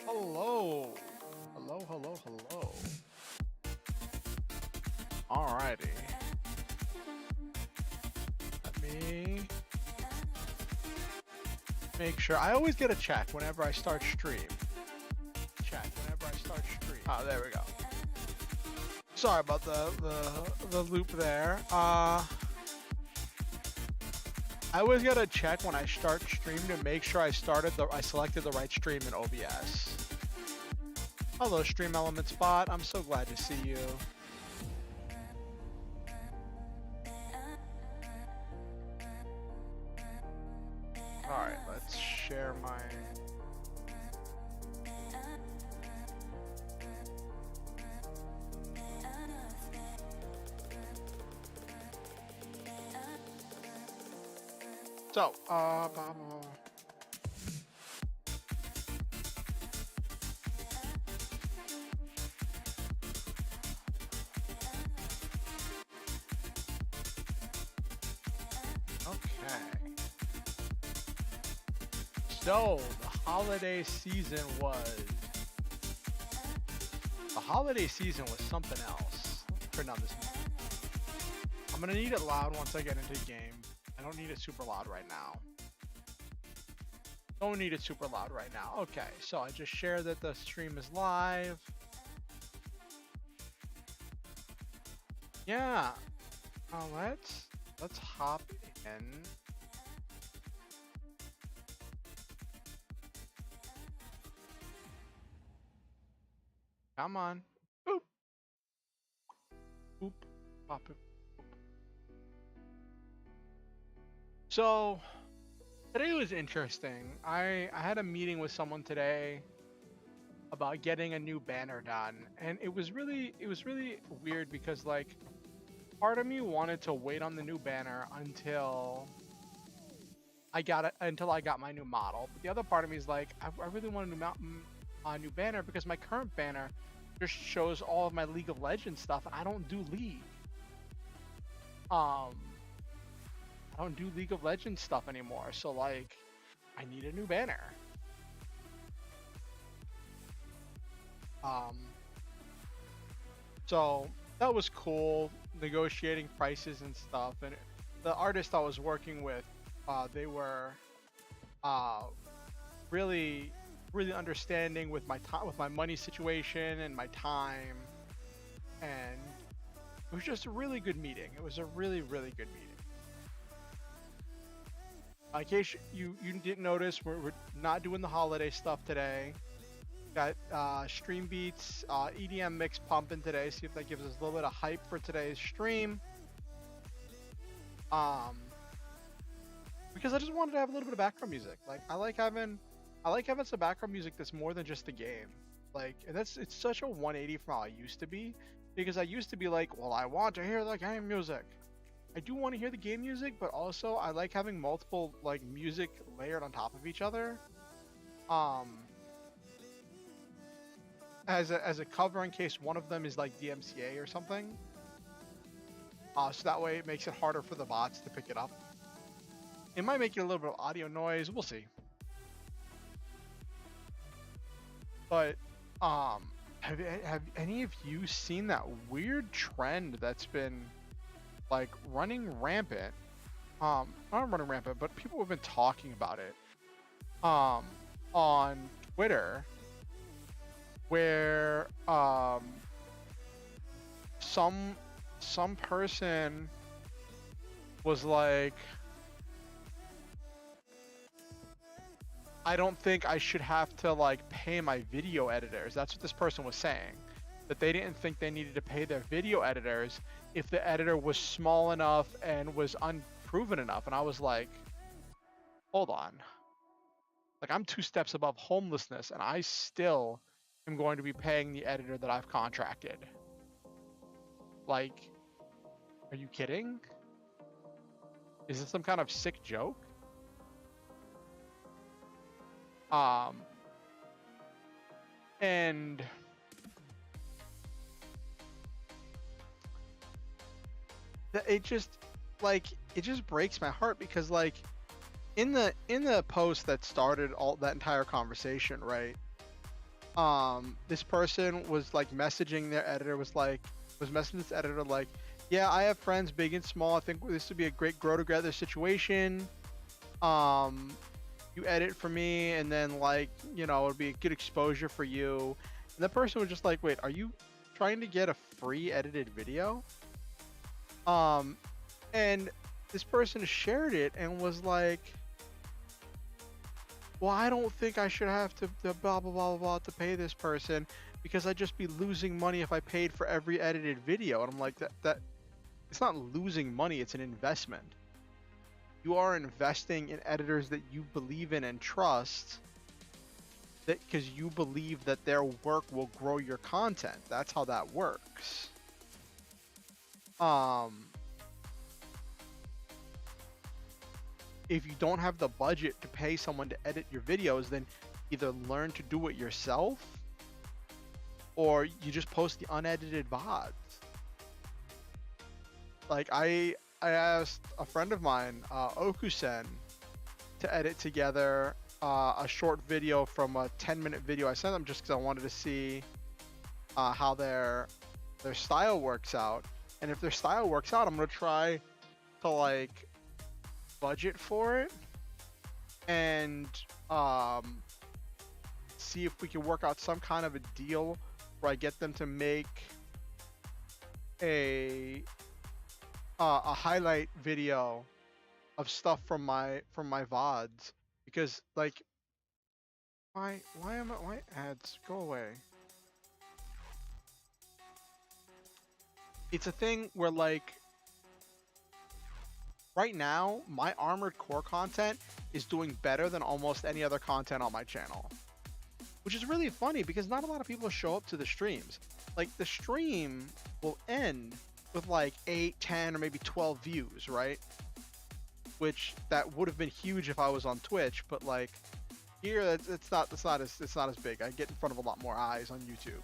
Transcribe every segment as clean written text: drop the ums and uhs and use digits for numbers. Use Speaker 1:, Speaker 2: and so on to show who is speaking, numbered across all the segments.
Speaker 1: Hello. Hello, hello, hello. Alrighty. Let me make sure. I always get a check whenever I start stream. Ah, there we go. Sorry about the loop there. I always get a check when I start stream to make sure I selected the right stream in OBS. Hello, Stream Elements bot. I'm so glad to see you. Alright, let's share my... So, okay. So, the holiday season was something else. Turn down this music. I'm gonna need it loud once I get into the game. I don't need it super loud right now. Don't need it super loud right now. Okay, so I just shared that the stream is live. Yeah. Let's hop in. Come on. Boop. Boop. Pop it. So today was interesting. I had a meeting with someone today about getting a new banner done, and it was really weird because like part of me wanted to wait on the new banner until I got my new model, but the other part of me is like I really want a new banner because my current banner just shows all of my League of Legends stuff, and I don't do League. I don't do League of Legends stuff anymore, so like I need a new banner. So that was cool, negotiating prices and stuff. And the artist I was working with, they were really understanding with my time, with my money situation and my time, and it was just a really good meeting. It was a really good meeting. In case you didn't notice, we're not doing the holiday stuff today. Got stream beats, EDM mix pumping today. See if that gives us a little bit of hype for today's stream. Because I just wanted to have a little bit of background music. Like I like having some background music that's more than just the game. Like, and it's such a 180 from how I used to be. Because I used to be like, well, I want to hear the game music. I do want to hear the game music, but also I like having multiple like music layered on top of each other. As a cover in case one of them is like DMCA or something. So that way it makes it harder for the bots to pick it up. It might make it a little bit of audio noise. We'll see. But have any of you seen that weird trend that's been like running rampant? Not running rampant, but people have been talking about it on Twitter, where some person was like, I don't think I should have to like pay my video editors. That's what this person was saying, that they didn't think they needed to pay their video editors if the editor was small enough and was unproven enough. And I was like, hold on. Like, I'm 2 steps above homelessness and I still am going to be paying the editor that I've contracted. Like, are you kidding? Is this some kind of sick joke? And it just breaks my heart because like in the post that started all that entire conversation, right? This person was like messaging their editor, was messaging this editor like, yeah, I have friends big and small. I think this would be a great grow together situation. Um, you edit for me, and then like, you know, it'd be a good exposure for you. And the person was just like, wait, are you trying to get a free edited video? Um, and this person shared it and was like, well, I don't think I should have to blah blah blah blah to pay this person because I'd just be losing money if I paid for every edited video. And I'm like, that it's not losing money, it's an investment. You are investing in editors that you believe in and trust, that because you believe that their work will grow your content. That's how that works. Um, if you don't have the budget to pay someone to edit your videos, then either learn to do it yourself or you just post the unedited VODs. Like I asked a friend of mine, Okusen, to edit together a short video from a 10-minute video I sent them just because I wanted to see how their style works out. And if their style works out, I'm gonna try to like budget for it and see if we can work out some kind of a deal where I get them to make a highlight video of stuff from my VODs, because like why ads go away? It's a thing where like right now my Armored Core content is doing better than almost any other content on my channel, which is really funny because not a lot of people show up to the streams. Like the stream will end with like 8, 10, or maybe 12 views, right? Which that would have been huge if I was on Twitch, but like here it's not as big. I get in front of a lot more eyes on YouTube.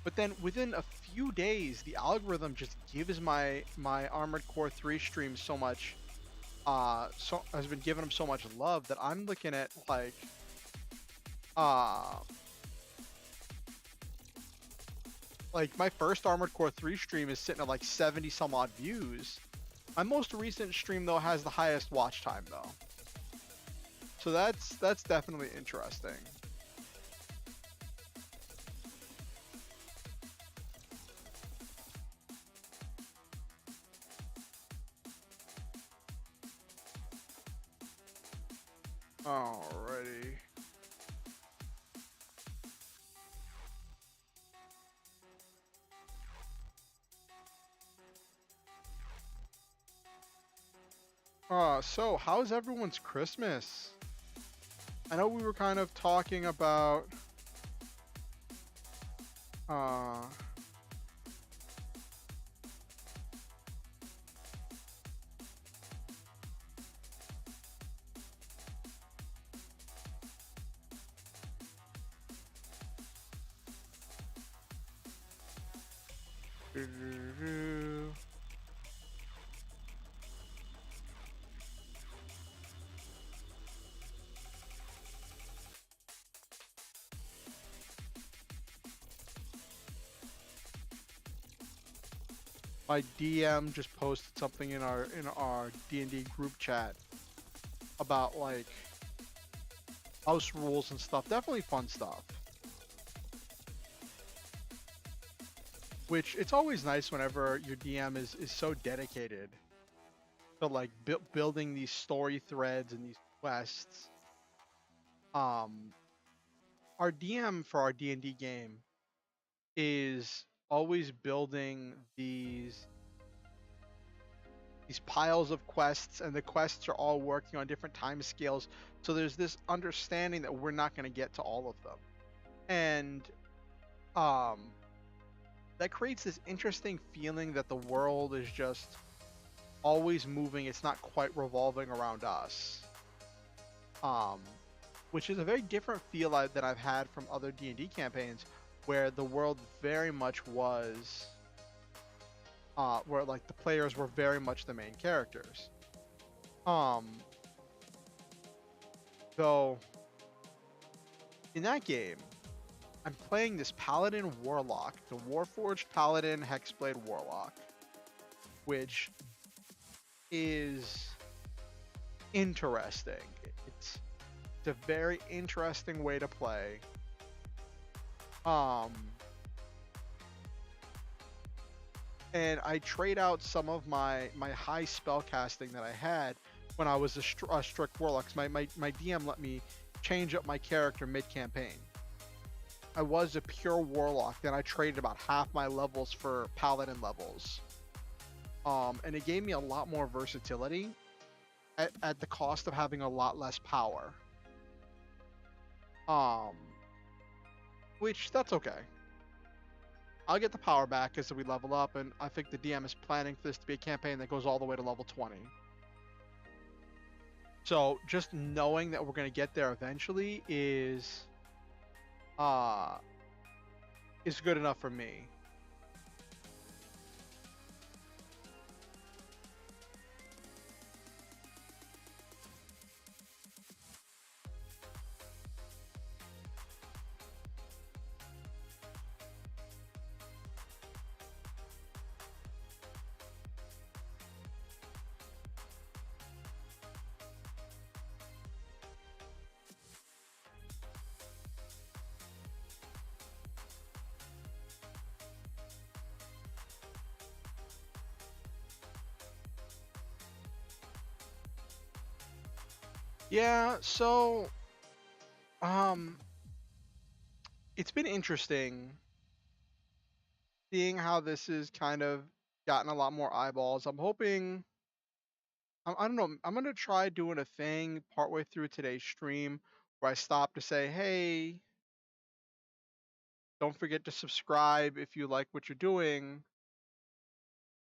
Speaker 1: But then within a few days, the algorithm just gives my Armored Core 3 stream so much has been giving them so much love that I'm looking at like my first Armored Core 3 stream is sitting at like 70 some odd views. My most recent stream though has the highest watch time though. So that's definitely interesting. Alrighty. So how's everyone's Christmas? I know we were kind of talking about my DM just posted something in our D&D group chat about like house rules and stuff. Definitely fun stuff. Which it's always nice whenever your DM is so dedicated to like building these story threads and these quests. Our DM for our D&D game is always building these piles of quests, and the quests are all working on different time scales, so there's this understanding that we're not going to get to all of them, and that creates this interesting feeling that the world is just always moving. It's not quite revolving around us, which is a very different feel that I've had from other D&D campaigns where the world very much was where like the players were very much the main characters. Though In that game, I'm playing this Paladin Warlock, the Warforged Paladin Hexblade Warlock, which is interesting. It's a very interesting way to play. Um, and I trade out some of my high spell casting that I had when I was a strict warlock. My DM let me change up my character mid campaign. I was a pure warlock, then I traded about half my levels for paladin levels. And it gave me a lot more versatility at the cost of having a lot less power. Which that's okay. I'll get the power back as we level up, and I think the DM is planning for this to be a campaign that goes all the way to level 20. So just knowing that we're going to get there eventually is good enough for me. Yeah, so it's been interesting seeing how this has kind of gotten a lot more eyeballs. I'm hoping I don't know, I'm gonna try doing a thing partway through today's stream where I stop to say, hey, don't forget to subscribe if you like what you're doing.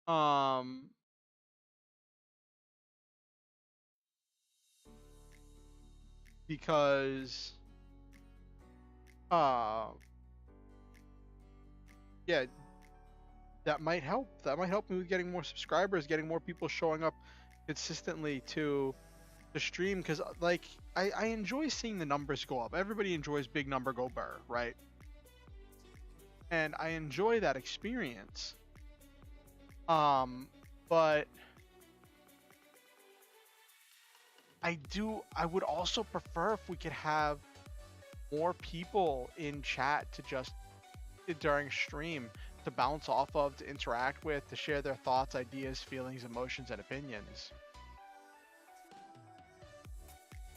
Speaker 1: Um because uh yeah, that might help. That might help me with getting more subscribers, getting more people showing up consistently to the stream, because like I enjoy seeing the numbers go up. Everybody enjoys big number go burr, right? And I enjoy that experience. But I would also prefer if we could have more people in chat to just during stream to bounce off of, to interact with, to share their thoughts, ideas, feelings, emotions, and opinions.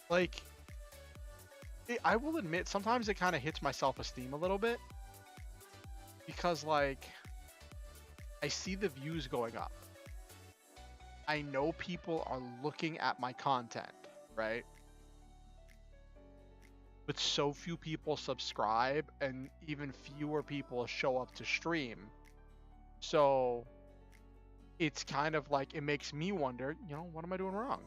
Speaker 1: Like, I will admit, sometimes it kind of hits my self-esteem a little bit, because like I see the views going up. I know people are looking at my content, right? But so few people subscribe and even fewer people show up to stream. So it's kind of like, it makes me wonder, what am I doing wrong?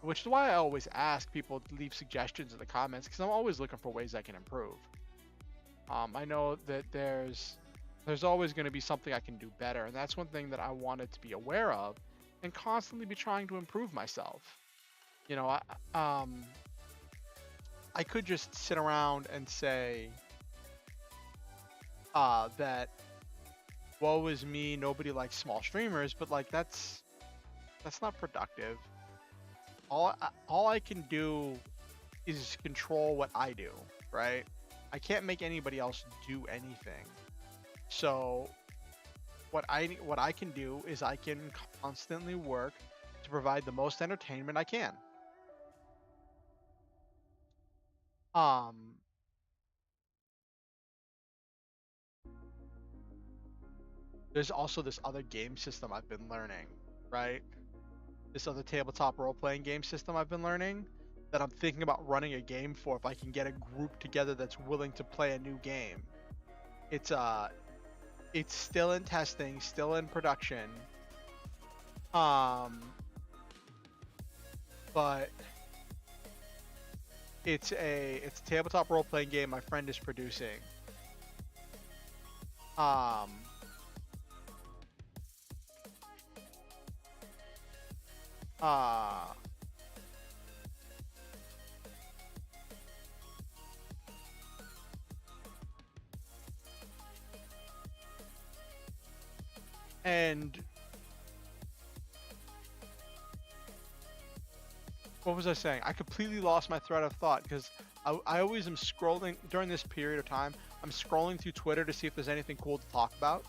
Speaker 1: Which is why I always ask people to leave suggestions in the comments, because I'm always looking for ways I can improve. I know that there's always going to be something I can do better, and that's one thing that I wanted to be aware of and constantly be trying to improve myself. I could just sit around and say that woe is me, nobody likes small streamers, but like that's not productive. All I can do is control what I do, right? I can't make anybody else do anything. So what I can do is I can constantly work to provide the most entertainment I can. There's also this other game system I've been learning, right? This other tabletop role-playing game system I've been learning that I'm thinking about running a game for if I can get a group together that's willing to play a new game. It's still in testing, still in production. But it's a tabletop role-playing game my friend is producing. And what was I saying? I completely lost my thread of thought because I always am scrolling during this period of time. I'm scrolling through Twitter to see if there's anything cool to talk about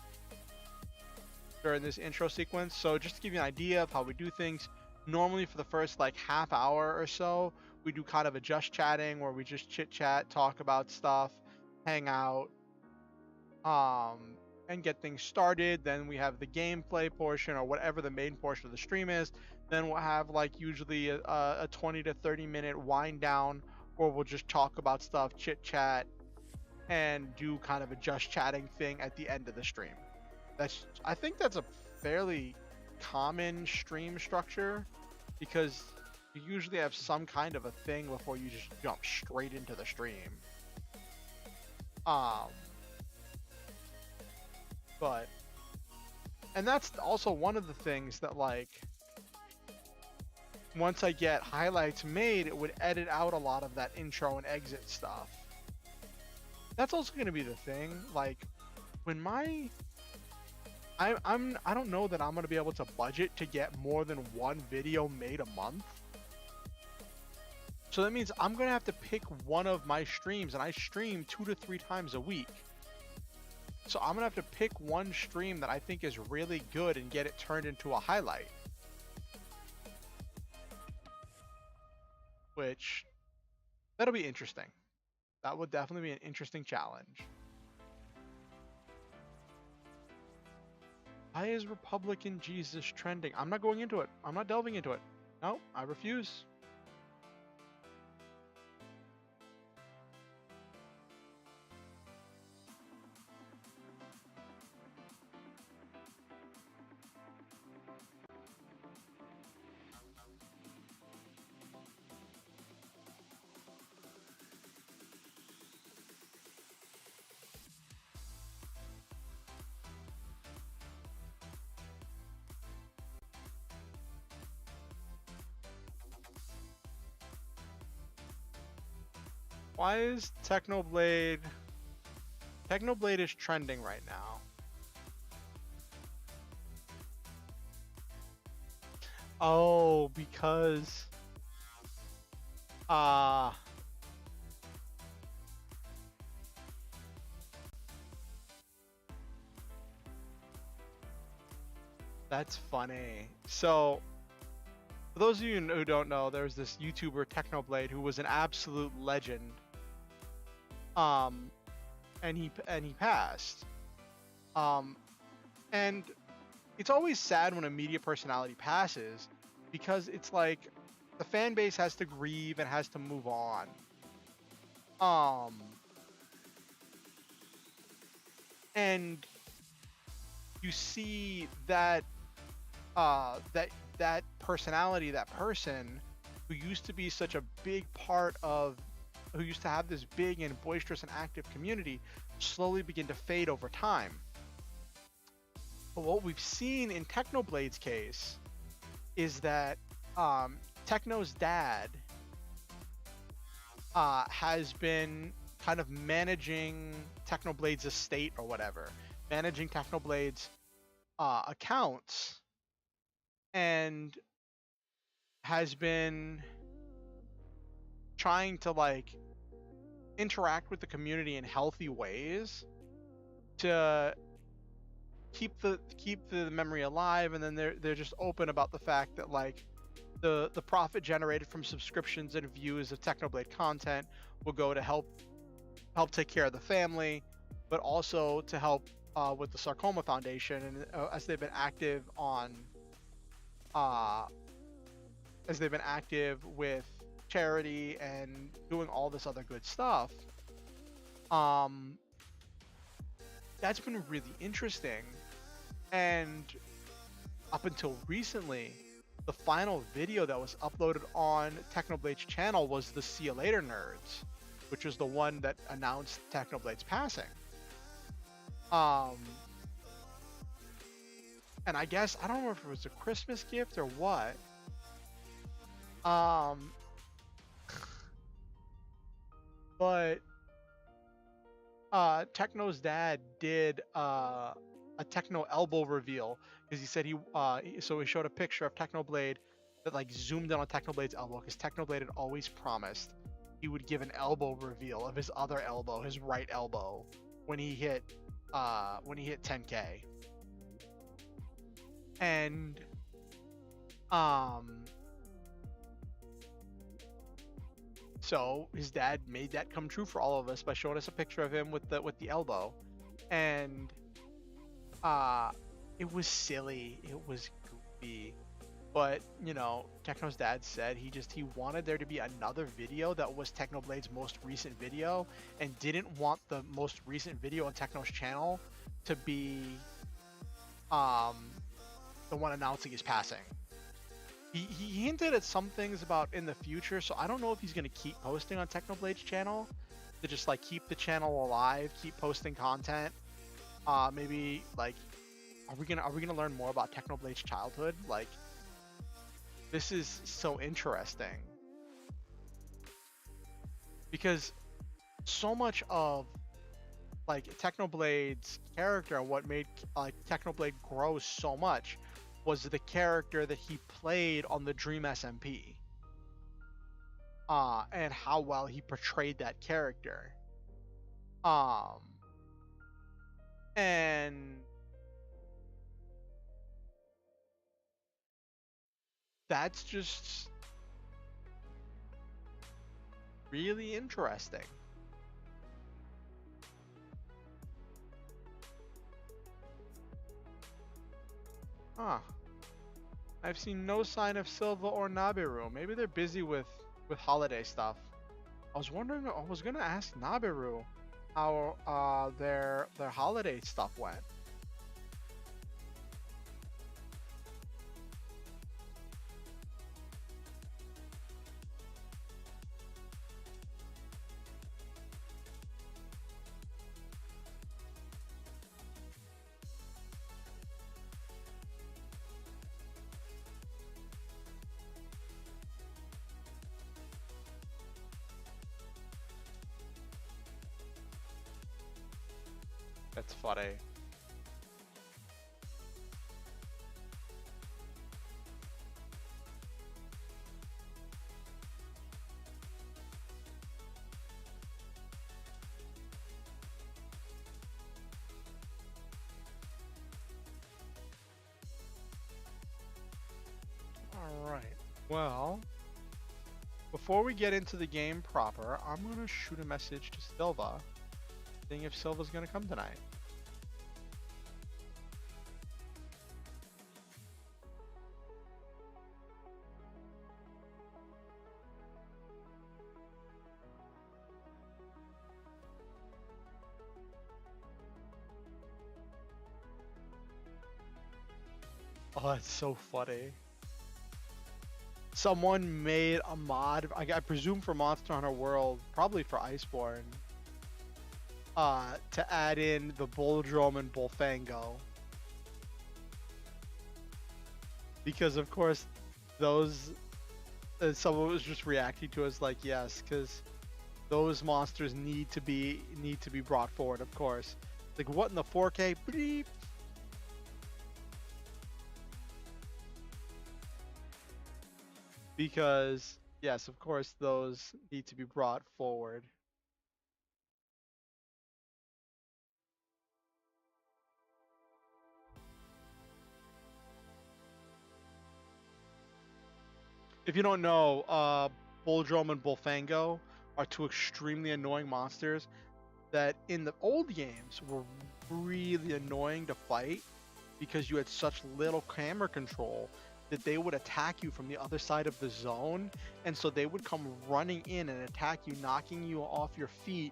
Speaker 1: during this intro sequence. So just to give you an idea of how we do things, normally for the first like half hour or so, we do kind of a just chatting where we just chit chat, talk about stuff, hang out, and get things started. Then we have the gameplay portion or whatever the main portion of the stream is. Then we'll have like usually a 20 to 30 minute wind down where we'll just talk about stuff, chit chat, and do kind of a just chatting thing at the end of the stream. I think that's a fairly common stream structure because you usually have some kind of a thing before you just jump straight into the stream. And that's also one of the things that, like, once I get highlights made, it would edit out a lot of that intro and exit stuff. That's also going to be the thing. Like, when I don't know that I'm going to be able to budget to get more than one video made a month. So that means I'm going to have to pick one of my streams, and I stream 2 to 3 times a week. So I'm going to have to pick one stream that I think is really good and get it turned into a highlight. Which, that'll be interesting. That would definitely be an interesting challenge. Why is Republican Jesus trending? I'm not going into it. I'm not delving into it. No, I refuse. Why is Technoblade is trending right now? Oh, because that's funny. So for those of you who don't know, there's this YouTuber Technoblade who was an absolute legend. And he passed. And it's always sad when a media personality passes because it's like the fan base has to grieve and has to move on. And you see that that personality, that person who used to be such a big part of, who used to have this big and boisterous and active community, slowly begin to fade over time. But what we've seen in Technoblade's case is that Techno's dad has been kind of managing Technoblade's estate or whatever, managing Technoblade's accounts, and has been trying to like interact with the community in healthy ways to keep the memory alive. And then they're just open about the fact that like the profit generated from subscriptions and views of Technoblade content will go to help take care of the family, but also to help with the Sarcoma Foundation. And as they've been active with charity and doing all this other good stuff, that's been really interesting. And up until recently, the final video that was uploaded on Technoblade's channel was the See You Later Nerds, which was the one that announced Technoblade's passing. And I guess, I don't know if it was a Christmas gift or what, but Techno's dad did a a Techno elbow reveal, because he said so he showed a picture of Technoblade that like zoomed in on Technoblade's elbow, because Technoblade had always promised he would give an elbow reveal of his other elbow, his right elbow, when he hit 10K. And so his dad made that come true for all of us by showing us a picture of him with the elbow. And it was silly, it was goofy, but you know, Techno's dad said he wanted there to be another video that was Technoblade's most recent video, and didn't want the most recent video on Techno's channel to be the one announcing his passing. He hinted at some things about in the future, so I don't know if he's gonna keep posting on Technoblade's channel to just like keep the channel alive, keep posting content. Maybe like, are we gonna learn more about Technoblade's childhood? Like, this is so interesting, because so much of like Technoblade's character and what made like Technoblade grow so much was the character that he played on the Dream SMP, and how well he portrayed that character. And that's just really interesting. Huh. I've seen no sign of Silva or Nabiru. Maybe they're busy with holiday stuff. I was gonna ask Nabiru how their holiday stuff went. That's funny. All right. Well, before we get into the game proper, I'm gonna shoot a message to Silva, seeing if Silva's gonna come tonight. Oh, that's so funny. Someone made a mod, I presume for Monster Hunter World, probably for Iceborne, to add in the Bulldrome and Bullfango. Because of course, those, someone was just reacting to us like, yes, because those monsters need to be brought forward, of course. Like, what in the 4K? Bleep. Because yes, of course, those need to be brought forward. If you don't know, Bulldrome and Bullfango are two extremely annoying monsters that in the old games were really annoying to fight, because you had such little camera control that they would attack you from the other side of the zone, and so they would come running in and attack you, knocking you off your feet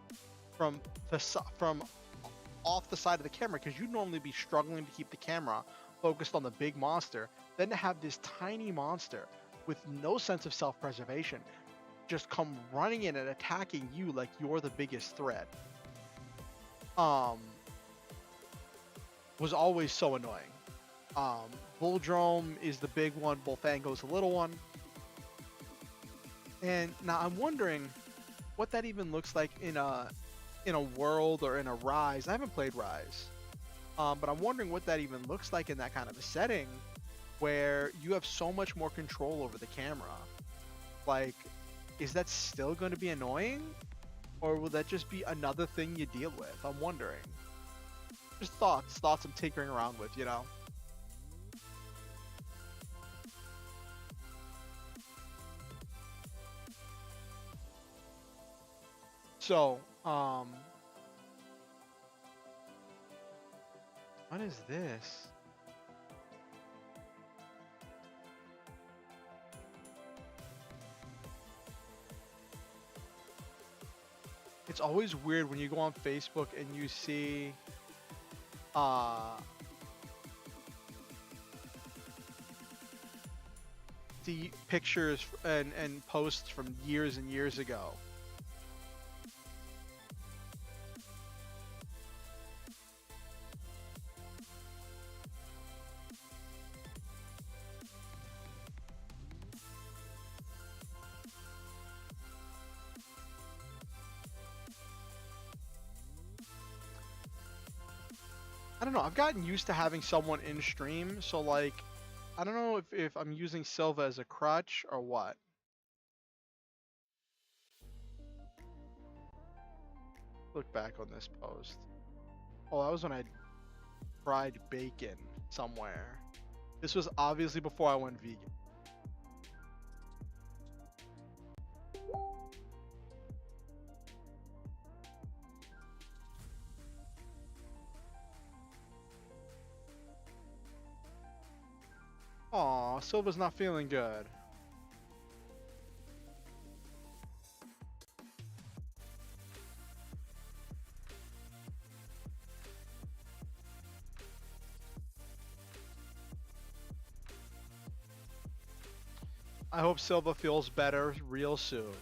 Speaker 1: from off the side of the camera, because you'd normally be struggling to keep the camera focused on the big monster. Then to have this tiny monster with no sense of self-preservation just come running in and attacking you like you're the biggest threat, was always so annoying. Bulldrome is the big one, Bullfango's the little one. And now I'm wondering what that even looks like in a World or in a Rise. I haven't played Rise. But I'm wondering what that even looks like in that kind of a setting where you have so much more control over the camera. Like, is that still going to be annoying? Or will that just be another thing you deal with? I'm wondering. Just thoughts I'm tinkering around with, you know? So, what is this? It's always weird when you go on Facebook and you see, uh, the pictures and posts from years and years ago. I don't know. I've gotten used to having someone in stream, so like, I don't know if I'm using Silva as a crutch or what. Look back on this post. Oh, that was when I fried bacon somewhere. This was obviously before I went vegan. Aw, Silva's not feeling good. I hope Silva feels better real soon.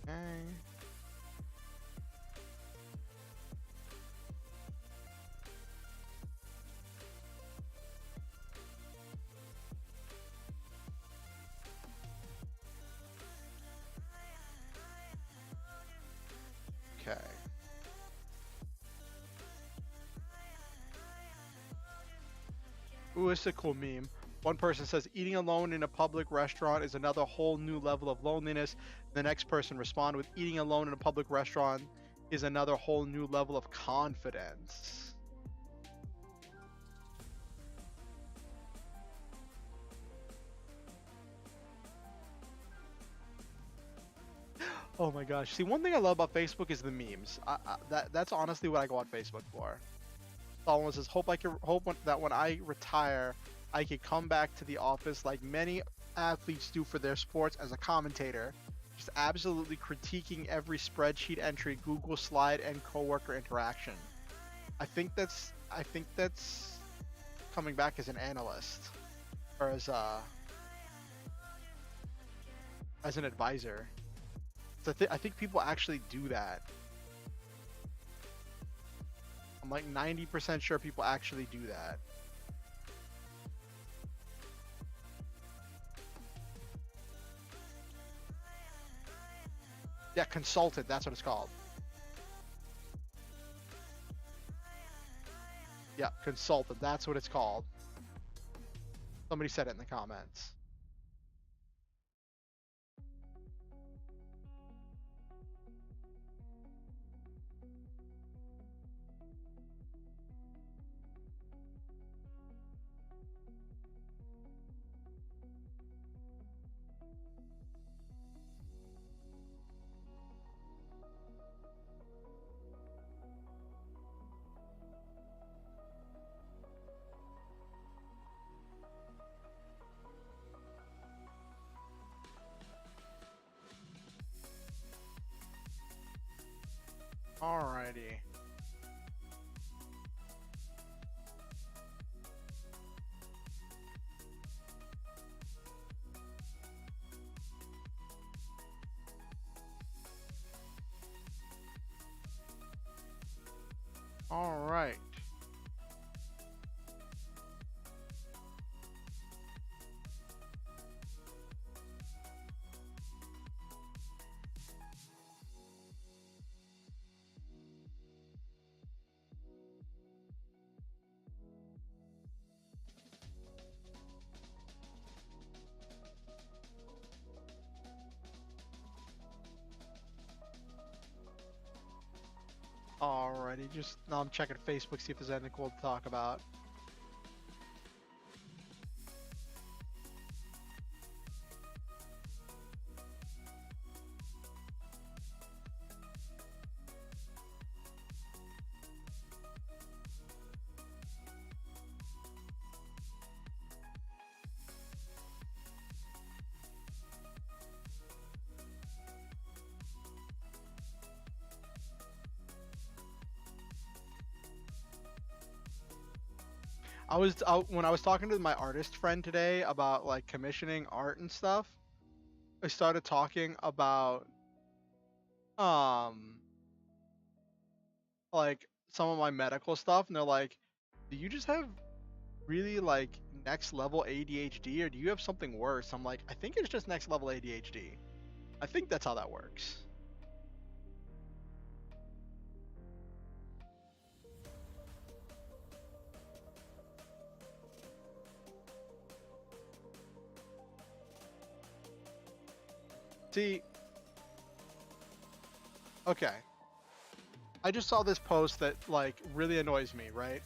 Speaker 1: Okay. Okay. Ooh, it's a cool meme. One person says, eating alone in a public restaurant is another whole new level of loneliness. The next person responded with, eating alone in a public restaurant is another whole new level of confidence. Oh my gosh. See, one thing I love about Facebook is the memes. That's honestly what I go on Facebook for. Someone says, that when I retire, I could come back to the office like many athletes do for their sports as a commentator, just absolutely critiquing every spreadsheet entry, Google slide, and coworker interaction. I think that's coming back as an analyst or as an advisor. So I think people actually do that. I'm like 90% sure people actually do that. Yeah, consultant, that's what it's called. Yeah, consultant, that's what it's called. Somebody said it in the comments. Alrighty, just now I'm checking Facebook, see if there's anything cool to talk about. When I was talking to my artist friend today about like commissioning art and stuff, I started talking about um like some of my medical stuff, and they're like, "Do you just have really like next level ADHD, or do you have something worse?" I'm like, "I think it's just next level ADHD. I think that's how that works." See, okay, I just saw this post that like really annoys me, right?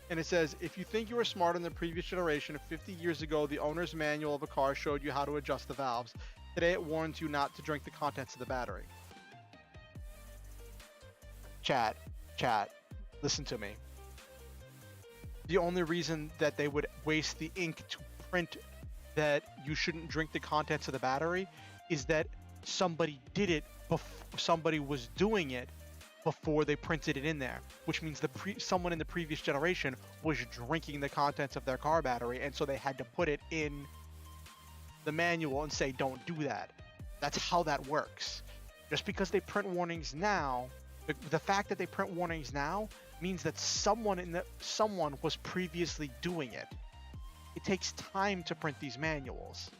Speaker 1: And it says, if you think you were smarter than the previous generation, 50 years ago, the owner's manual of a car showed you how to adjust the valves. Today, it warns you not to drink the contents of the battery. Chat, chat, listen to me. The only reason that they would waste the ink to print that you shouldn't drink the contents of the battery is that somebody did it before somebody was doing it before they printed it in there, which means someone in the previous generation was drinking the contents of their car battery, and so they had to put it in the manual and say don't do that. That's how that works. Just because they print warnings now, the fact that they print warnings now means that someone was previously doing it. It takes time to print these manuals.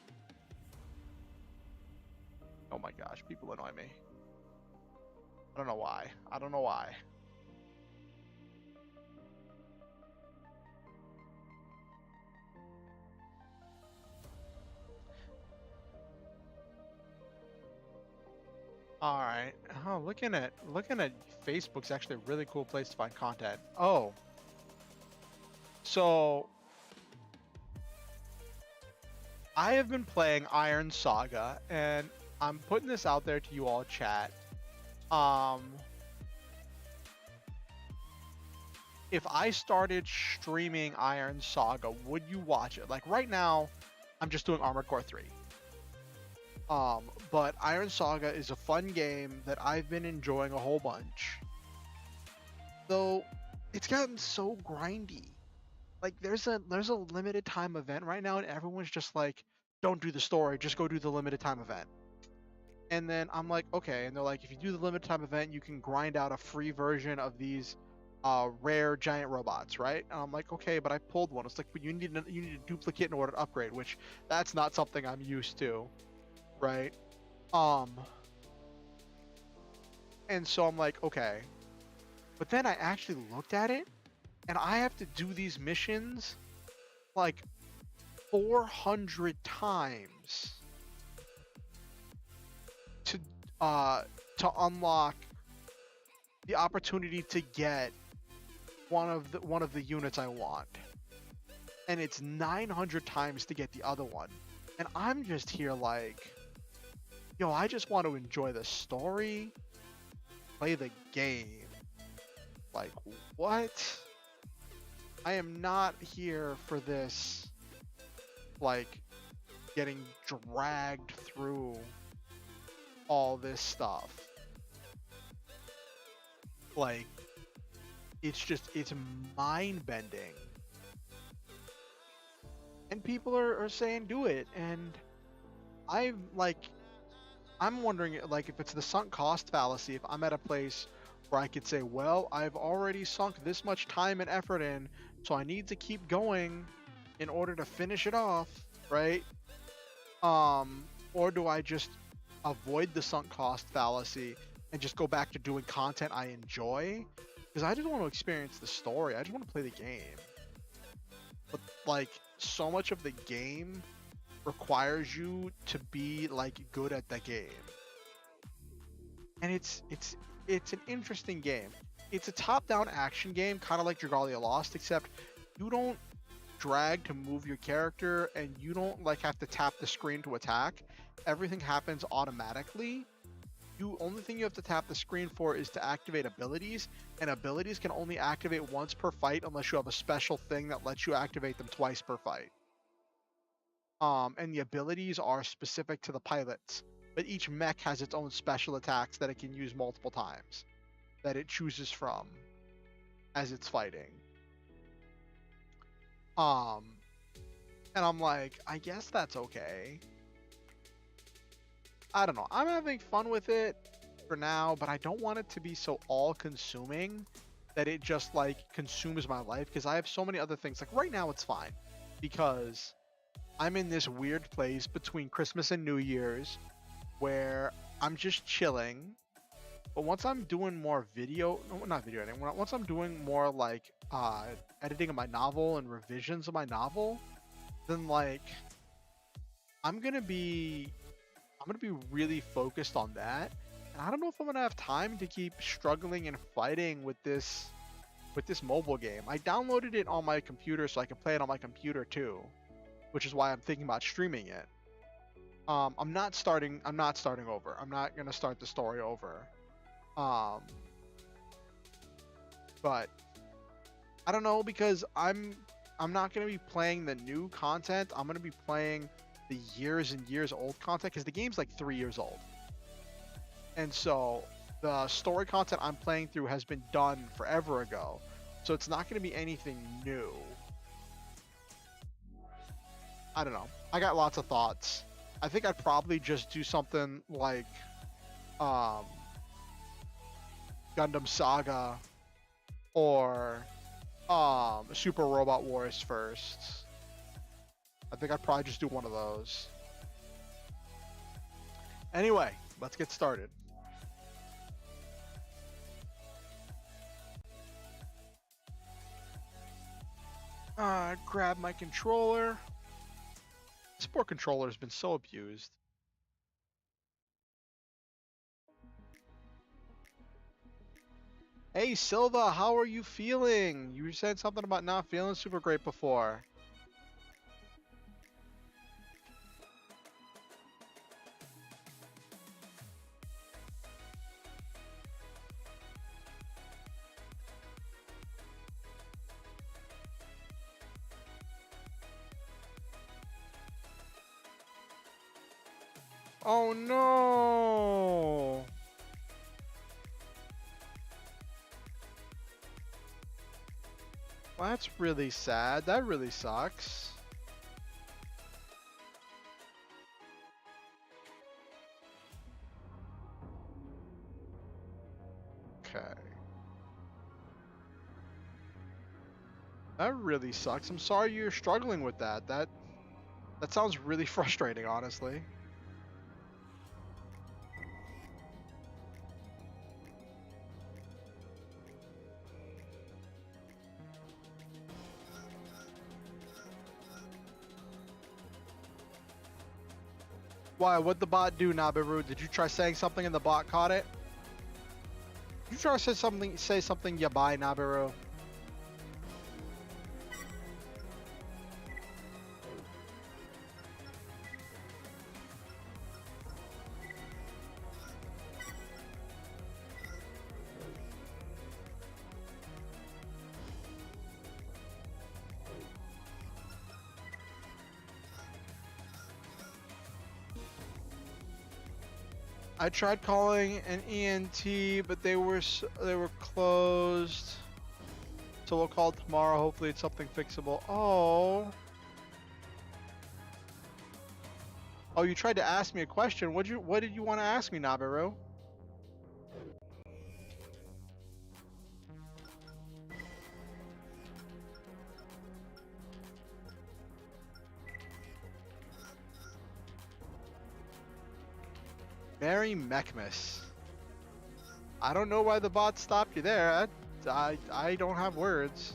Speaker 1: Oh my gosh, people annoy me. I don't know why. I don't know why. All right. Oh, looking at Facebook's actually a really cool place to find content. Oh, so I have been playing Iron Saga, and I'm putting this out there to you all, chat. Um, if I started streaming Iron Saga, would you watch it? Like right now, I'm just doing Armored Core 3. But Iron Saga is a fun game that I've been enjoying a whole bunch. Though it's gotten so grindy. Like there's a limited time event right now, and everyone's just like, don't do the story, just go do the limited time event. And then I'm like, okay, and they're like, if you do the limited time event, you can grind out a free version of these rare giant robots, right? And I'm like, okay, but I pulled one. It's like, but you need a duplicate in order to upgrade, which that's not something I'm used to, right? Um, and so I'm like, okay, but then I actually looked at it, and I have to do these missions like 400 times to to unlock the opportunity to get one of the units I want, and it's 900 times to get the other one. And I'm just here like, yo, I just want to enjoy the story, play the game. Like, what? I am not here for this, like, getting dragged through all this stuff. Like, it's mind bending. And people are saying do it. And I'm wondering, like, if it's the sunk cost fallacy, if I'm at a place where I could say, well, I've already sunk this much time and effort in, so I need to keep going in order to finish it off, right? Or do I just avoid the sunk cost fallacy and just go back to doing content I enjoy? Because I just want to experience the story. I just want to play the game. But like, so much of the game requires you to be like good at the game, and it's an interesting game. It's a top-down action game, kind of like Dragalia Lost, except you don't drag to move your character, and you don't like have to tap the screen to attack. Everything happens automatically. You only thing you have to tap the screen for is to activate abilities, and abilities can only activate once per fight unless you have a special thing that lets you activate them twice per fight. And the abilities are specific to the pilots, but each mech has its own special attacks that it can use multiple times that it chooses from as it's fighting. Um, and I'm like, I guess that's okay. I don't know. I'm having fun with it for now, but I don't want it to be so all-consuming that it just like consumes my life, because I have so many other things. Like right now it's fine because I'm in this weird place between Christmas and New Year's where I'm just chilling. But once I'm doing more video, no, not video editing, once I'm doing more like editing of my novel and revisions of my novel, then like I'm gonna be really focused on that. And I don't know if I'm gonna have time to keep struggling and fighting with this mobile game. I downloaded it on my computer so I can play it on my computer too, which is why I'm thinking about streaming it. I'm not starting over. I'm not gonna start the story over. But I don't know, because I'm not gonna be playing the new content. I'm gonna be playing the years and years old content, because the game's like 3 years old. And so the story content I'm playing through has been done forever ago. So it's not gonna be anything new. I don't know. I got lots of thoughts. I think I'd probably just do something like Gundam Saga or Super Robot Wars first. I think I'd probably just do one of those. Anyway, let's get started. Grab my controller. This poor controller has been so abused. Hey Silva, how are you feeling? You said something about not feeling super great before. Oh no! Well, that's really sad. That really sucks. Okay. That really sucks. I'm sorry you're struggling with that. That sounds really frustrating, honestly. Why? What'd the bot do, Nabiru? Did you try saying something and the bot caught it? Did you try to say something yabai, Nabiru? I tried calling an ENT, but they were closed. So we'll call tomorrow. Hopefully it's something fixable. Oh. Oh, you tried to ask me a question. What did you want to ask me, Nabiru? Mary Mechmas. I don't know why the bot stopped you there. I don't have words.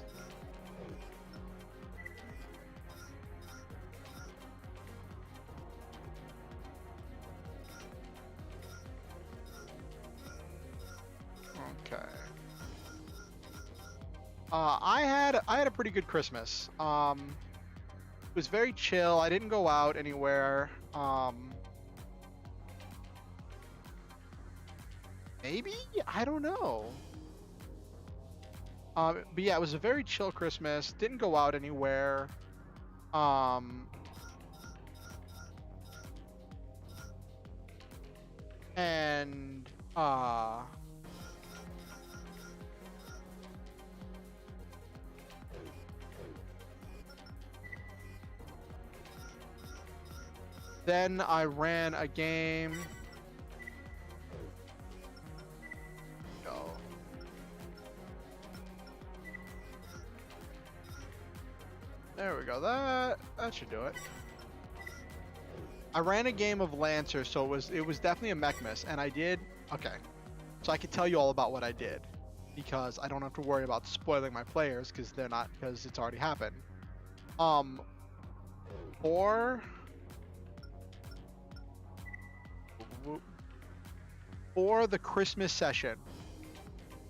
Speaker 1: I had a pretty good Christmas. It was very chill. I didn't go out anywhere. Maybe, I don't know. But yeah, it was a very chill Christmas. Didn't go out anywhere. Um, and then I ran a game. Go. There we go. That should do it. I ran a game of Lancer, so it was definitely a mech miss, and I did okay. So I could tell you all about what I did because I don't have to worry about spoiling my players because it's already happened. For the Christmas session,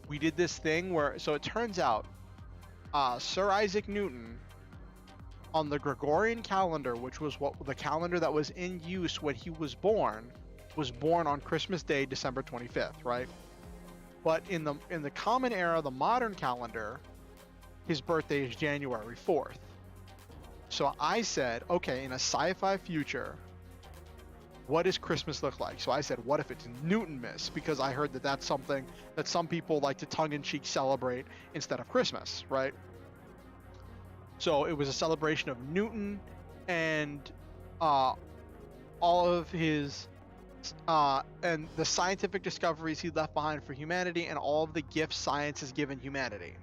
Speaker 1: we did this thing where so it turns out Sir Isaac Newton on the Gregorian calendar, which was the calendar that was in use when he was born on Christmas Day, December 25th, right? But in the common era, the modern calendar, his birthday is January 4th. So I said, okay, in a sci-fi future, what does Christmas look like? So I said, what if it's Newtonmas? Because I heard that that's something that some people like to tongue-in-cheek celebrate instead of Christmas, right? So it was a celebration of Newton and all of his and the scientific discoveries he left behind for humanity and all of the gifts science has given humanity.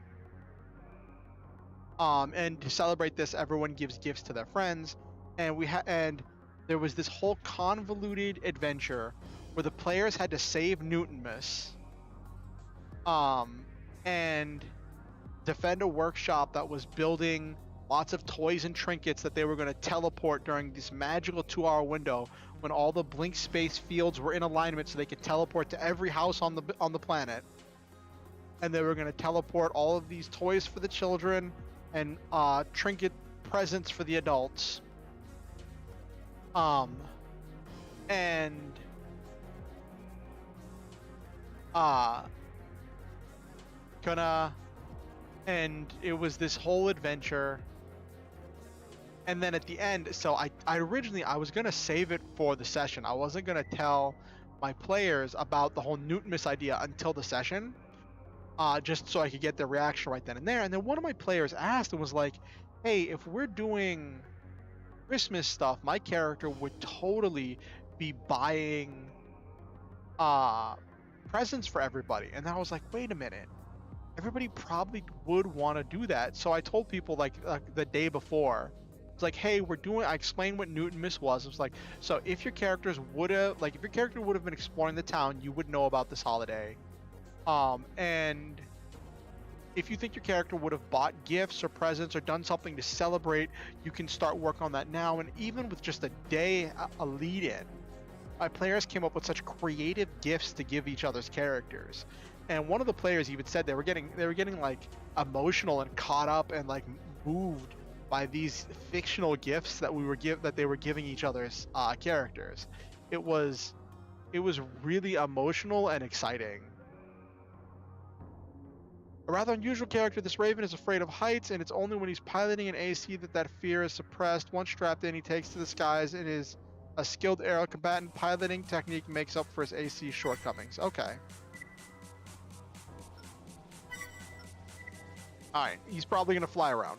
Speaker 1: And to celebrate this, everyone gives gifts to their friends, and there was this whole convoluted adventure where the players had to save Newtonmas, and defend a workshop that was building lots of toys and trinkets that they were going to teleport during this magical 2-hour window when all the blink space fields were in alignment so they could teleport to every house on the planet. And they were going to teleport all of these toys for the children and trinket presents for the adults. And it was this whole adventure. And then at the end, so I originally was gonna save it for the session. I wasn't gonna tell my players about the whole Newtonmas idea until the session, just so I could get their reaction right then and there. And then one of my players asked and was like, "Hey, if we're doing Christmas stuff, my character would totally be buying presents for everybody." And I was like, "Wait a minute." Everybody probably would want to do that. So I told people like the day before, it's like, hey, I explained what Newtonmas was. It was like, so if your character would have been exploring the town, you would know about this holiday. And if you think your character would have bought gifts or presents or done something to celebrate, you can start work on that now. And even with just a day, a lead in, my players came up with such creative gifts to give each other's characters. And one of the players even said they were getting like emotional and caught up and like moved by these fictional gifts that they were giving each other's characters. It was really emotional and exciting. A rather unusual character, this Raven is afraid of heights, and it's only when he's piloting an AC that fear is suppressed. Once strapped in, he takes to the skies and is a skilled aero combatant. Piloting technique makes up for his AC shortcomings. Okay. Alright, he's probably going to fly around.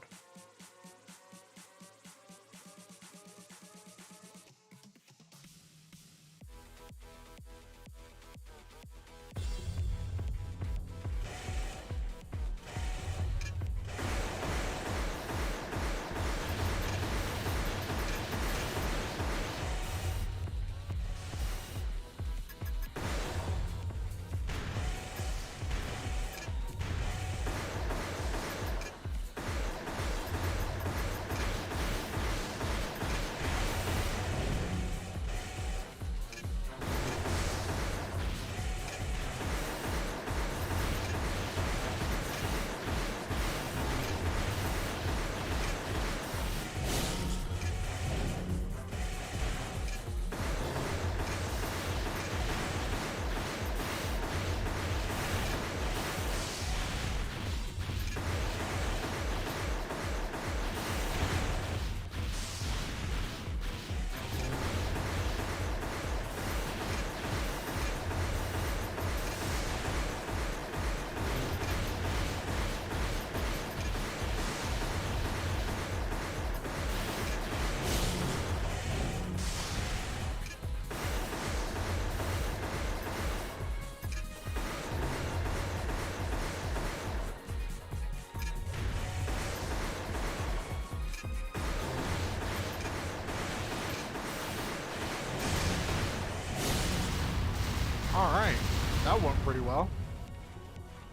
Speaker 1: All right, that went pretty well.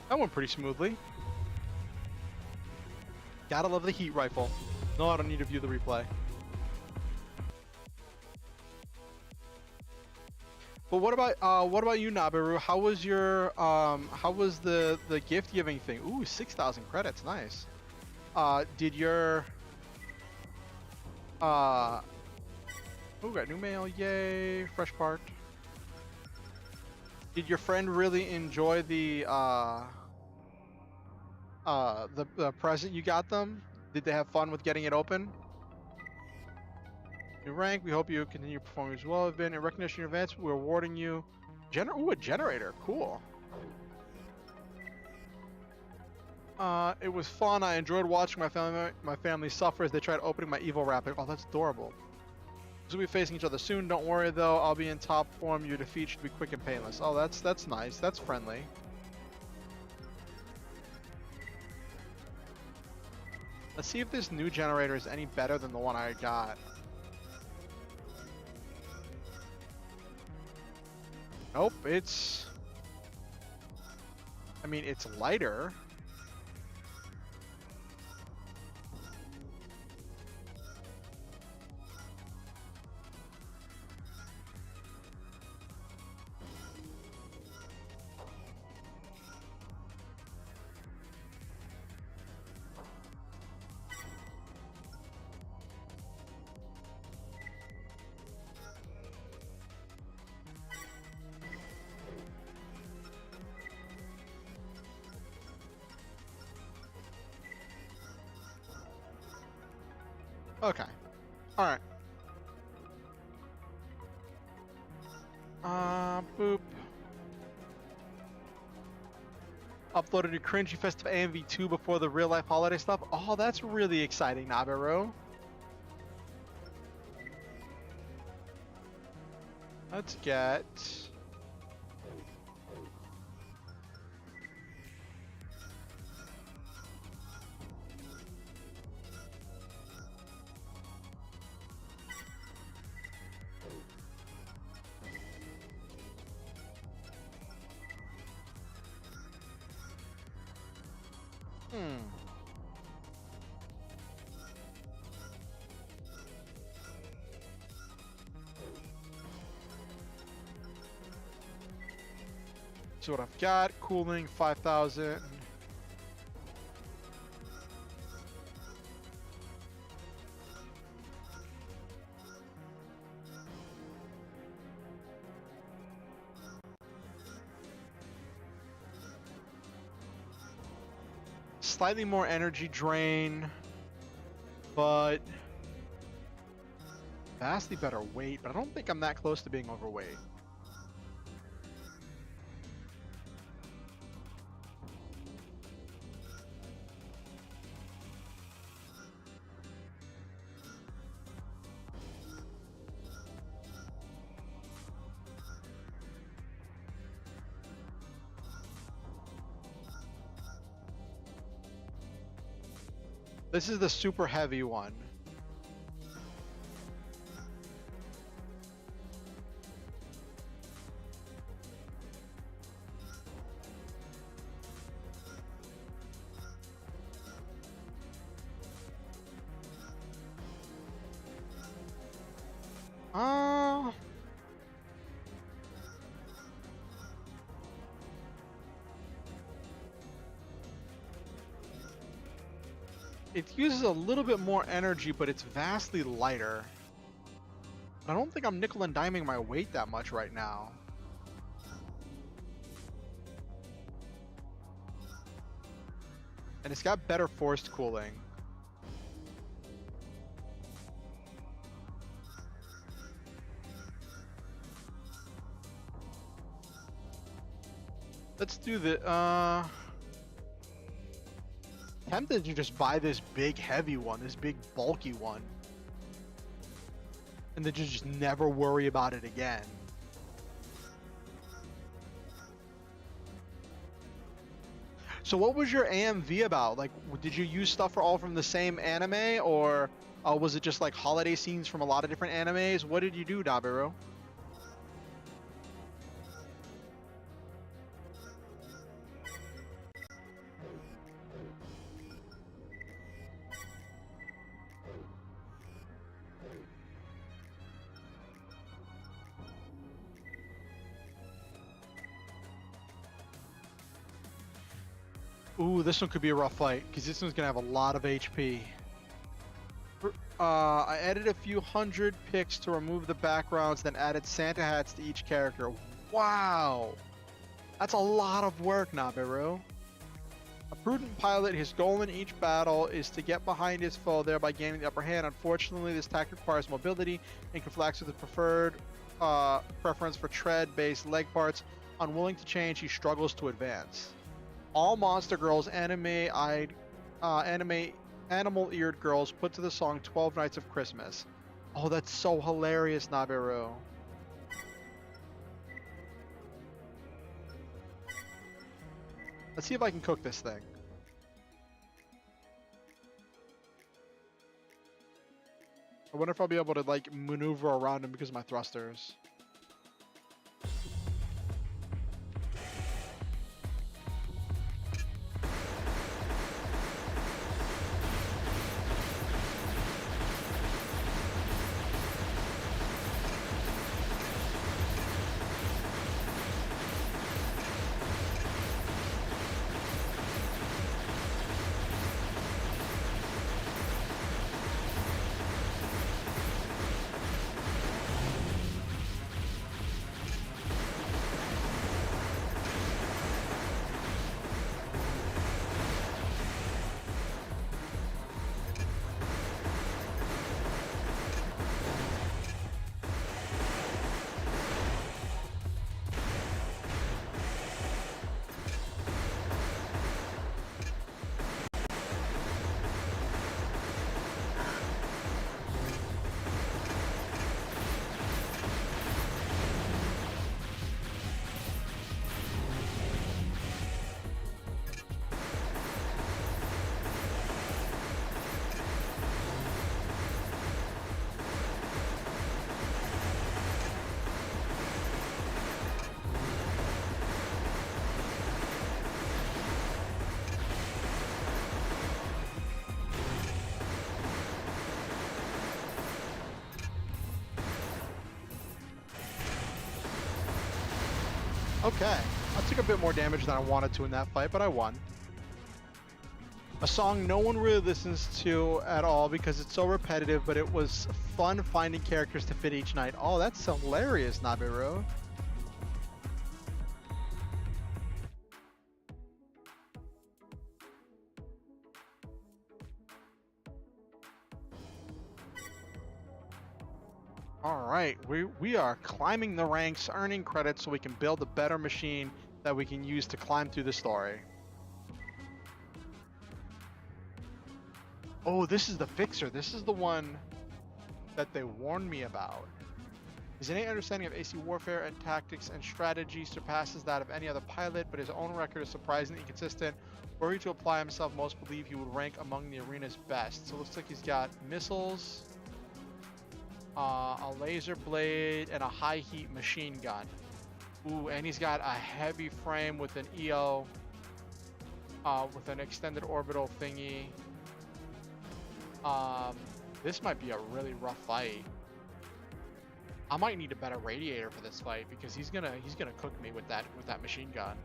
Speaker 1: That went pretty smoothly. Gotta love the heat rifle. No, I don't need to view the replay. But what about you, Nabiru? How was your how was the gift giving thing? Ooh, 6,000 credits, nice. Did your ooh, got new mail, yay, fresh part. Did your friend really enjoy the present you got them? Did they have fun with getting it open? New rank, we hope you continue performing as well. Have been in recognition of your advance, we're awarding you a generator, cool. It was fun. I enjoyed watching my family suffer as they tried opening my evil wrapping. Oh, that's adorable. We'll be facing each other soon. Don't worry though, I'll be in top form. Your defeat should be quick and painless. Oh, that's nice. That's friendly. Let's see if this new generator is any better than the one I got. Nope, it's... I mean, it's lighter. Okay. Alright. Boop. Uploaded a cringy festive AMV2 before the real life holiday stuff. Oh, that's really exciting, Nabiru. Let's get... So what I've got, cooling 5,000. Slightly more energy drain, but vastly better weight, but I don't think I'm that close to being overweight. This is the super heavy one. It uses a little bit more energy, but it's vastly lighter. I don't think I'm nickel and diming my weight that much right now. And it's got better forced cooling. Let's do the, tempted to just buy this big heavy one, this big bulky one, and then just never worry about it again. So what was your AMV about? Like, did you use stuff all from the same anime, or was it just like holiday scenes from a lot of different animes? What did you do, Nabiru? Ooh, this one could be a rough fight because this one's gonna have a lot of HP. I added a few hundred pics to remove the backgrounds, then added Santa hats to each character. Wow, that's a lot of work, Nabiru. A prudent pilot, his goal in each battle is to get behind his foe, thereby gaining the upper hand. Unfortunately, this tactic requires mobility and conflicts with the preferred preference for tread-based leg parts. Unwilling to change, he struggles to advance. All monster girls, animal-eared girls put to the song 12 Nights of Christmas. Oh, that's so hilarious, Nabiru. Let's see if I can cook this thing. I wonder if I'll be able to like maneuver around him because of my thrusters. Okay, I took a bit more damage than I wanted to in that fight, but I won. A song no one really listens to at all because it's so repetitive, but it was fun finding characters to fit each night. Oh, that's hilarious, Nabiru. Alright, we are climbing the ranks, earning credits so we can build a better machine that we can use to climb through the story. Oh, this is the fixer. This is the one that they warned me about. His innate understanding of AC warfare and tactics and strategy surpasses that of any other pilot, but his own record is surprisingly inconsistent. Were he to apply himself, most believe he would rank among the arena's best. So it looks like he's got missiles, a laser blade, and a high heat machine gun. Ooh, and he's got a heavy frame with an EO, with an extended orbital thingy. This might be a really rough fight. I might need a better radiator for this fight because he's gonna cook me with that machine gun.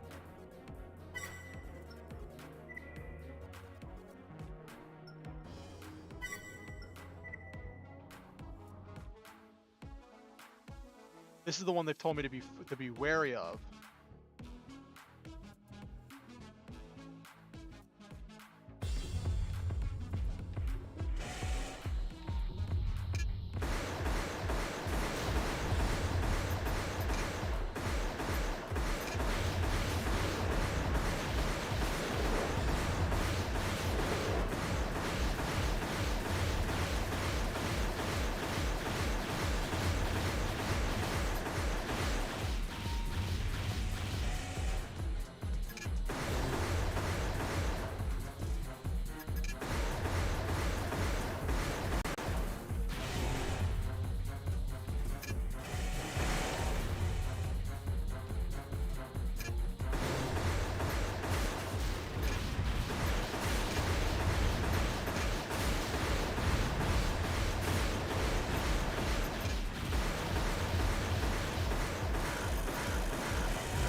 Speaker 1: This is the one they've told me to be wary of.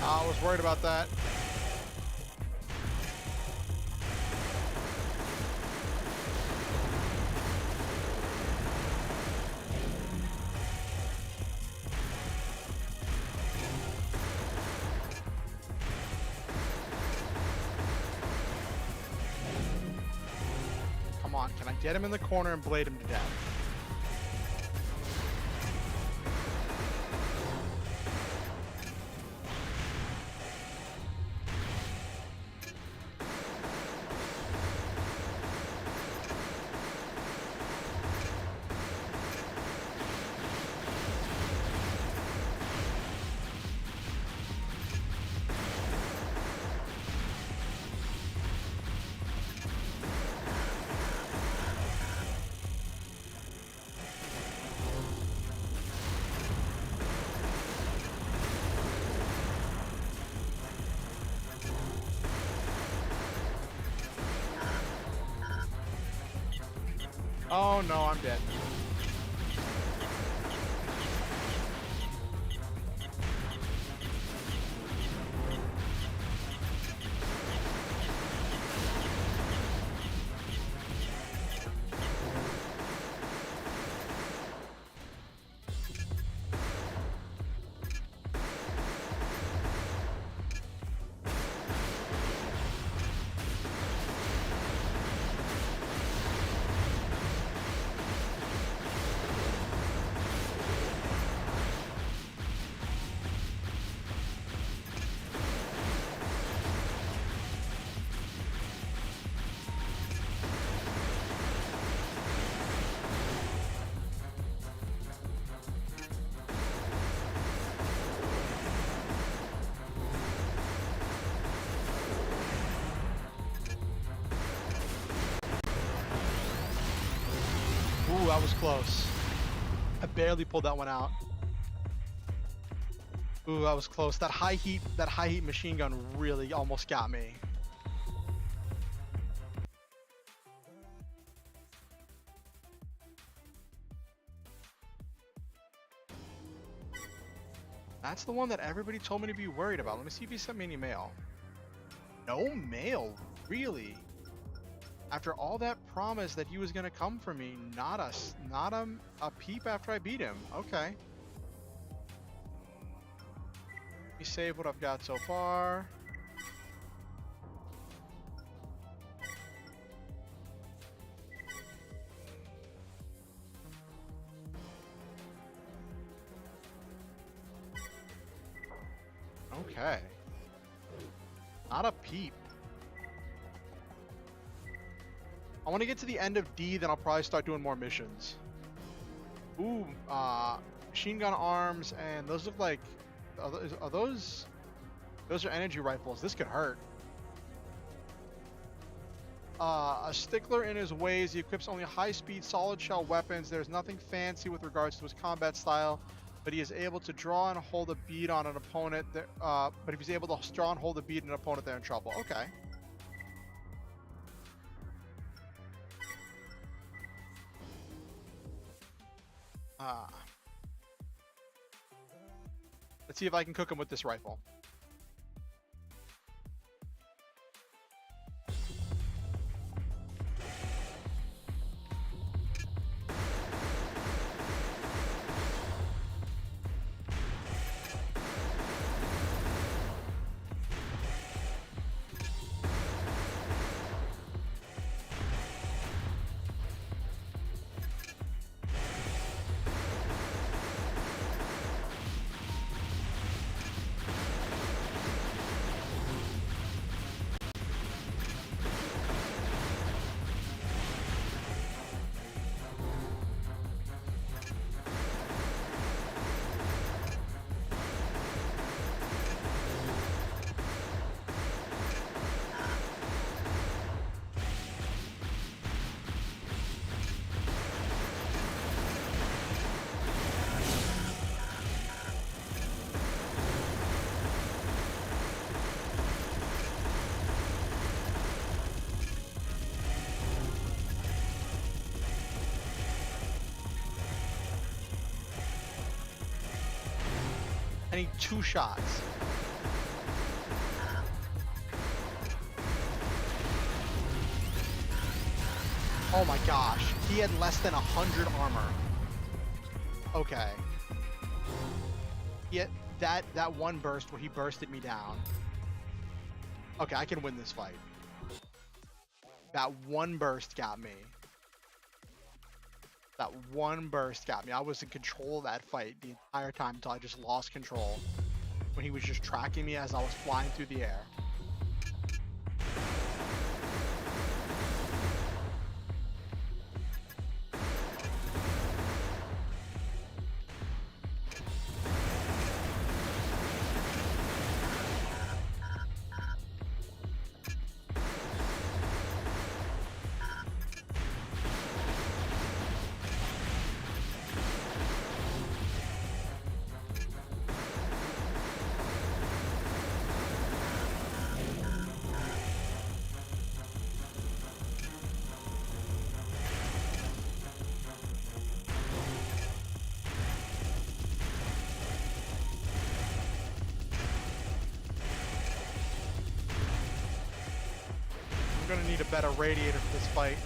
Speaker 1: I was worried about that. Get him in the corner and blade him to death. Oh no, I'm dead. Ooh, that was close. I barely pulled that one out. Ooh, that was close. That high heat machine gun really almost got me. That's the one that everybody told me to be worried about. Let me see if he sent me any mail. No mail, really? After all that promise that he was gonna come for me, not a peep after I beat him. Okay. Let me save what I've got so far. Okay. Not a peep. I want to get to the end of D, then I'll probably start doing more missions. Ooh, machine gun arms, and those look like, are those are energy rifles. This could hurt. A stickler in his ways. He equips only high-speed solid shell weapons. There's nothing fancy with regards to his combat style, but he is able to draw and hold a bead on an opponent. But if he's able to draw and hold a bead on an opponent, they're in trouble. Okay. Let's see if I can cook him with this rifle. I need 2 shots. Oh my gosh, he had less than 100 armor. Okay. Yeah, that one burst where he bursted me down. Okay, I can win this fight. That one burst got me. That one burst got me. I was in control of that fight the entire time until I just lost control when he was just tracking me as I was flying through the air. I'm gonna need a better radiator for this fight.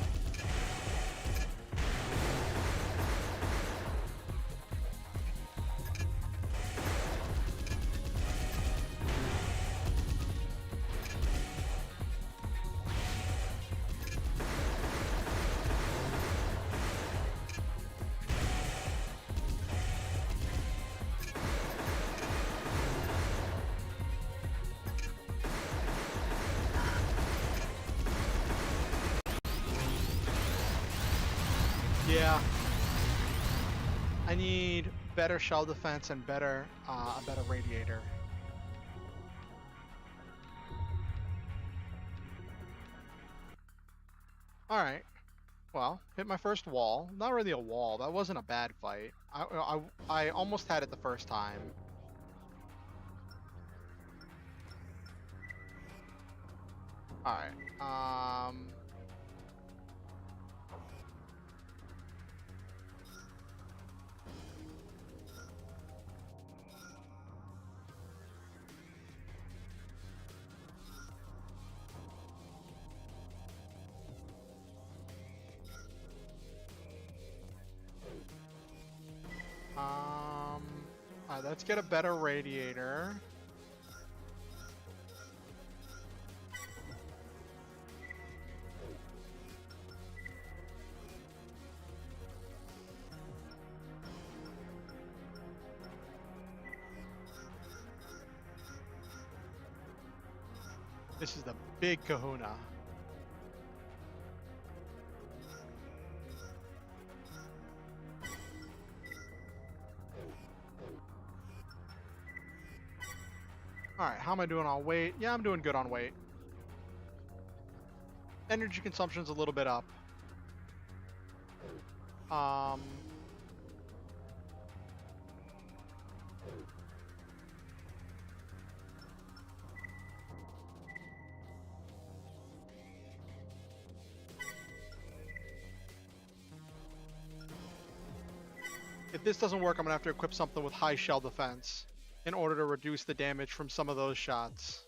Speaker 1: Yeah. I need better shell defense and better a better radiator. Alright. Well, hit my first wall. Not really a wall. That wasn't a bad fight. I almost had it the first time. Alright. Alright, let's get a better radiator. This is the big kahuna. Alright, how am I doing on weight? Yeah, I'm doing good on weight. Energy consumption's a little bit up. If this doesn't work, I'm gonna have to equip something with high shell defense in order to reduce the damage from some of those shots.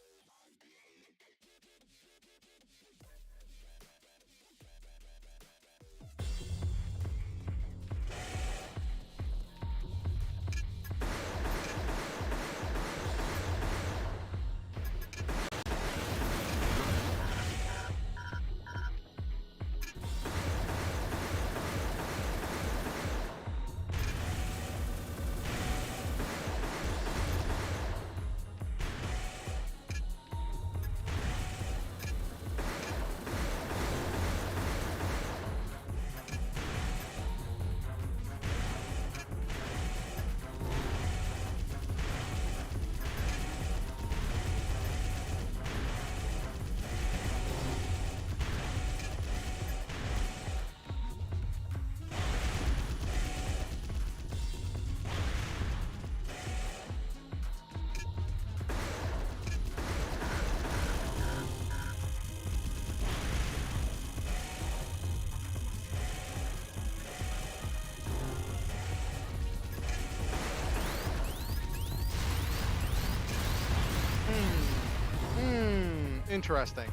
Speaker 1: Interesting.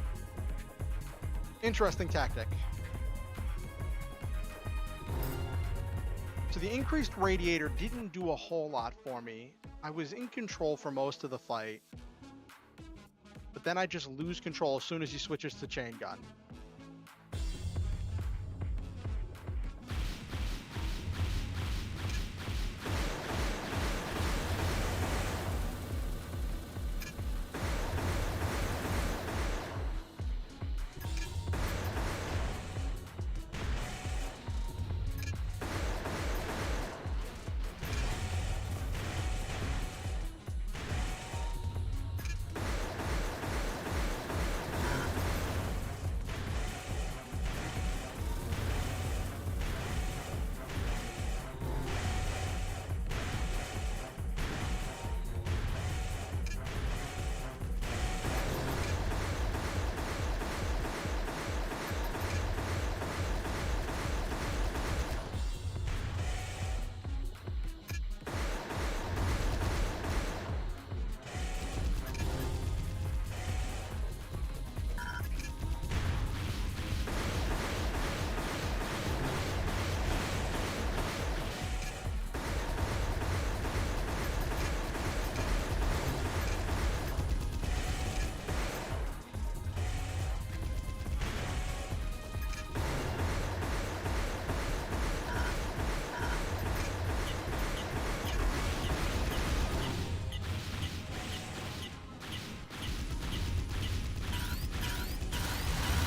Speaker 1: Interesting tactic. So the increased radiator didn't do a whole lot for me. I was in control for most of the fight. But then I just lose control as soon as he switches to chain gun.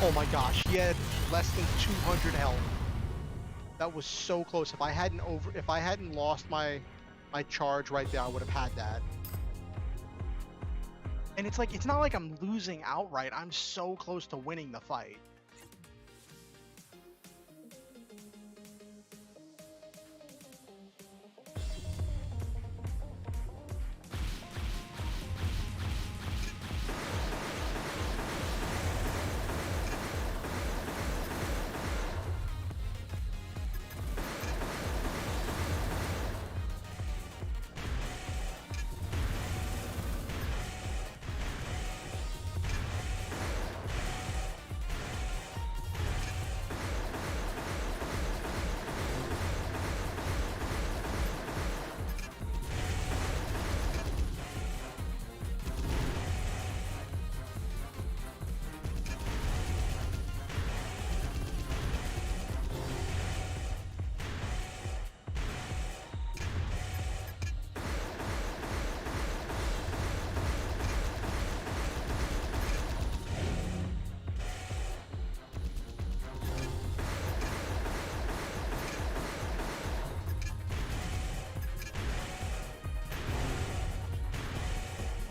Speaker 2: Oh my gosh, he had less than 200 health. That was so close. If I hadn't lost my charge right there, I would have had that. And it's like, it's not like I'm losing outright. I'm so close to winning the fight.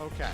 Speaker 2: Okay.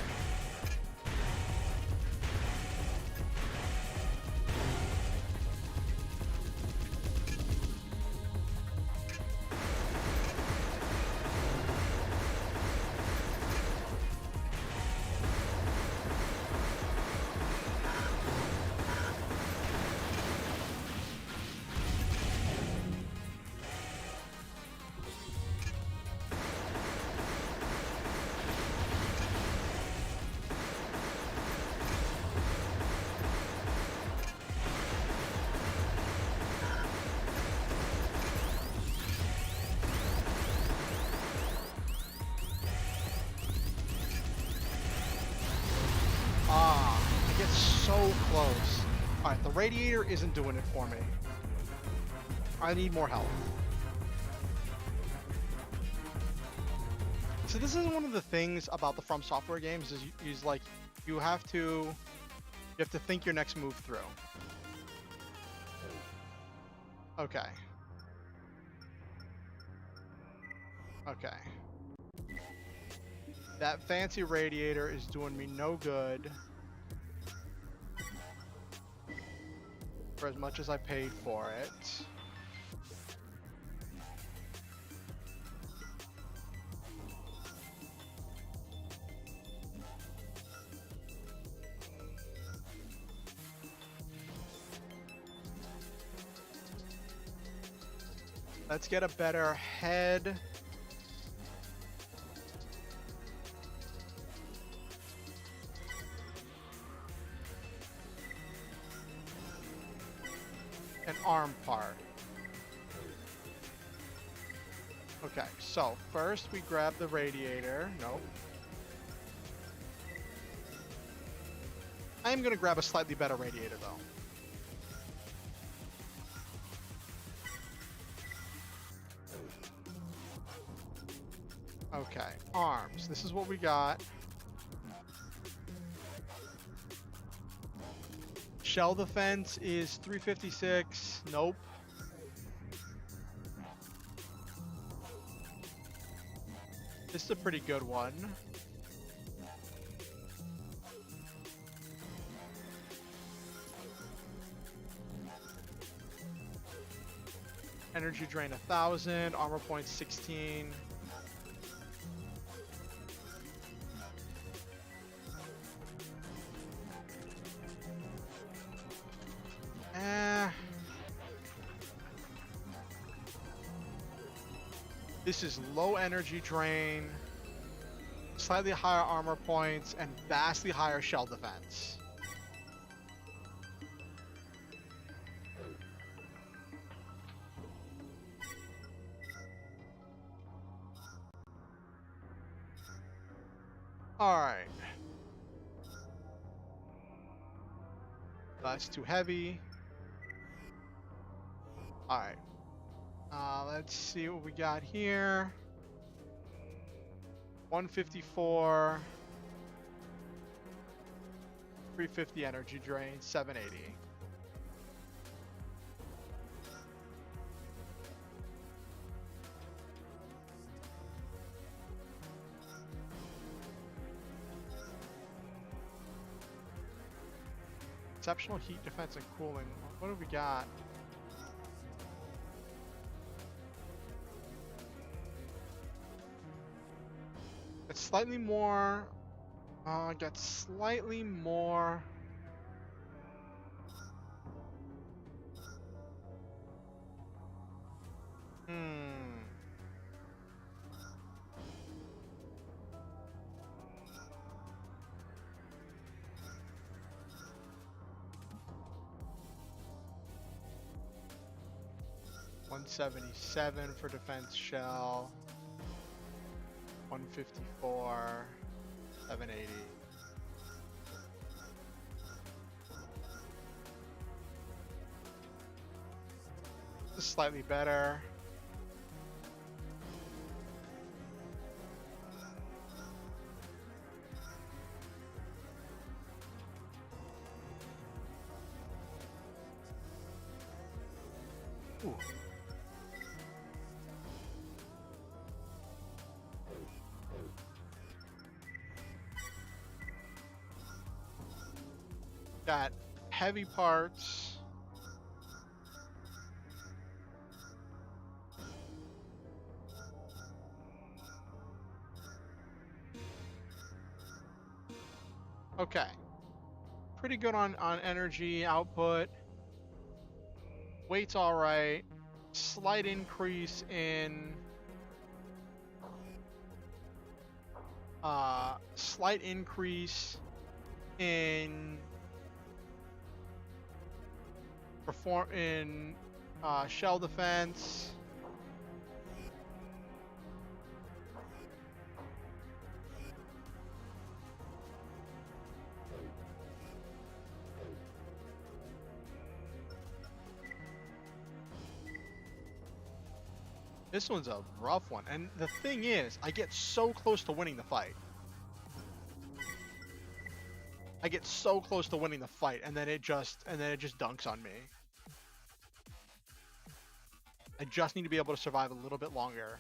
Speaker 2: I get so close. Alright, the radiator isn't doing it for me. I need more health. So this is one of the things about the From Software games is like you have to think your next move through. Okay. Okay. That fancy radiator is doing me no good for as much as I paid for it. Let's get a better head. An arm part. Okay, so first we grab the radiator. Nope. I am going to grab a slightly better radiator though. Okay, arms. This is what we got. Shell defense is 356. Nope. This is a pretty good one. Energy drain 1,000. Armor points 16. This is low energy drain, slightly higher armor points, and vastly higher shell defense. Alright. That's too heavy. Alright. Let's see what we got here. 154. 350 energy drain, 780.
Speaker 1: Exceptional heat defense and cooling. What do we got? It's slightly more. Get slightly more. Hmm. $177 for defense shell. 154. 780. This is slightly better. Ooh. Got heavy parts. Okay. Pretty good on energy output. Weight's all right. Slight increase in shell defense. This one's a rough one, and the thing is, I get so close to winning the fight. And then it just dunks on me. I just need to be able to survive a little bit longer.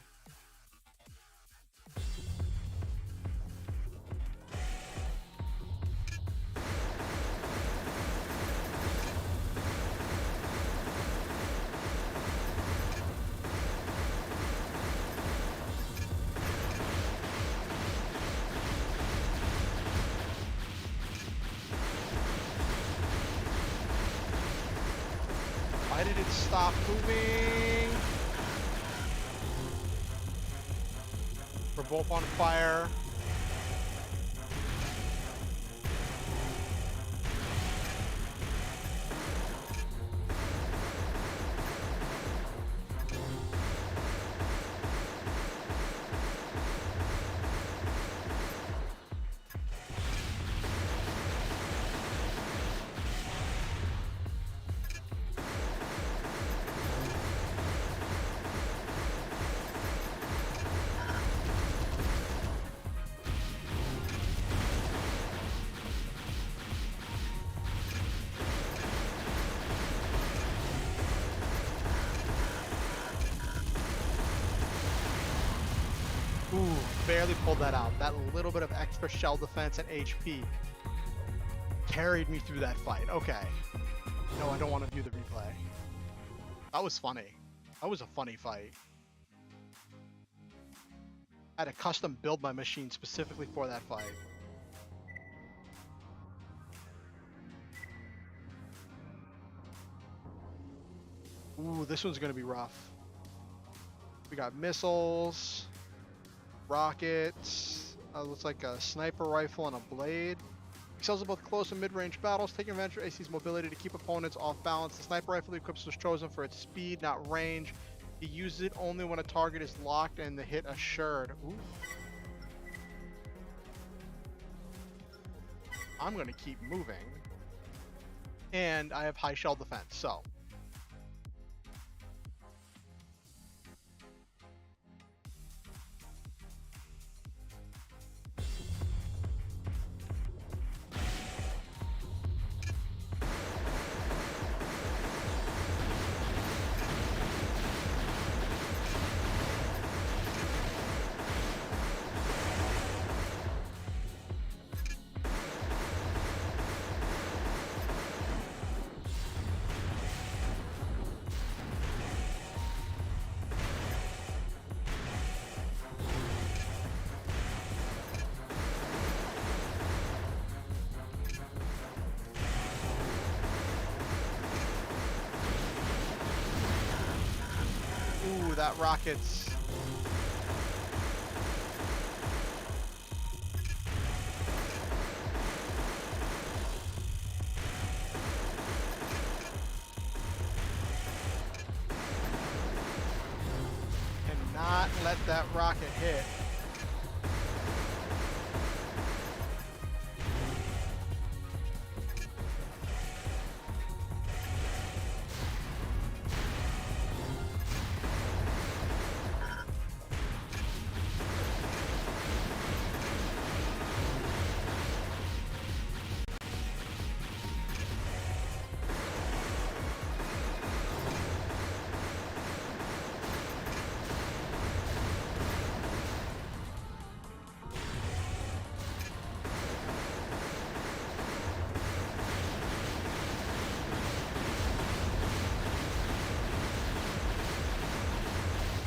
Speaker 1: Why did it stop moving? We're both on fire. Ooh, barely pulled that out. That little bit of extra shell defense and HP carried me through that fight. Okay. No, I don't want to view the replay. That was funny. That was a funny fight. I had to custom build my machine specifically for that fight. Ooh, this one's going to be rough. We got missiles. Rockets, looks like a sniper rifle and a blade. Excels in both close and mid-range battles, taking advantage of AC's mobility to keep opponents off balance. The sniper rifle equips was chosen for its speed, not range. He uses it only when a target is locked and the hit assured. Ooh. I'm gonna keep moving. And I have high shell defense, so.
Speaker 2: that rocket's... Cannot let that rocket hit.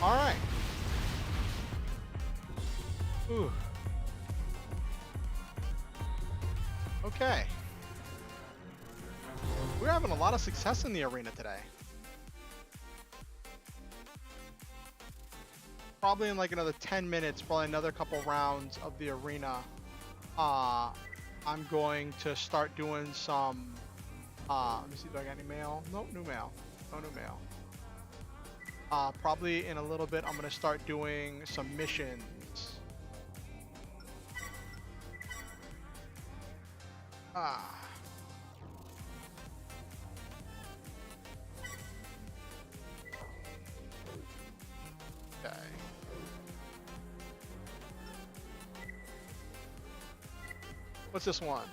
Speaker 2: All right. Ooh. Okay. We're having a lot of success in the arena today. Probably in like another 10 minutes, probably another couple rounds of the arena. I'm going to start doing some, let me see, do I got any mail? Nope, new mail. No new mail. Probably in a little bit, I'm going to start doing some missions. Okay. What's this one?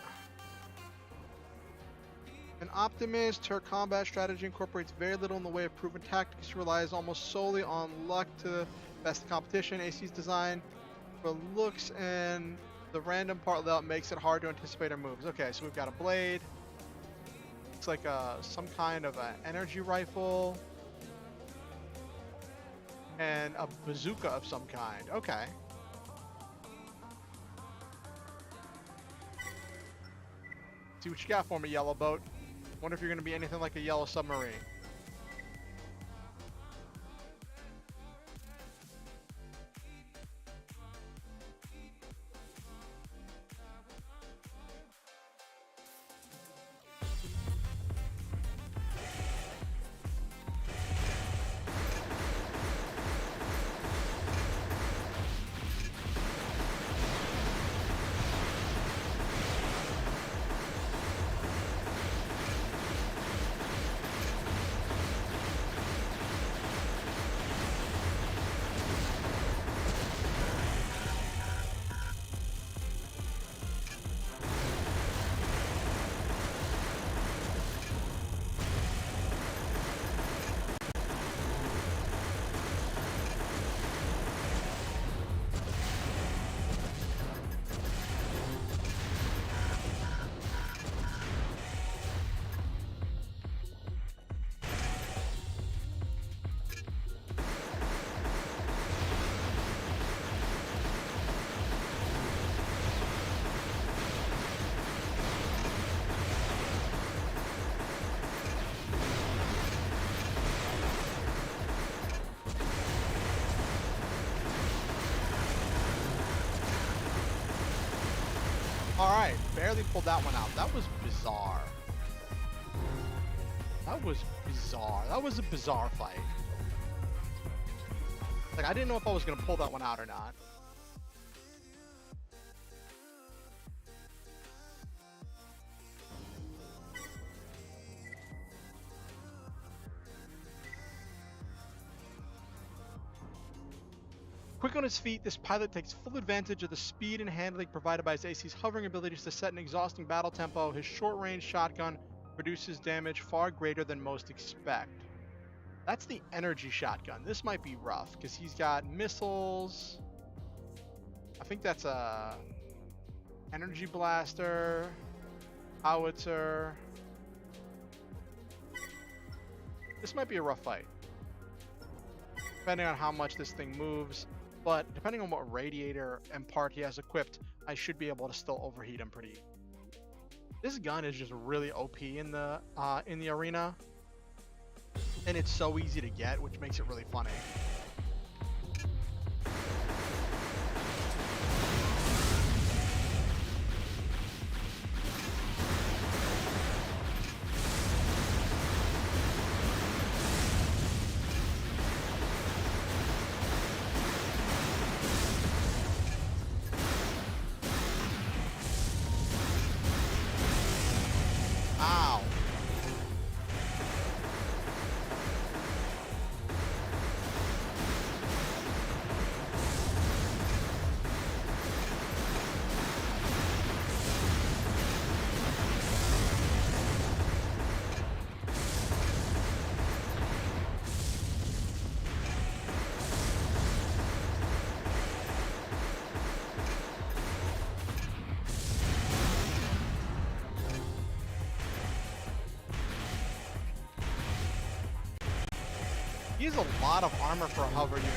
Speaker 2: An optimist, her combat strategy incorporates very little in the way of proven tactics. She relies almost solely on luck to best the competition. AC's design for looks and the random part layout makes it hard to anticipate her moves. Okay, so we've got a blade. Looks like some kind of an energy rifle. And a bazooka of some kind. Okay. See what you got for me, yellow boat. Wonder if you're going to be anything like a yellow submarine. Alright, barely pulled that one out. That was bizarre. That was bizarre. That was a bizarre fight. Like, I didn't know if I was going to pull that one out or not. Quick on his feet, this pilot takes full advantage of the speed and handling provided by his AC's hovering abilities to set an exhausting battle tempo. His short-range shotgun produces damage far greater than most expect. That's the energy shotgun. This might be rough because he's got missiles. I think that's a energy blaster, howitzer. This might be a rough fight, depending on how much this thing moves. But depending on what radiator and part he has equipped, I should be able to still overheat him pretty. This gun is just really OP in the arena, and it's so easy to get, which makes it really funny. He has a lot of armor for a hover unit.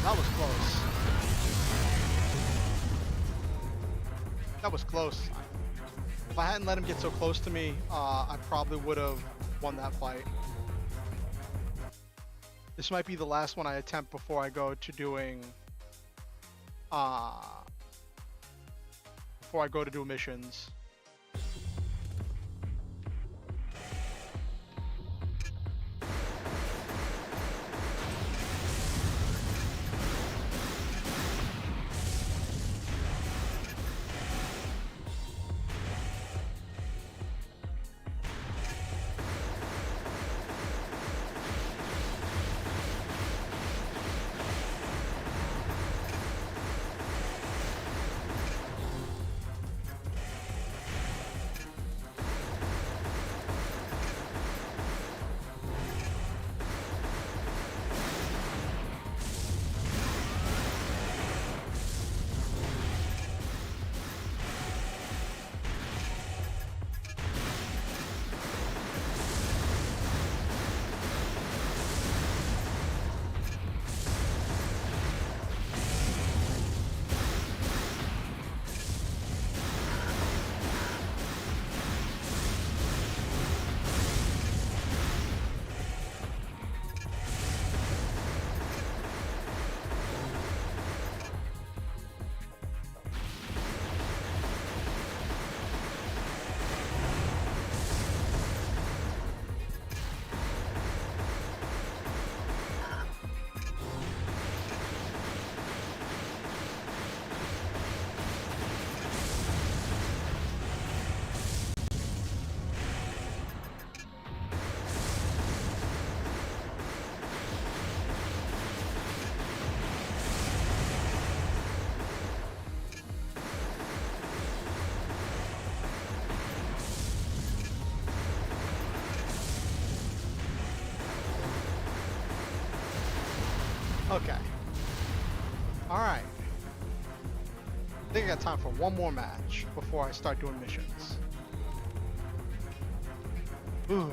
Speaker 2: That was close. That was close. If I hadn't let him get so close to me, I probably would have won that fight. This might be the last one I attempt before I go to doing missions. Okay. Alright. I think I got time for one more match before I start doing missions. Ooh.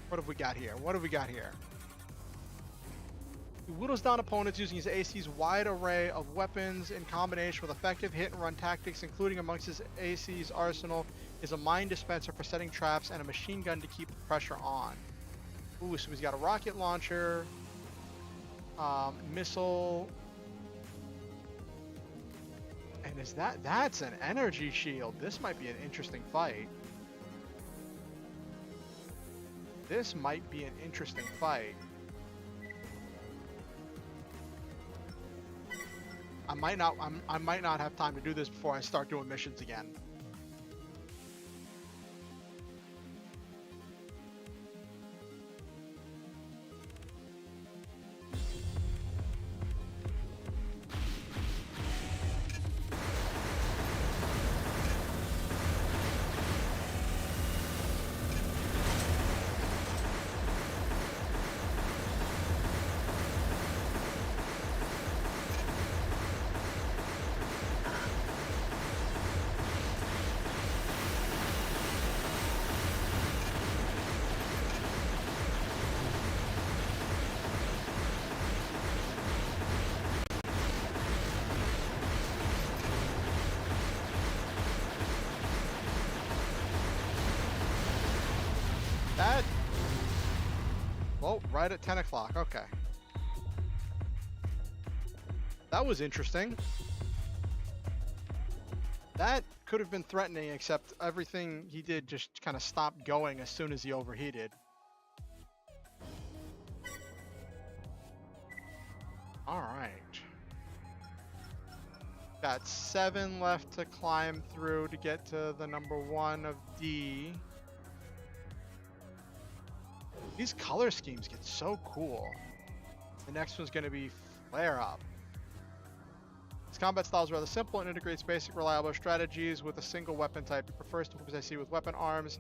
Speaker 2: What have we got here? What have we got here? He whittles down opponents using his AC's wide array of weapons in combination with effective hit-and-run tactics, including amongst his AC's arsenal is a mine dispenser for setting traps and a machine gun to keep the pressure on. Ooh, so he's got a rocket launcher, missile, and that's an energy shield. This might be an interesting fight. This might be an interesting fight. I might not have time to do this before I start doing missions again. That... Well, right at 10 o'clock. Okay. That was interesting. That could have been threatening, except everything he did just kind of stopped going as soon as he overheated. Alright. Got 7 left to climb through to get to the number 1 of D. These color schemes get so cool. The next one's going to be Flare Up. His combat style is rather simple and integrates basic reliable strategies with a single weapon type. He prefers to focus AC with weapon arms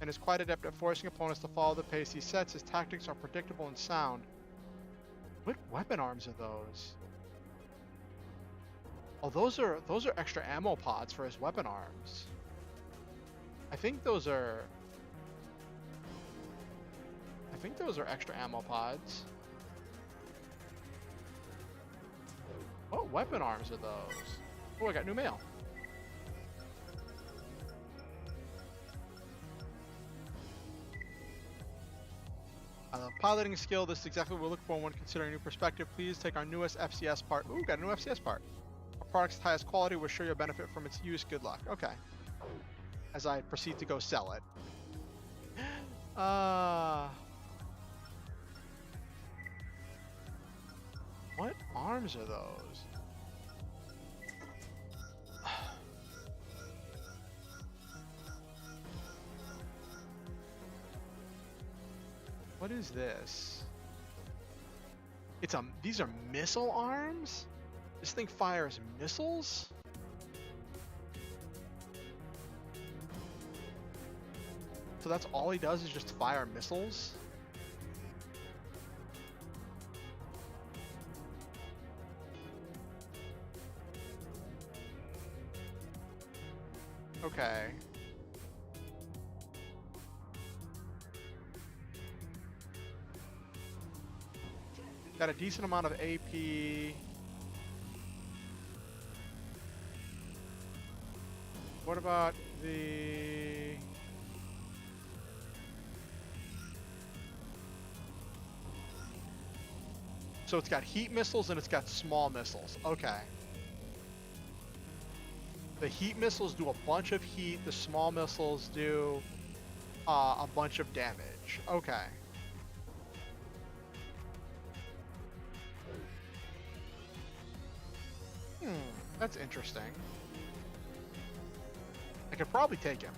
Speaker 2: and is quite adept at forcing opponents to follow the pace he sets. His tactics are predictable and sound. What weapon arms are those? Oh, those are extra ammo pods for his weapon arms. I think those are extra ammo pods. What weapon arms are those? Oh, I got new mail. Piloting skill, this is exactly what we're looking for when considering a new perspective. Please take our newest FCS part. Ooh, got a new FCS part. Our product's highest quality will show you a benefit from its use. Good luck. Okay. As I proceed to go sell it. What arms are those? What is this? These are missile arms? This thing fires missiles? So that's all he does is just fire missiles? Okay. Got a decent amount of AP. What about the... So it's got heat missiles and it's got small missiles. Okay. The heat missiles do a bunch of heat. The small missiles do a bunch of damage. Okay. That's interesting. I could probably take him.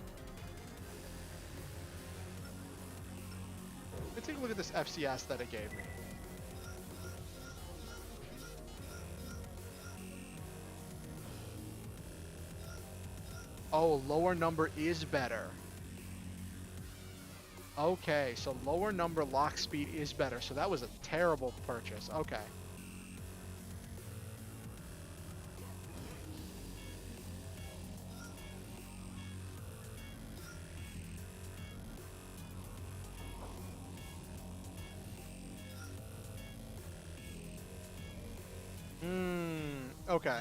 Speaker 2: Let's take a look at this FCS that it gave me. Oh, lower number is better. Okay, so lower number lock speed is better. So that was a terrible purchase. Okay. Okay.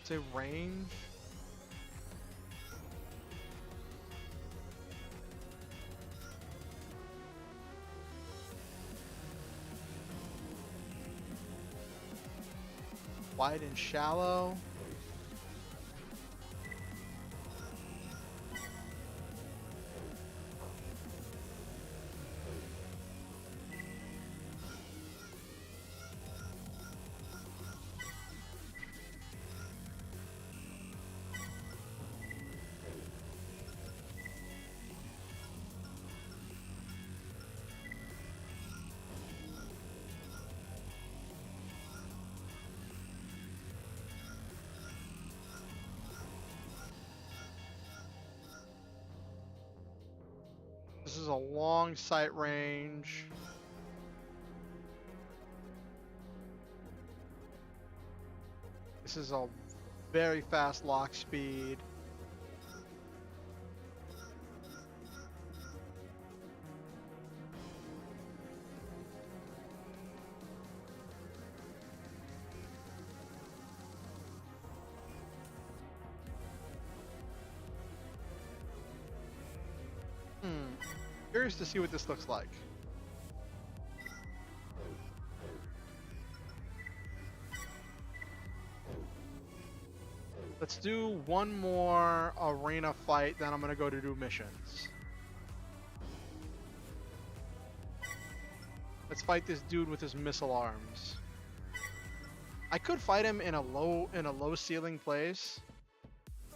Speaker 2: Say range. Wide and shallow. This is a long sight range. This is a very fast lock speed. curious to see what this looks like. Let's do one more arena fight, then I'm gonna go to do missions. Let's fight this dude with his missile arms. I could fight him in a low ceiling place.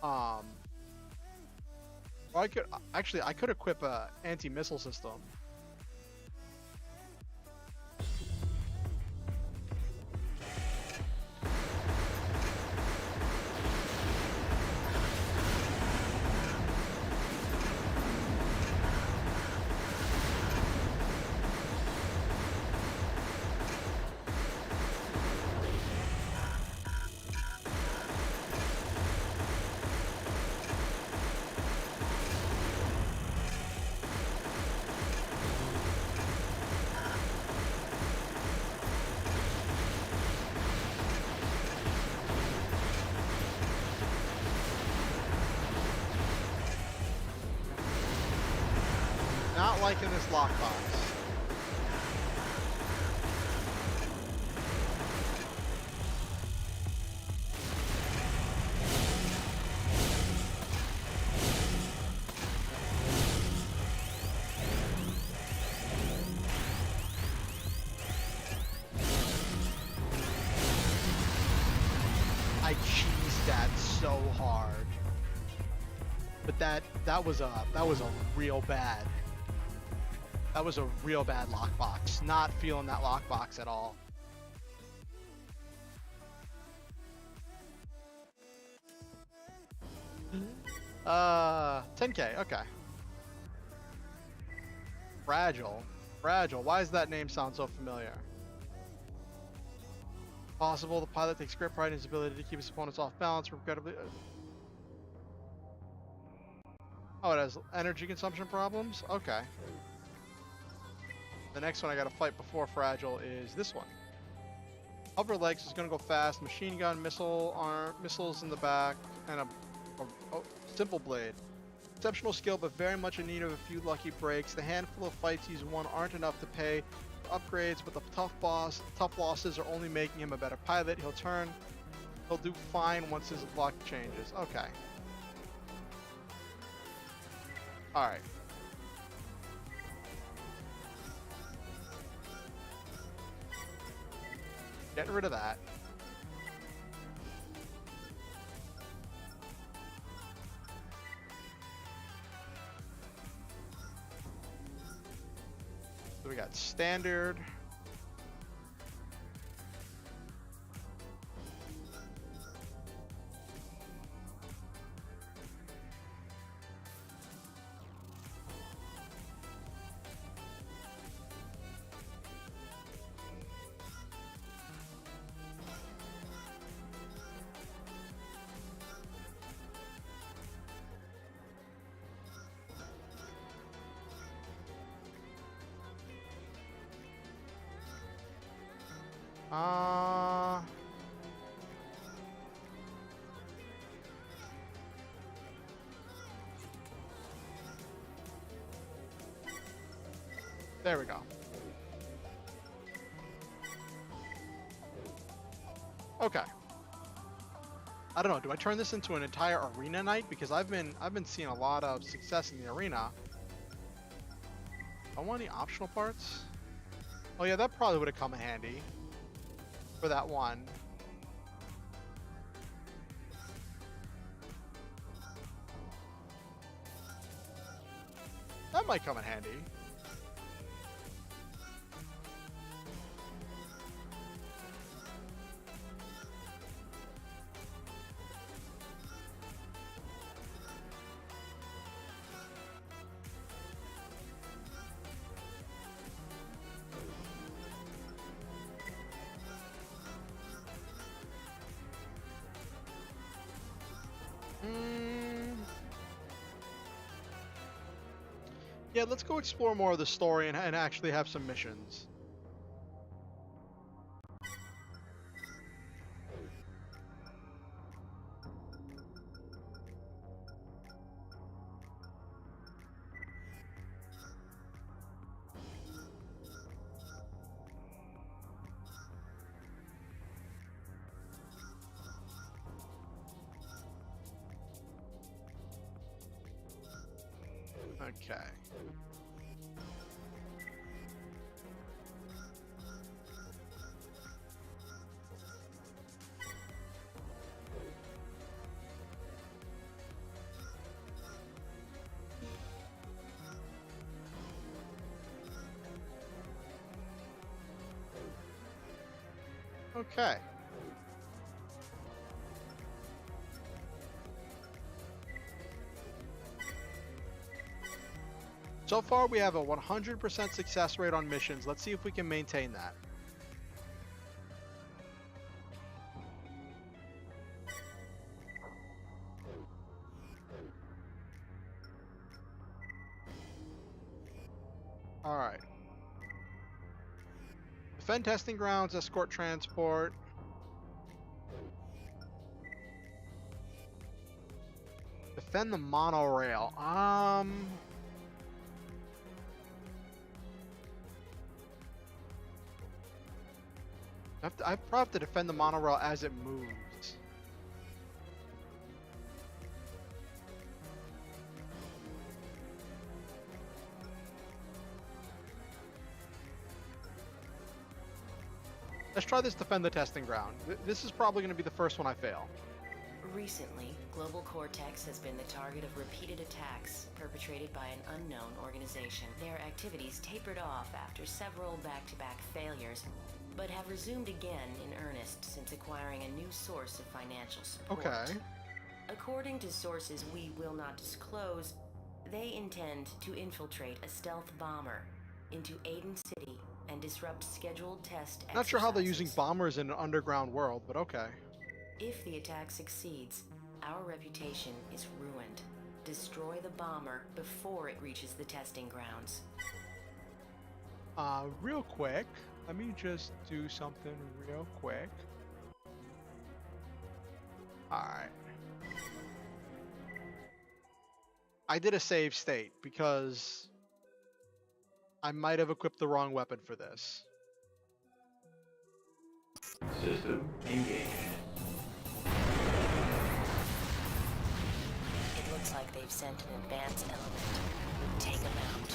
Speaker 2: Or I could equip a anti-missile system. Not liking this lockbox. I cheesed that so hard. But that was a real bad. That was a real bad lockbox. Not feeling that lockbox at all. $10K, okay. Fragile. Fragile. Why does that name sound so familiar? Possible, the pilot takes great pride in his ability to keep his opponents off balance, regrettably. Oh, it has energy consumption problems? Okay. The next one I gotta fight before Fragile is this one. Hover legs is gonna go fast. Machine gun, missiles in the back, and a simple blade. Exceptional skill, but very much in need of a few lucky breaks. The handful of fights he's won aren't enough to pay for upgrades, but the tough losses are only making him a better pilot. He'll do fine once his luck changes. Okay. All right. Getting rid of that. So we got standard. There we go. Okay. I don't know. Do I turn this into an entire arena night? Because I've been seeing a lot of success in the arena. I want any optional parts? Oh yeah, that probably would have come in handy for that one. That might come in handy. Yeah, let's go explore more of the story and actually have some missions. Okay. Okay. So far, we have a 100% success rate on missions. Let's see if we can maintain that. All right. Defend testing grounds, escort transport. Defend the monorail. I probably have to defend the monorail as it moves. Let's try this defend the testing ground. This is probably going to be the first one I fail.
Speaker 3: Recently, Global Cortex has been the target of repeated attacks perpetrated by an unknown organization. Their activities tapered off after several back-to-back failures, but have resumed again in earnest since acquiring a new source of financial support.
Speaker 2: Okay.
Speaker 3: According to sources we will not disclose, they intend to infiltrate a stealth bomber into Aiden City and disrupt scheduled test exercises.
Speaker 2: Not sure how they're using bombers in an underground world, but okay.
Speaker 3: If the attack succeeds, our reputation is ruined. Destroy the bomber before it reaches the testing grounds.
Speaker 2: Real quick, let me just do something real quick. Alright. I did a save state because I might have equipped the wrong weapon for this.
Speaker 4: System engaged.
Speaker 3: It looks like they've sent an advance element. Take them out.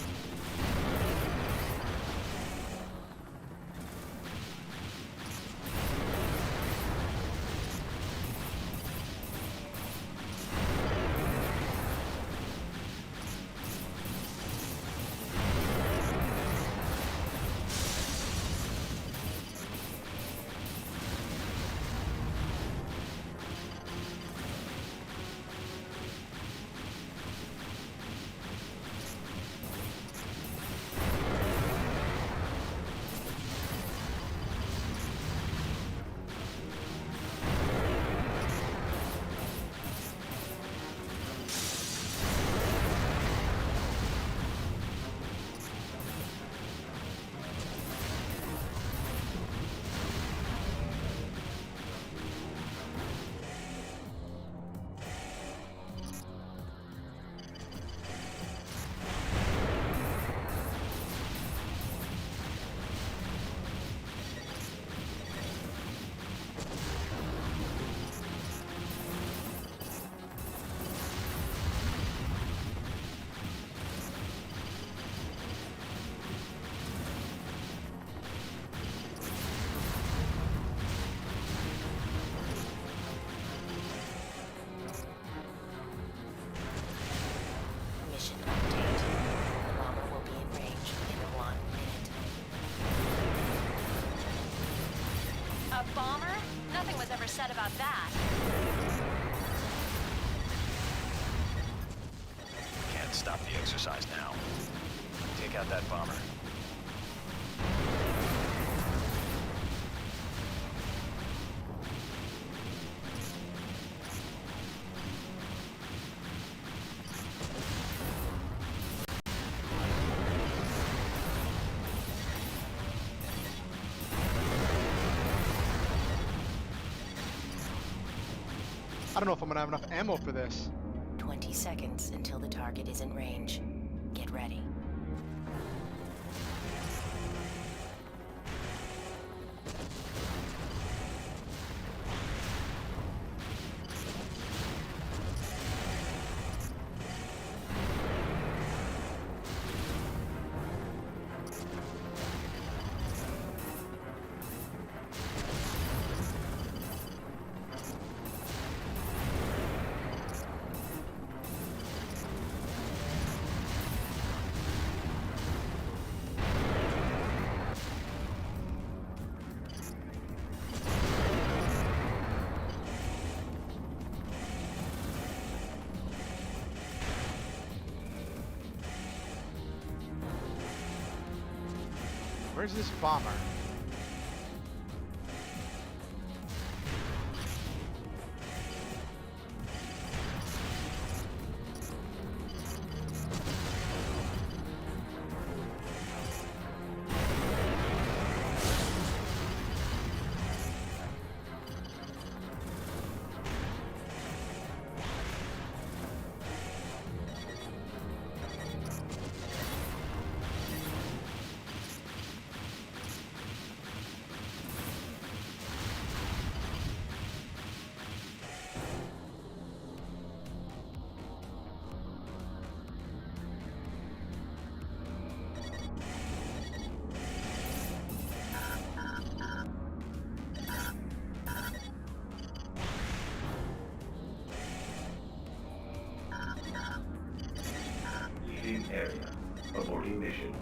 Speaker 3: Mission update. The bomber will be in range in 1 minute.
Speaker 5: A bomber? Nothing was ever said about that.
Speaker 6: Can't stop the exercise now. Take out that bomber.
Speaker 2: I don't know if I'm gonna have enough ammo for this.
Speaker 3: 20 seconds until the target is in range. Get ready.
Speaker 2: Where's this bomber?
Speaker 4: Leaving area. Aborting mission.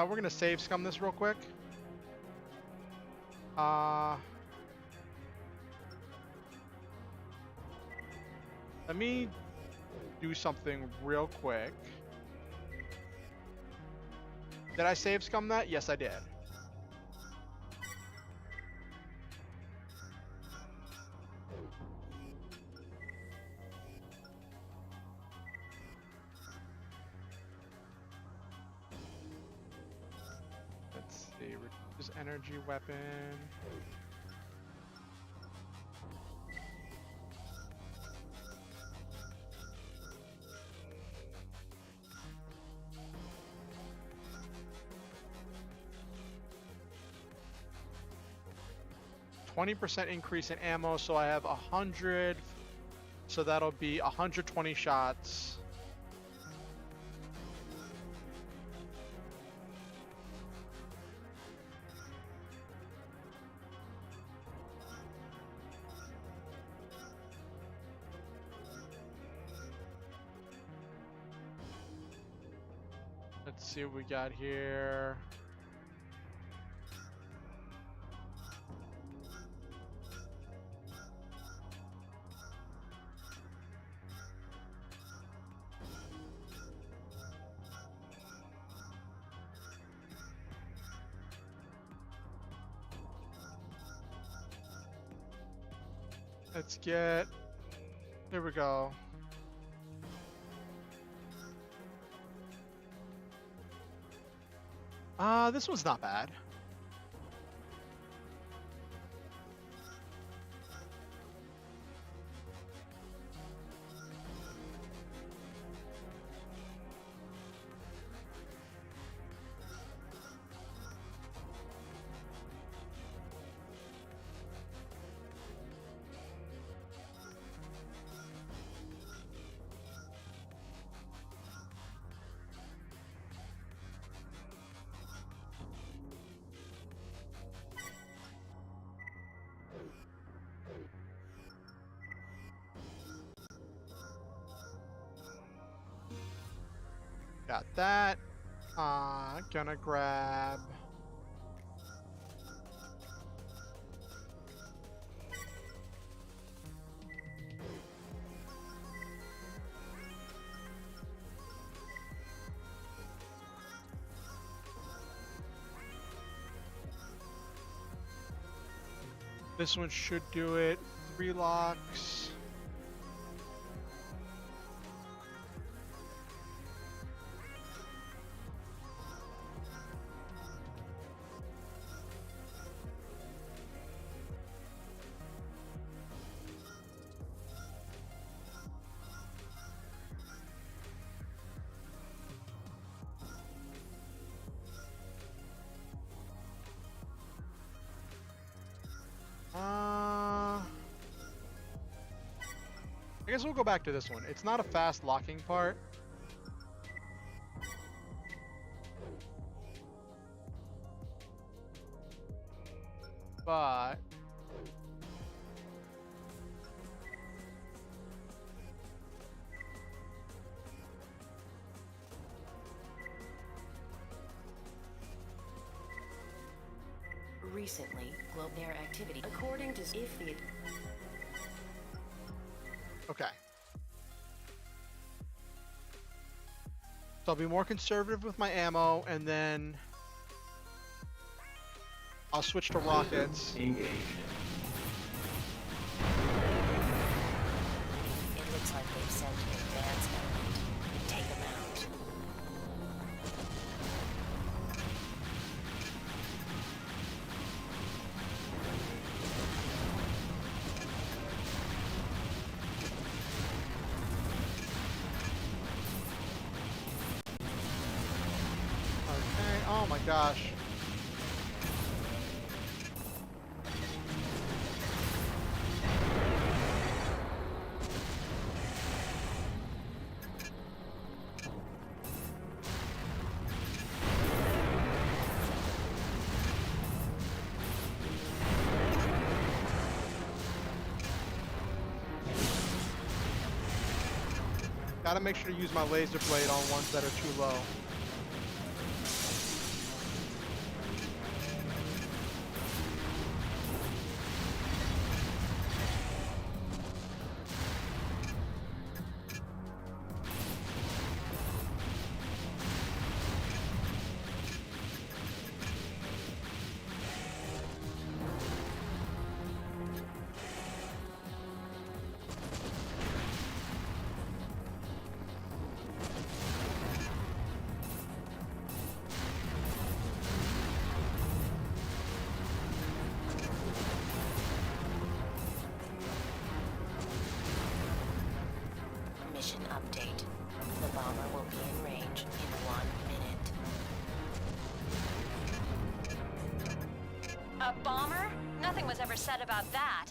Speaker 2: We're gonna save scum this real quick. Let me do something real quick. Did I save scum that? Yes, I did. Let's see, reduce energy weapon. %20 increase in ammo, so I have 100, so that'll be 120 shots. Let's see what we got here. Let's get, there we go. This one's not bad. Got that. Gonna grab. This one should do it. 3 locks. I guess we'll go back to this one. It's not a fast locking part. But
Speaker 3: Recently, their activity, according to if the
Speaker 2: Okay. So I'll be more conservative with my ammo, and then I'll switch to rockets.
Speaker 4: Engaged.
Speaker 3: it looks like they've sent an advance element. Take them out.
Speaker 2: Okay. Oh my gosh. Gotta make sure to use my laser blade on ones that are too low.
Speaker 3: Mission update. The bomber will be in range in 1 minute.
Speaker 5: A bomber? Nothing was ever said about that.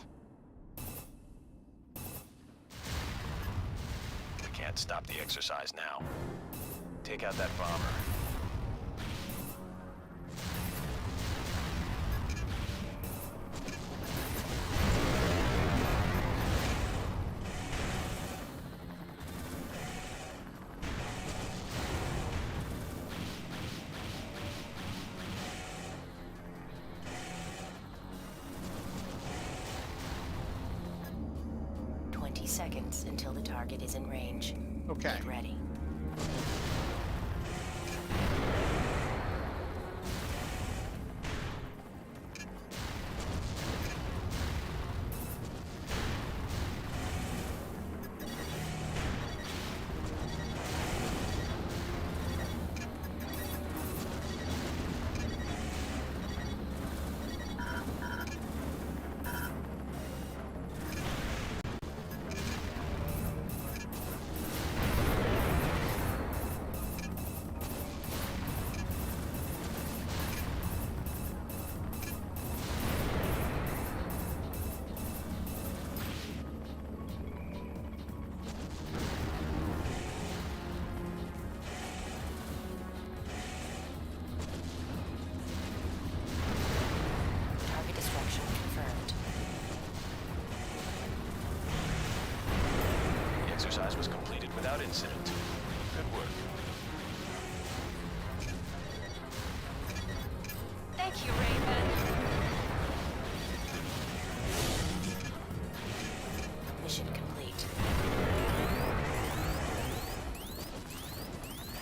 Speaker 6: We can't stop the exercise now. Take out that bomber.
Speaker 3: Seconds until the target is in range.
Speaker 2: Okay.
Speaker 3: Get ready. Target destruction confirmed.
Speaker 6: The exercise was completed without incident. Good work.
Speaker 5: Thank you, Raven.
Speaker 3: Mission complete.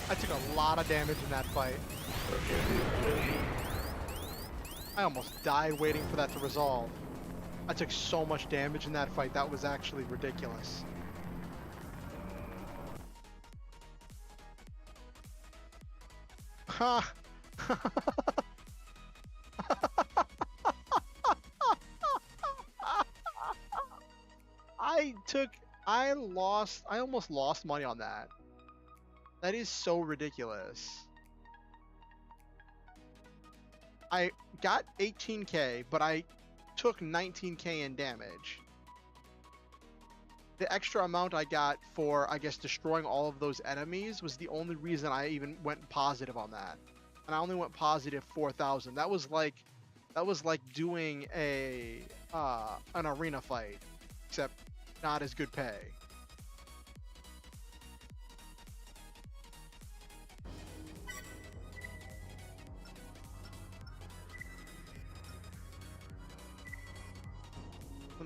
Speaker 2: I took a lot of damage in that fight.
Speaker 4: Objective achieved.
Speaker 2: I almost died waiting for that to resolve. I took so much damage in that fight, that was actually ridiculous. Ha! I almost lost money on that. That is so ridiculous. I got 18k, but I took 19k in damage. The extra amount I got for, I guess, destroying all of those enemies was the only reason I even went positive on that. And I only went positive 4,000. That was like doing a an arena fight, except not as good pay.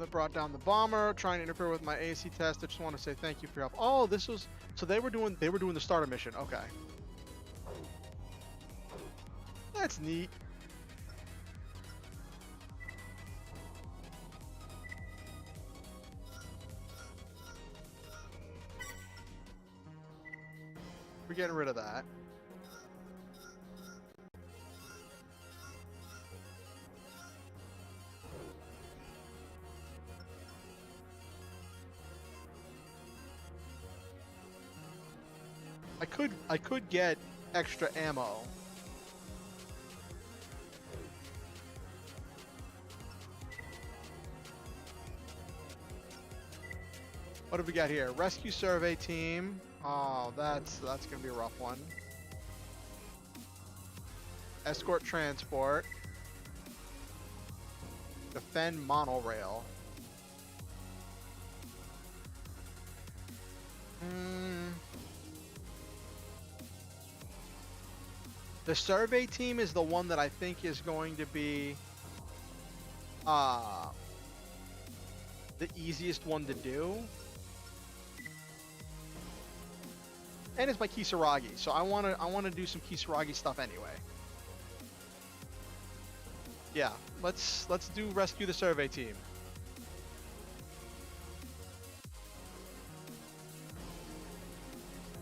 Speaker 2: that brought down the bomber, trying to interfere with my AC test. I just want to say thank you for your help. Oh, this was so they were doing the starter mission. Okay, that's neat. We're getting rid of that. I could get extra ammo. What have we got here? Rescue survey team. Oh, that's gonna be a rough one. Escort transport. Defend monorail. The survey team is the one that I think is going to be the easiest one to do. And it's by Kisaragi, so I wanna do some Kisaragi stuff anyway. Yeah, let's do rescue the survey team.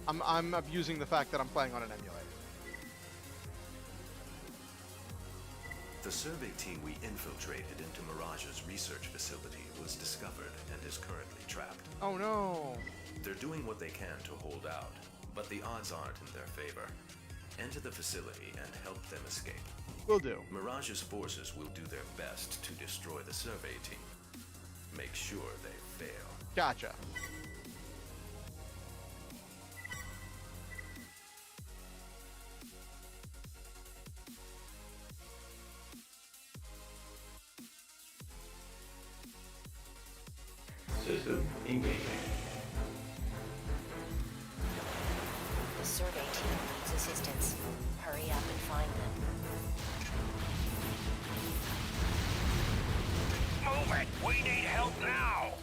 Speaker 2: I'm abusing the fact that I'm playing on an emulator.
Speaker 7: The survey team we infiltrated into Mirage's research facility was discovered and is currently trapped.
Speaker 2: Oh no!
Speaker 7: They're doing what they can to hold out, but the odds aren't in their favor. Enter the facility and help them escape.
Speaker 2: Will do.
Speaker 7: Mirage's forces will do their best to destroy the survey team. Make sure they fail.
Speaker 2: Gotcha.
Speaker 4: System engaged.
Speaker 3: The survey team needs assistance. Hurry up and find them.
Speaker 6: Move it! We need help now!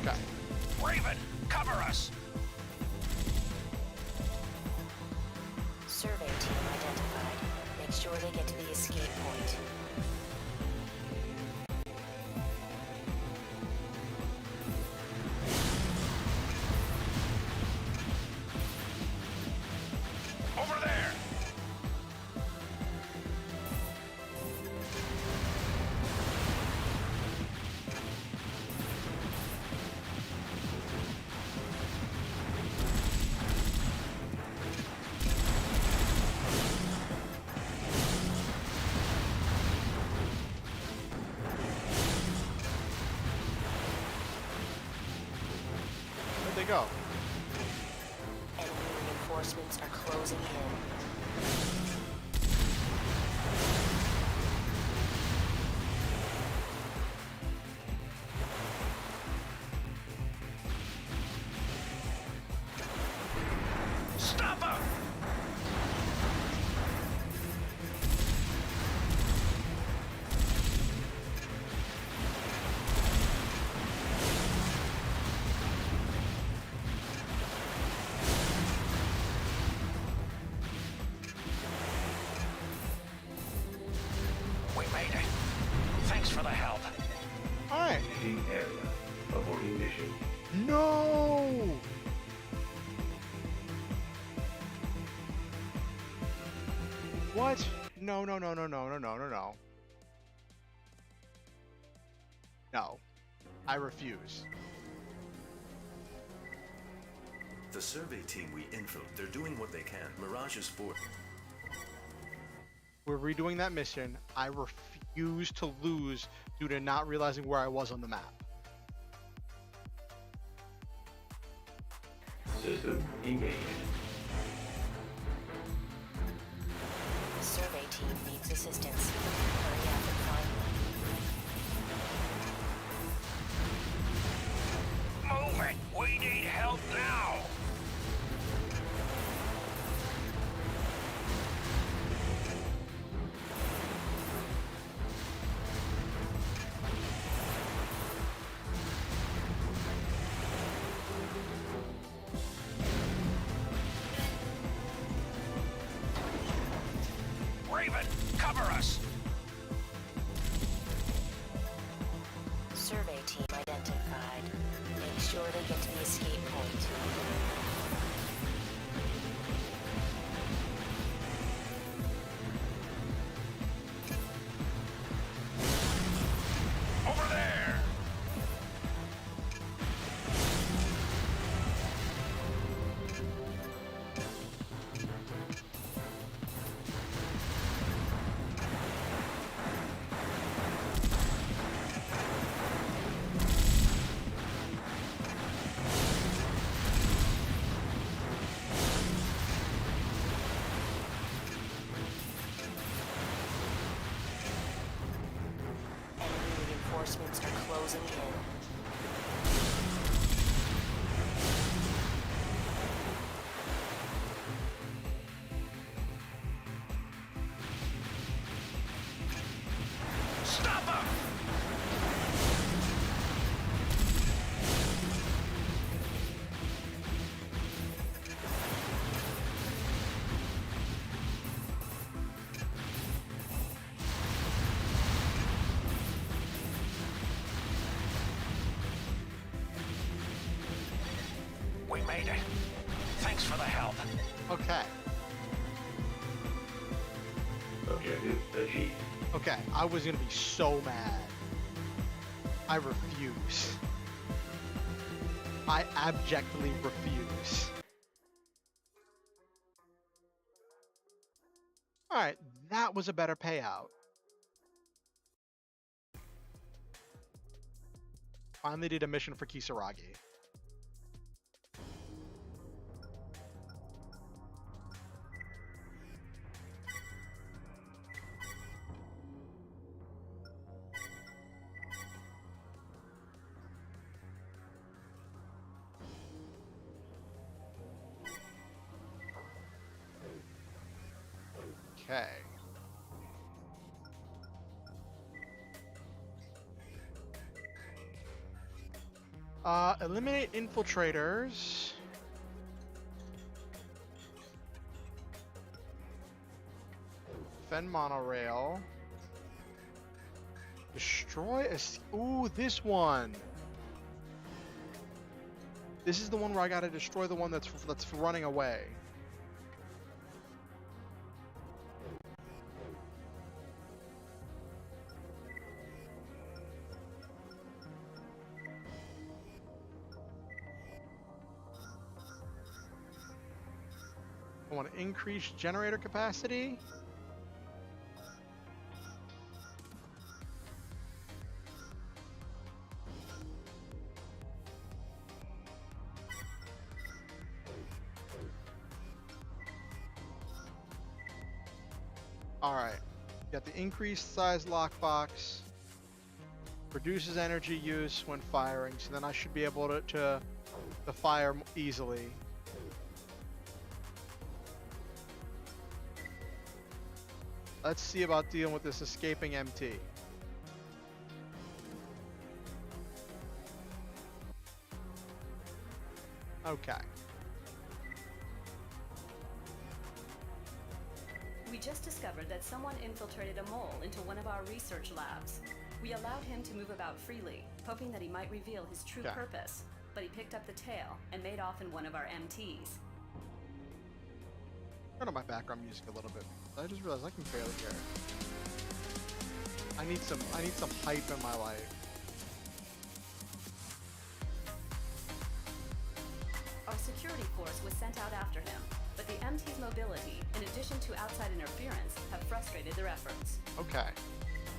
Speaker 2: Okay.
Speaker 6: Raven, cover us!
Speaker 3: Survey team identified. Make sure they get to the escape point.
Speaker 6: Over there!
Speaker 2: Where'd they go?
Speaker 3: Enemy reinforcements are closing in.
Speaker 6: Stop him! We made it. Thanks for the help.
Speaker 2: Alright.
Speaker 4: Exiting area. Aborting mission.
Speaker 2: No! What? No. No. I refuse.
Speaker 7: The survey team we infiltrated, they're doing what they can. Mirage's force.
Speaker 2: We're redoing that mission. I refuse to lose due to not realizing where I was on the map.
Speaker 4: System engaged.
Speaker 3: The survey team needs assistance. Hurry up and find them.
Speaker 6: Move it! We need help now! Raven, cover us!
Speaker 3: Survey team identified. Make sure they get to the escape point.
Speaker 6: Over there!
Speaker 3: Enemy reinforcements are closing in.
Speaker 6: Stop them! We made it. Thanks for the help.
Speaker 2: Okay.
Speaker 4: Objective achieved.
Speaker 2: Okay, I was gonna be so mad. I refuse. I abjectly refuse. Alright, that was a better payout. Finally did a mission for Kisaragi. Okay. Eliminate infiltrators. Defend monorail. Destroy a... Ooh, this one. This is the one where I gotta destroy the one that's running away. I want to increase generator capacity. All right, got the increased size lockbox. Reduces energy use when firing, so then I should be able to fire easily. Let's see about dealing with this escaping MT. Okay.
Speaker 8: We just discovered that someone infiltrated a mole into one of our research labs. We allowed him to move about freely, hoping that he might reveal his true
Speaker 2: Okay.
Speaker 8: purpose, but he picked up the tail and made off in one of our MTs.
Speaker 2: Turn on my background music a little bit. I just realized I can barely hear it. I need some hype in my life.
Speaker 8: Our security force was sent out after him, but the MT's mobility, in addition to outside interference, have frustrated their efforts.
Speaker 2: Okay.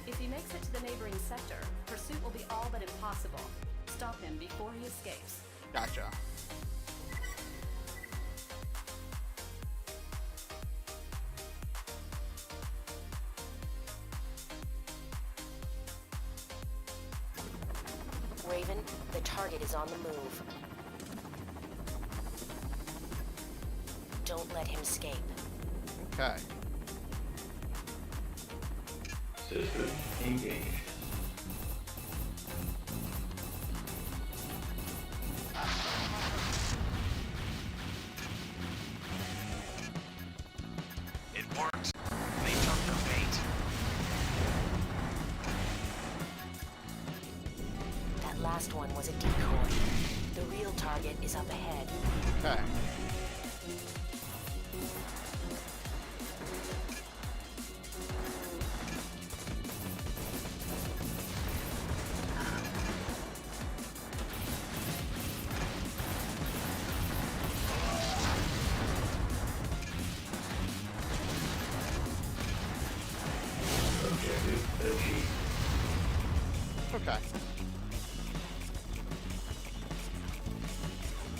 Speaker 8: If he makes it to the neighboring sector, pursuit will be all but impossible. Stop him before he escapes.
Speaker 2: Gotcha.
Speaker 3: target is on the move. Don't let him escape.
Speaker 1: Okay.
Speaker 4: System engaged.
Speaker 6: It worked. They took the bait.
Speaker 3: That last one was a decoy. The real target is up ahead.
Speaker 1: Okay.
Speaker 4: Objective achieved.
Speaker 1: Okay.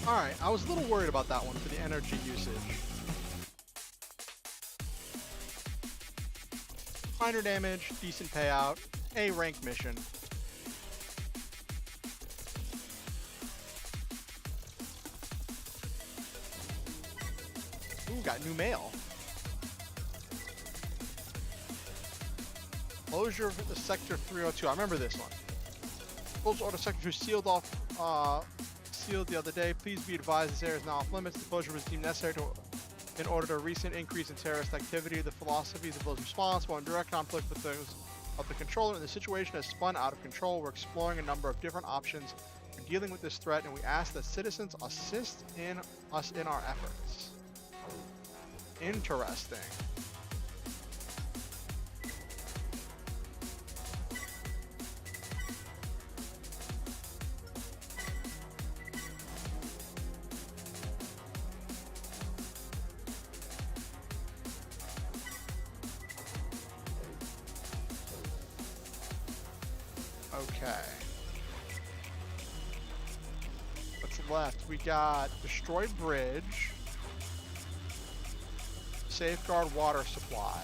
Speaker 2: Alright, I was a little worried about that one for the energy usage. Minor damage, decent payout, A rank mission. Ooh, got new mail. Closure of the Sector 302. I remember this one. Closure order Sector 2 sealed off, sealed the other day. Please be advised this area is now off limits. The closure was deemed necessary in order to a recent increase in terrorist activity. The philosophies of those responsible are in direct conflict with those of the controller, and the situation has spun out of control. We're exploring a number of different options for dealing with this threat, and we ask that citizens assist in us in our efforts. Interesting. Okay. What's left? We got destroy bridge, safeguard water supply.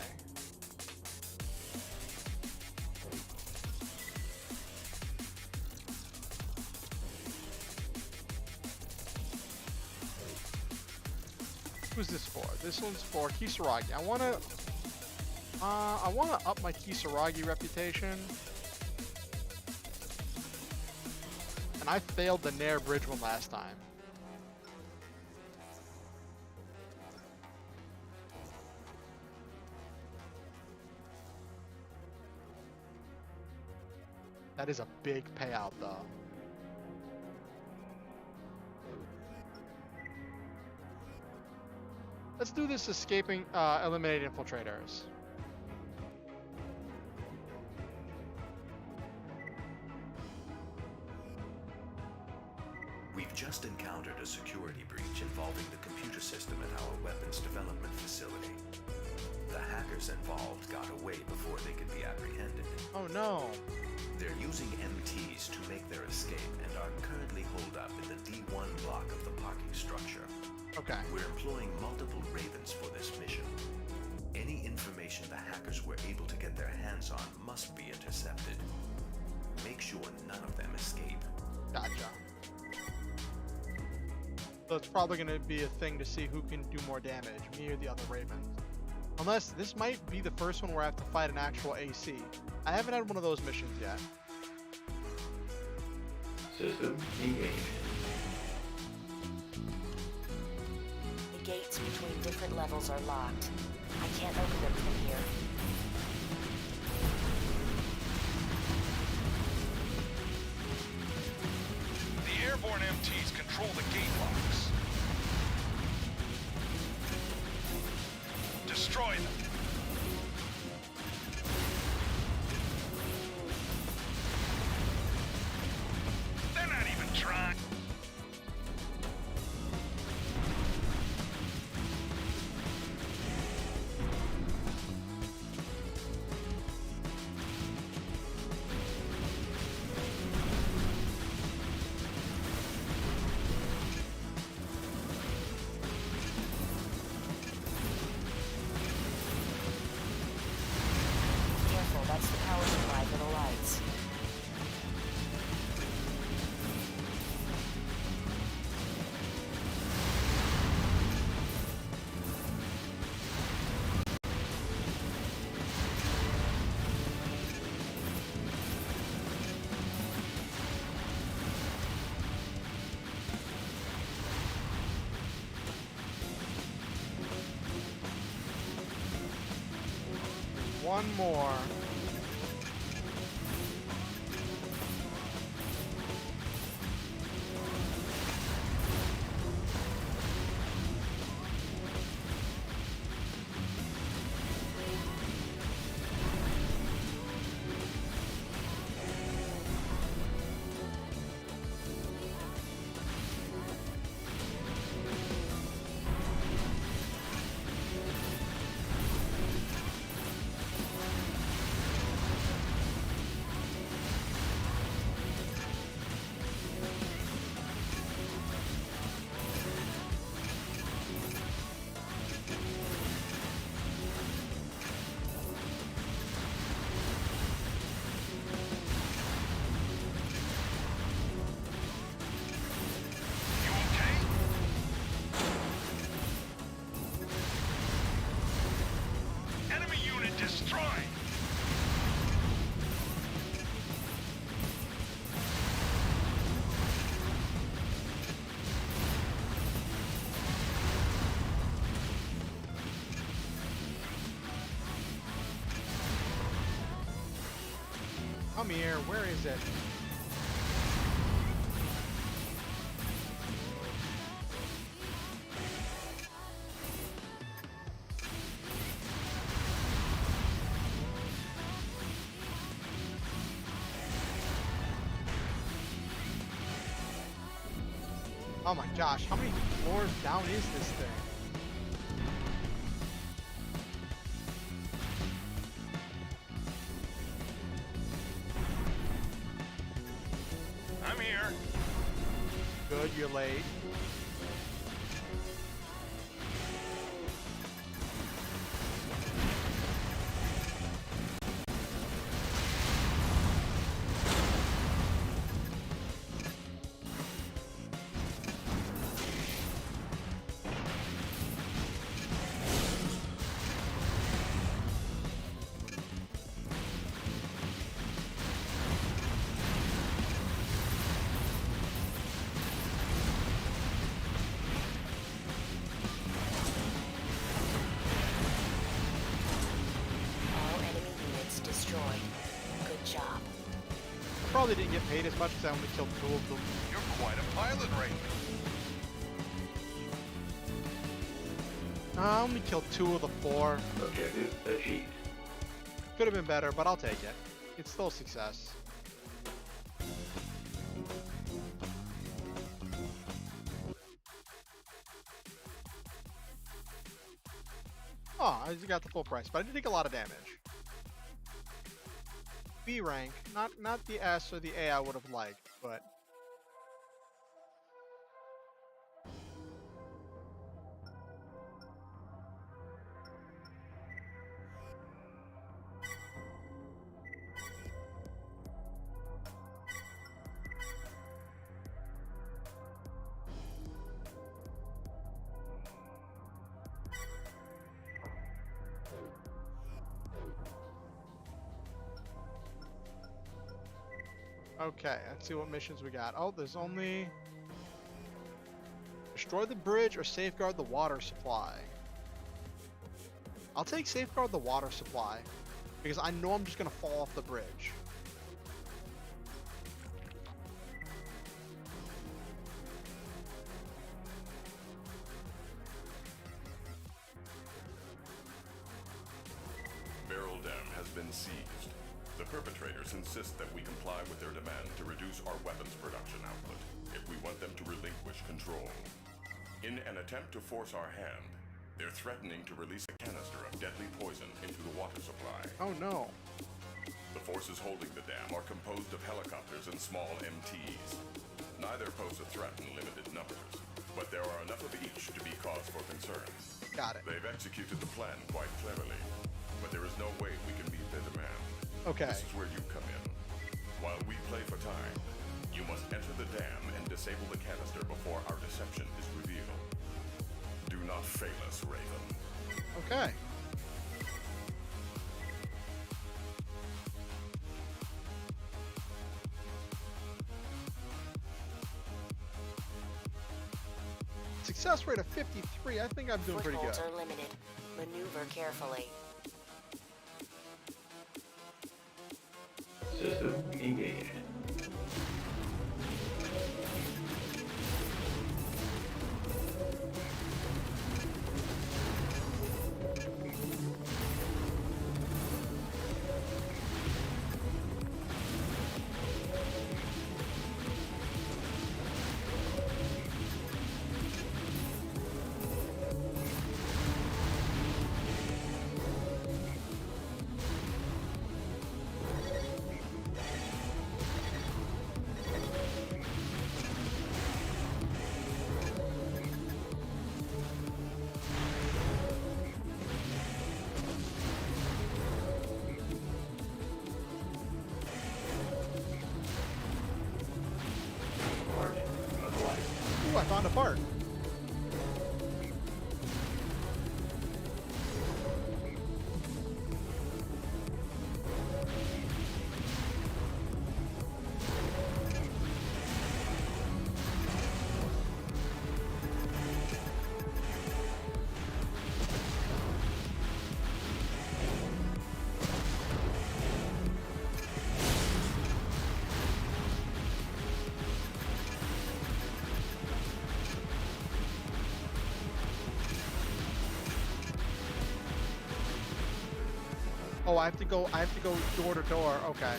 Speaker 2: Who's this for? This one's for Kisaragi. I wanna up my Kisaragi reputation. And I failed the Nair Bridge one last time. That is a big payout, though. Let's do this escaping, eliminate infiltrators.
Speaker 7: We've just encountered a security breach involving the computer system at our weapons development facility. The hackers involved got away before they could be apprehended.
Speaker 2: Oh no.
Speaker 7: They're using MTs to make their escape and are currently holed up in the D1 block of the parking structure.
Speaker 1: Okay.
Speaker 7: We're employing multiple Ravens for this mission. Any information the hackers were able to get their hands on must be intercepted. Make sure none of them escape.
Speaker 1: Gotcha.
Speaker 2: So it's probably going to be a thing to see who can do more damage, me or the other Ravens. Unless this might be the first one where I have to fight an actual AC. I haven't had one of those missions yet.
Speaker 4: System engaged.
Speaker 3: The gates between different levels are locked. I can't open them from here.
Speaker 6: The airborne MTs control the gate locks. Destroy them. They're not even trying.
Speaker 2: one more. Come here, where is it? Oh my gosh, how many floors down is this thing?
Speaker 6: I'm here.
Speaker 2: Good, you're late.
Speaker 3: All enemy units destroyed. Good job.
Speaker 2: I probably didn't get paid as much because I only killed 2 of them.
Speaker 6: You're quite a pilot, Raven.
Speaker 2: I only killed 2 of the 4.
Speaker 4: Objective achieved.
Speaker 2: Could have been better, but I'll take it. It's still a success. Oh, I just got the full price, but I did take a lot of damage. B rank, not the S or the A I would have liked, but okay, let's see what missions we got. Oh, there's only destroy the bridge or safeguard the water supply. I'll take safeguard the water supply because I know I'm just gonna fall off the bridge.
Speaker 9: Barrel Dam has been seized. The perpetrators insist that we comply with their demand to reduce our weapons production output if we want them to relinquish control. In an attempt to force our hand, they're threatening to release a canister of deadly poison into the water supply.
Speaker 2: Oh no.
Speaker 9: The forces holding the dam are composed of helicopters and small MTs. Neither pose a threat in limited numbers, but there are enough of each to be cause for concern.
Speaker 2: Got it.
Speaker 9: They've executed the plan quite cleverly, but there is no way we can meet their demand.
Speaker 2: Okay.
Speaker 9: This is where you come in. While we play for time, you must enter the dam and disable the canister before our deception is revealed. Do not fail us, Raven.
Speaker 2: Okay. Success rate of 53. I think I'm doing pretty good.
Speaker 3: Footholds are limited. Maneuver carefully.
Speaker 4: System engaged.
Speaker 2: Ooh, I found a part. Oh, I have to go door to door. Okay.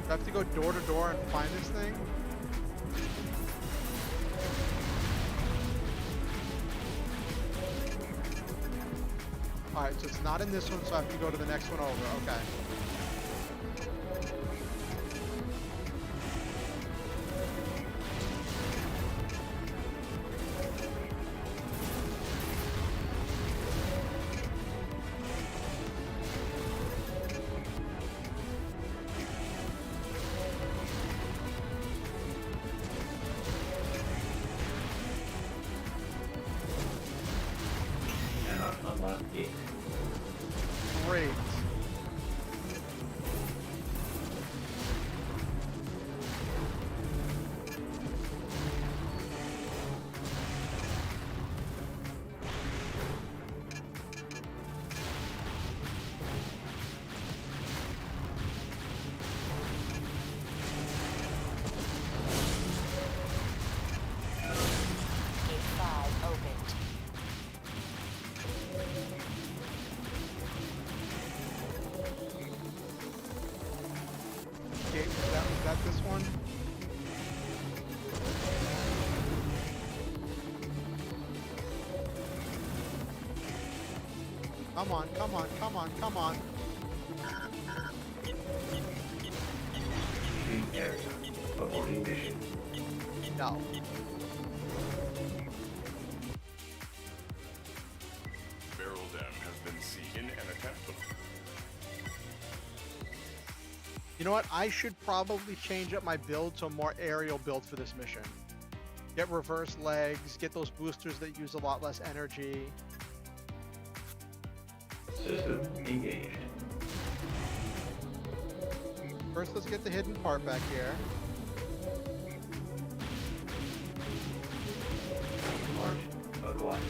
Speaker 2: I have to go door to door and find this thing. Alright, so it's not in this one, so I have to go to the next one over. Okay.
Speaker 4: Cannot unlock gate.
Speaker 2: Great.
Speaker 3: Gate 5 opened.
Speaker 2: Okay, is that this one? Come on, come on, come on, come on.
Speaker 4: Leaving area. Aborting mission.
Speaker 2: No.
Speaker 9: Barrel dam has been seized in an attempt to...
Speaker 2: You know what? I should probably change up my build to a more aerial build for this mission. Get reverse legs, get those boosters that use a lot less energy.
Speaker 4: System engaged.
Speaker 2: First, let's get the hidden part back here.
Speaker 4: March acquired.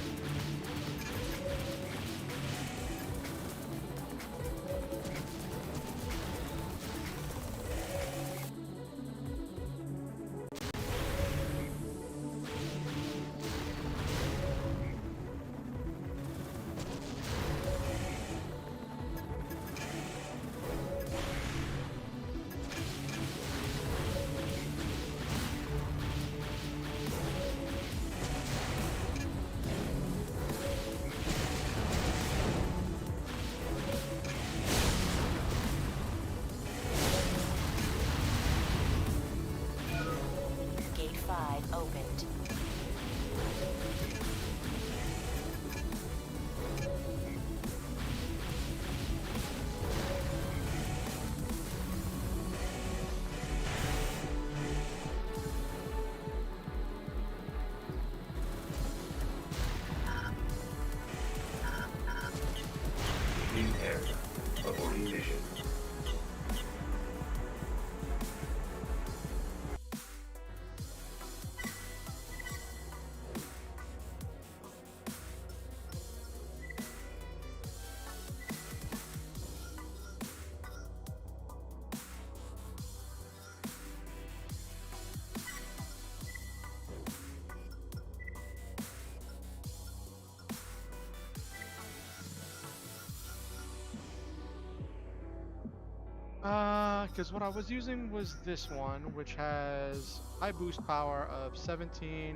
Speaker 2: Because what I was using was this one, which has high boost power of 17,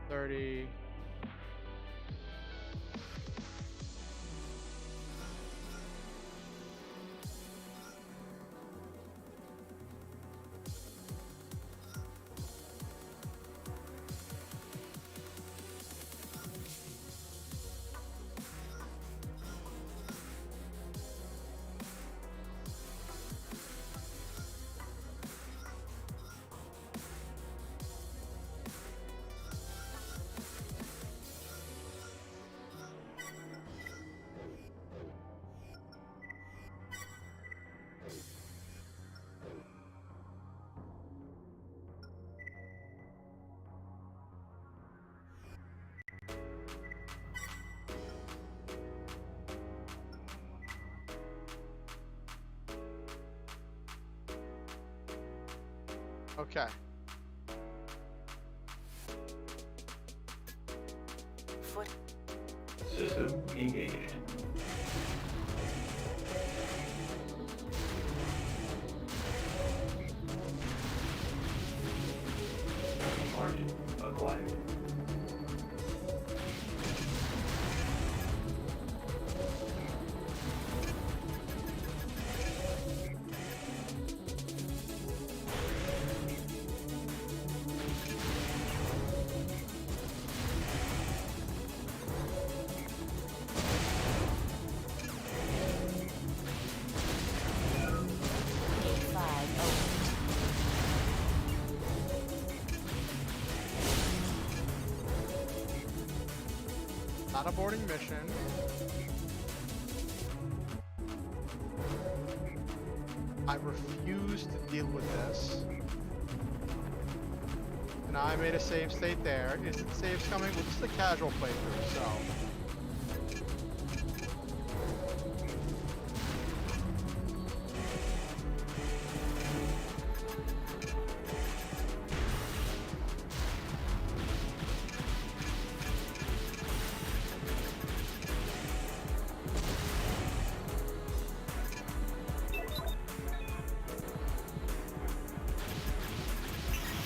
Speaker 2: 30. Okay.
Speaker 4: System engaged. Target acquired.
Speaker 2: Not aborting mission. I refuse to deal with this. Now I made a save state there. Is it saves coming? Well, this is a casual playthrough, so.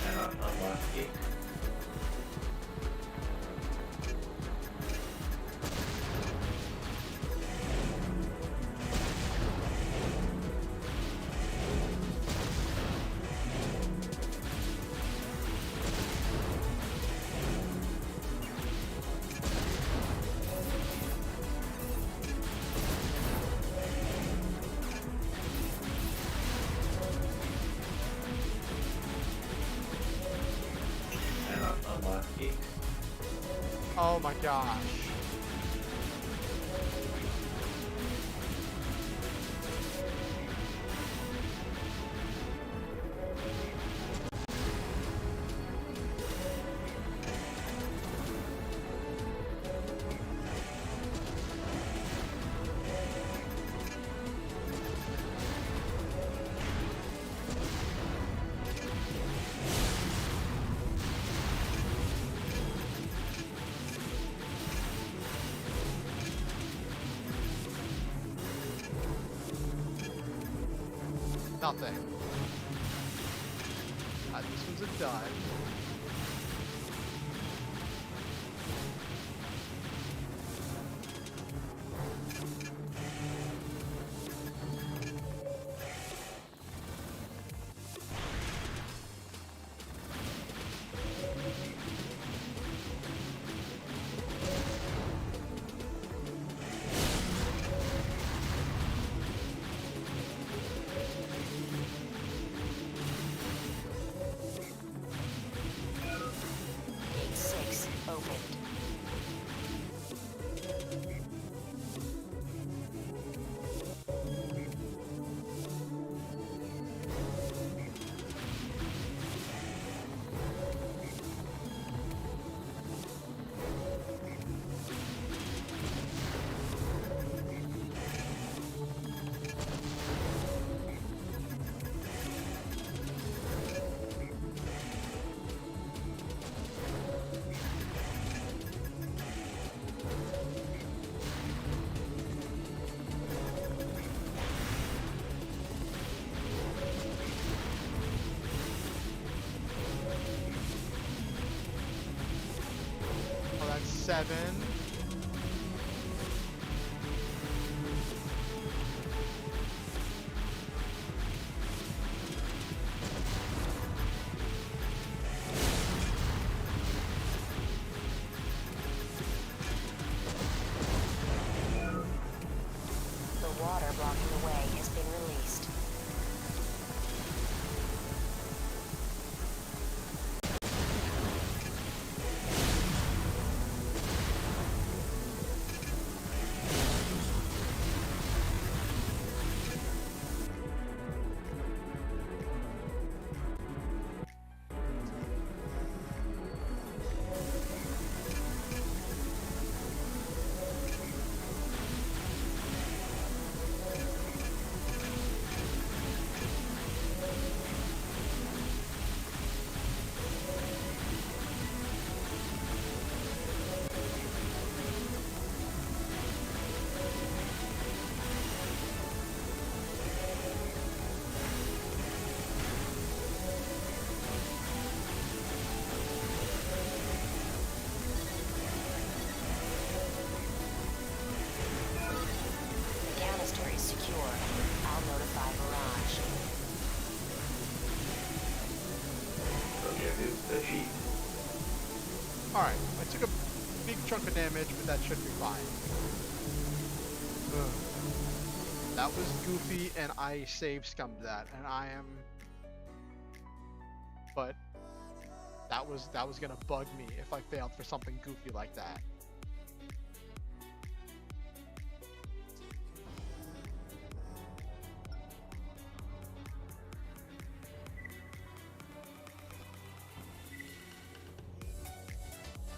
Speaker 4: Cannot unlock gate. Cannot unlock gate.
Speaker 2: Oh my gosh. Nothing. This one's a dud. 7.
Speaker 3: The water blocking the way has been released. The canister is secure. I'll notify Mirage.
Speaker 4: Objective achieved.
Speaker 2: Alright, I took a big chunk of damage, but that should be fine. Ugh. That was goofy, and I save scummed that, and I am... But that was gonna bug me if I failed for something goofy like that.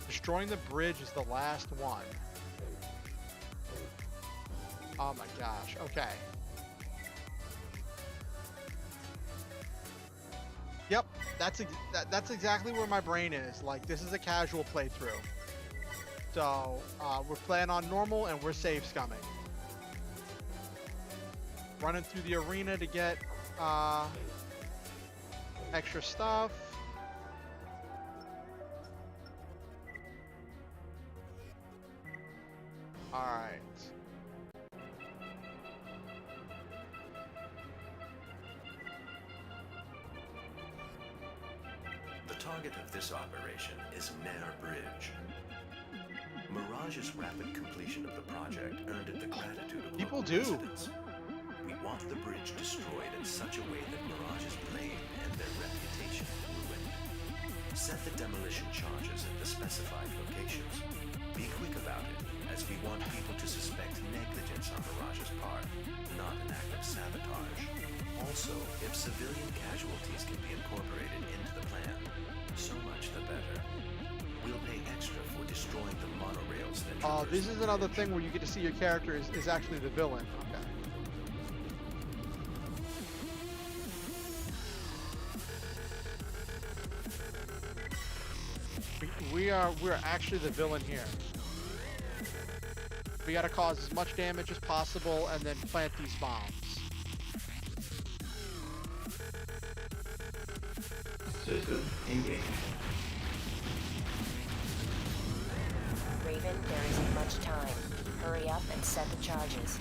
Speaker 2: Destroying the bridge is the last one. Oh my gosh, okay. Yep, that's exactly where my brain is. Like, this is a casual playthrough. So, we're playing on normal and we're save scumming. Running through the arena to get extra stuff. Alright.
Speaker 7: The target of this operation is Mare Bridge. Mirage's rapid completion of the project earned it the gratitude of
Speaker 2: People
Speaker 7: local
Speaker 2: do.
Speaker 7: residents. We want the bridge destroyed in such a way that Mirage's blame and their reputation ruined. Set the demolition charges at the specified locations. Be quick about it, as we want people to suspect negligence on Mirage's part, not an act of sabotage. Also, if civilian casualties can be incorporated into the plan, so much the better. We'll pay extra for destroying the monorails that
Speaker 2: Oh,
Speaker 7: traverse
Speaker 2: this
Speaker 7: the
Speaker 2: is another
Speaker 7: bridge.
Speaker 2: thing where you get to see your character is actually the villain. Okay. We're actually the villain here. We gotta cause as much damage as possible and then plant these bombs.
Speaker 4: System engaged.
Speaker 3: Raven, there isn't much time. Hurry up and set the charges.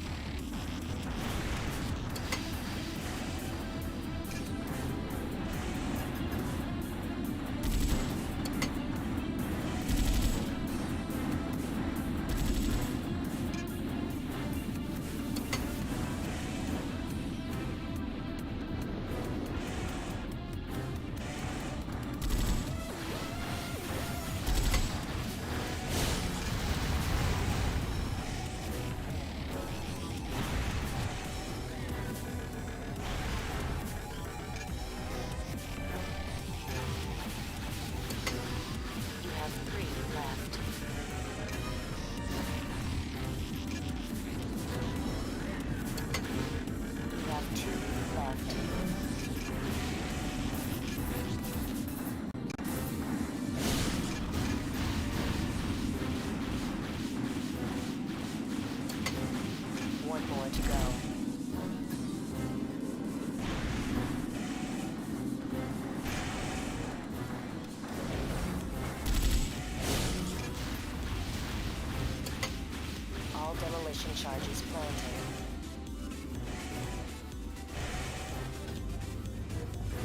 Speaker 3: demolition charges planted.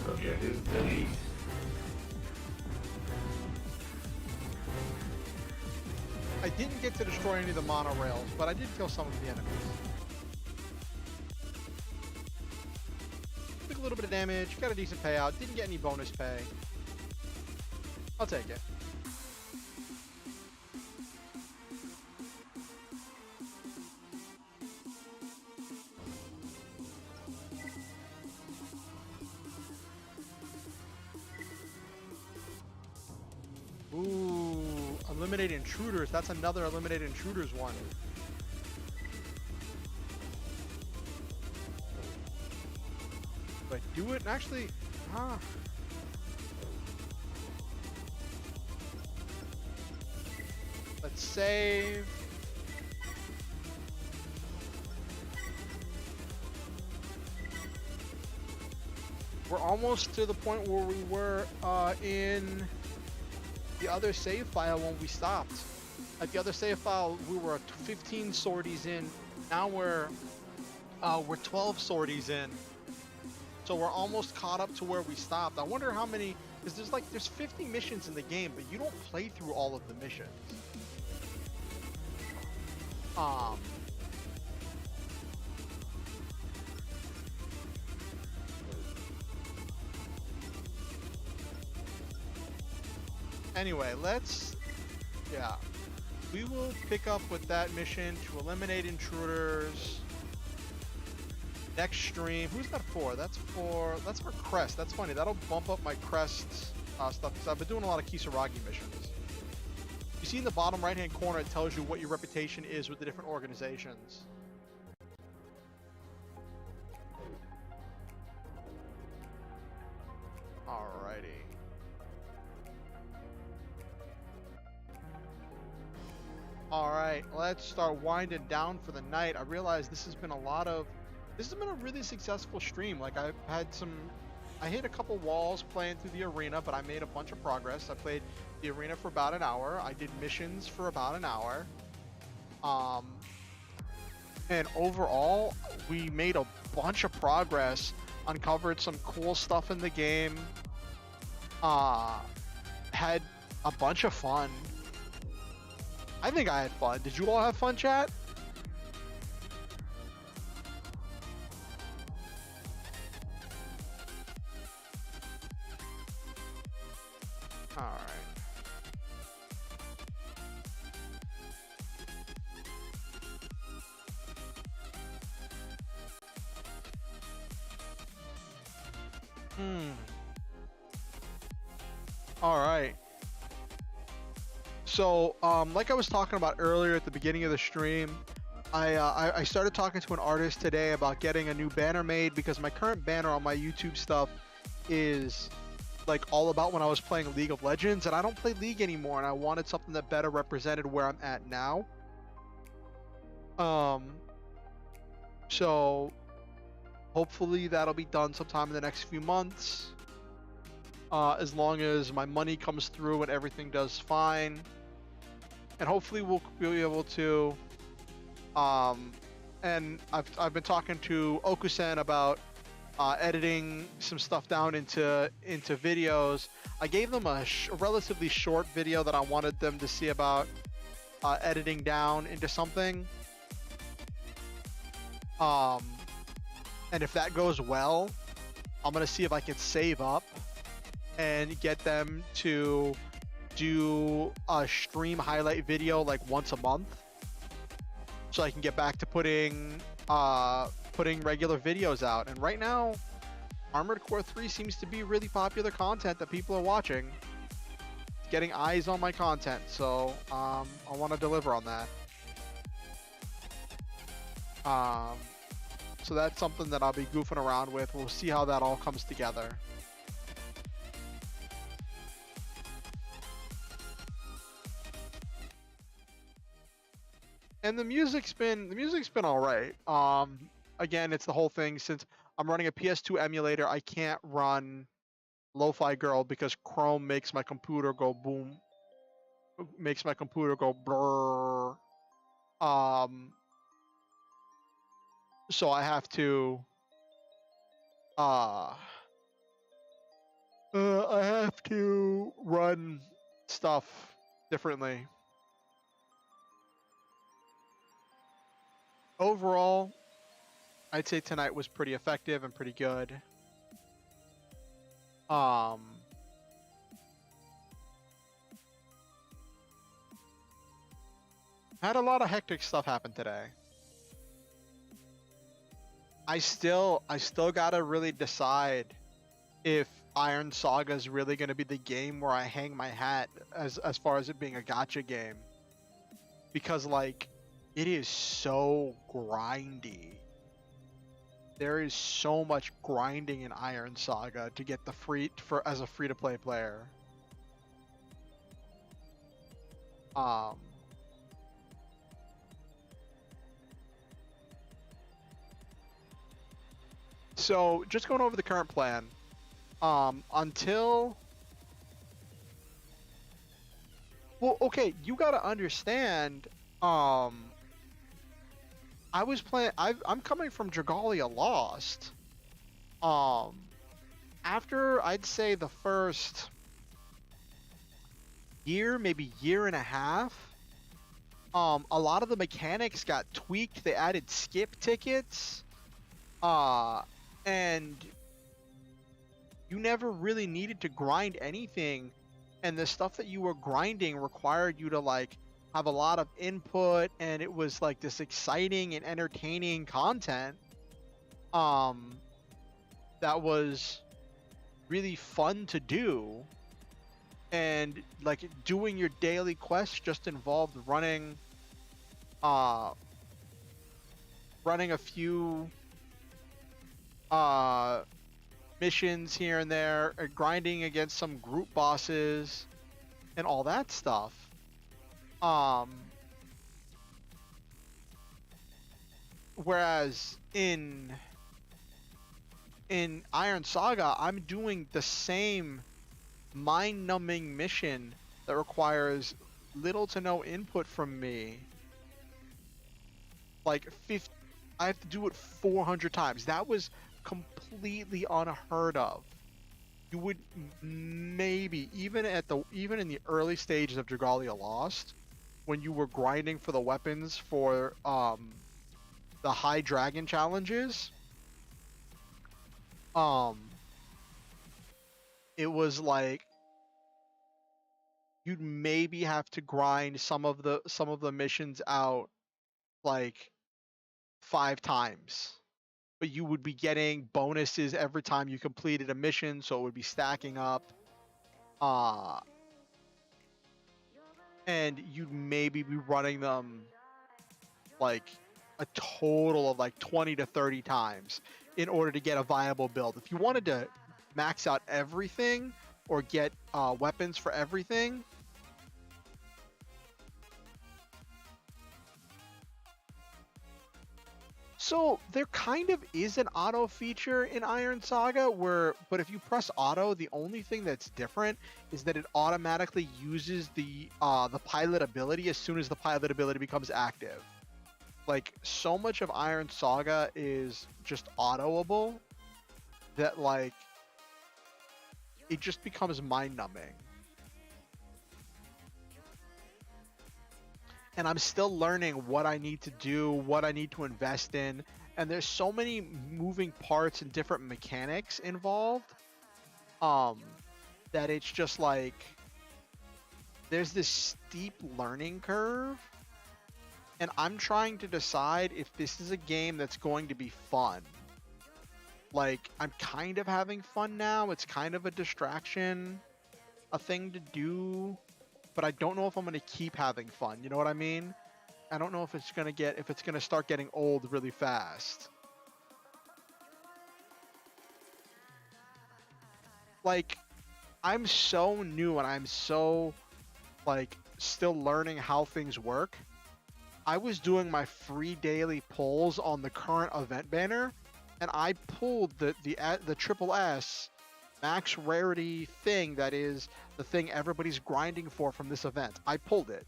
Speaker 4: Objective delete.
Speaker 2: I didn't get to destroy any of the monorails, but I did kill some of the enemies. Took a little bit of damage, got a decent payout, didn't get any bonus pay. I'll take it. Ooh, eliminate intruders. That's another eliminate intruders one. But do it actually, let's save. We're almost to the point where we were in the other save file when we stopped. At the other save file, we were 15 sorties in. Now we're 12 sorties in. So we're almost caught up to where we stopped. I wonder how many, because there's 50 missions in the game, but you don't play through all of the missions. Anyway, we will pick up with that mission to eliminate intruders next stream. Who's that for? That's for Crest. That's funny. That'll bump up my Crest stuff, because I've been doing a lot of Kisaragi missions. You see in the bottom right hand corner, it tells you what your reputation is with the different organizations. Alrighty. Alright, let's start winding down for the night. I realize this has been a really successful stream. Like, I hit a couple walls playing through the arena, but I made a bunch of progress. I played the arena for about an hour. I did missions for about an hour. And overall, we made a bunch of progress, uncovered some cool stuff in the game, had a bunch of fun. I think I had fun. Did you all have fun, chat? Alright. Alright. So, like I was talking about earlier at the beginning of the stream, I started talking to an artist today about getting a new banner made, because my current banner on my YouTube stuff is like all about when I was playing League of Legends, and I don't play League anymore, and I wanted something that better represented where I'm at now. So hopefully that'll be done sometime in the next few months, as long as my money comes through and everything does fine. And hopefully we'll be able to, and I've been talking to Okusen about editing some stuff down into videos. I gave them a relatively short video that I wanted them to see about editing down into something. And if that goes well, I'm gonna see if I can save up and get them to do a stream highlight video like once a month, so I can get back to putting regular videos out. And right now, Armored Core 3 seems to be really popular content that people are watching. It's getting eyes on my content, so I want to deliver on that. So that's something that I'll be goofing around with. We'll see how that all comes together. And the music's been all right. Again, it's the whole thing. Since I'm running a PS2 emulator, I can't run Lo-Fi Girl because Chrome makes my computer go boom, makes my computer go blur. So I have to I have to run stuff differently. Overall, I'd say tonight was pretty effective and pretty good. Had a lot of hectic stuff happen today. I still gotta really decide if Iron Saga is really gonna be the game where I hang my hat as far as it being a gacha game. Because like it is so grindy. There is so much grinding in Iron Saga to get the as a free to play player. So just going over the current plan, until, well, okay, you gotta understand, I'm coming from Dragalia Lost. After I'd say the first year, maybe year and a half, a lot of the mechanics got tweaked. They added skip tickets. And you never really needed to grind anything, and the stuff that you were grinding required you to like have a lot of input, and it was like this exciting and entertaining content that was really fun to do. And like doing your daily quests just involved running a few missions here and there, grinding against some group bosses and all that stuff. Whereas in Iron Saga, I'm doing the same mind-numbing mission that requires little to no input from me. Like I have to do it 400 times. That was completely unheard of. You would maybe even in the early stages of Dragalia Lost, when you were grinding for the weapons for the high dragon challenges, it was like you'd maybe have to grind some of the missions out like 5 times. But you would be getting bonuses every time you completed a mission, so it would be stacking up. And you'd maybe be running them like a total of like 20 to 30 times in order to get a viable build. If you wanted to max out everything or get weapons for everything, so there kind of is an auto feature in Iron Saga but if you press auto, the only thing that's different is that it automatically uses the pilot ability as soon as the pilot ability becomes active. Like, so much of Iron Saga is just autoable that like it just becomes mind-numbing. And I'm still learning what I need to do, what I need to invest in. And there's so many moving parts and different mechanics involved that it's just like there's this steep learning curve. And I'm trying to decide if this is a game that's going to be fun. Like, I'm kind of having fun now. It's kind of a distraction, a thing to do. But I don't know if I'm going to keep having fun. You know what I mean? I don't know if it's going to start getting old really fast. Like, I'm so new and I'm so like still learning how things work. I was doing my free daily pulls on the current event banner, and I pulled the triple S max rarity thing that is the thing everybody's grinding for from this event. I pulled it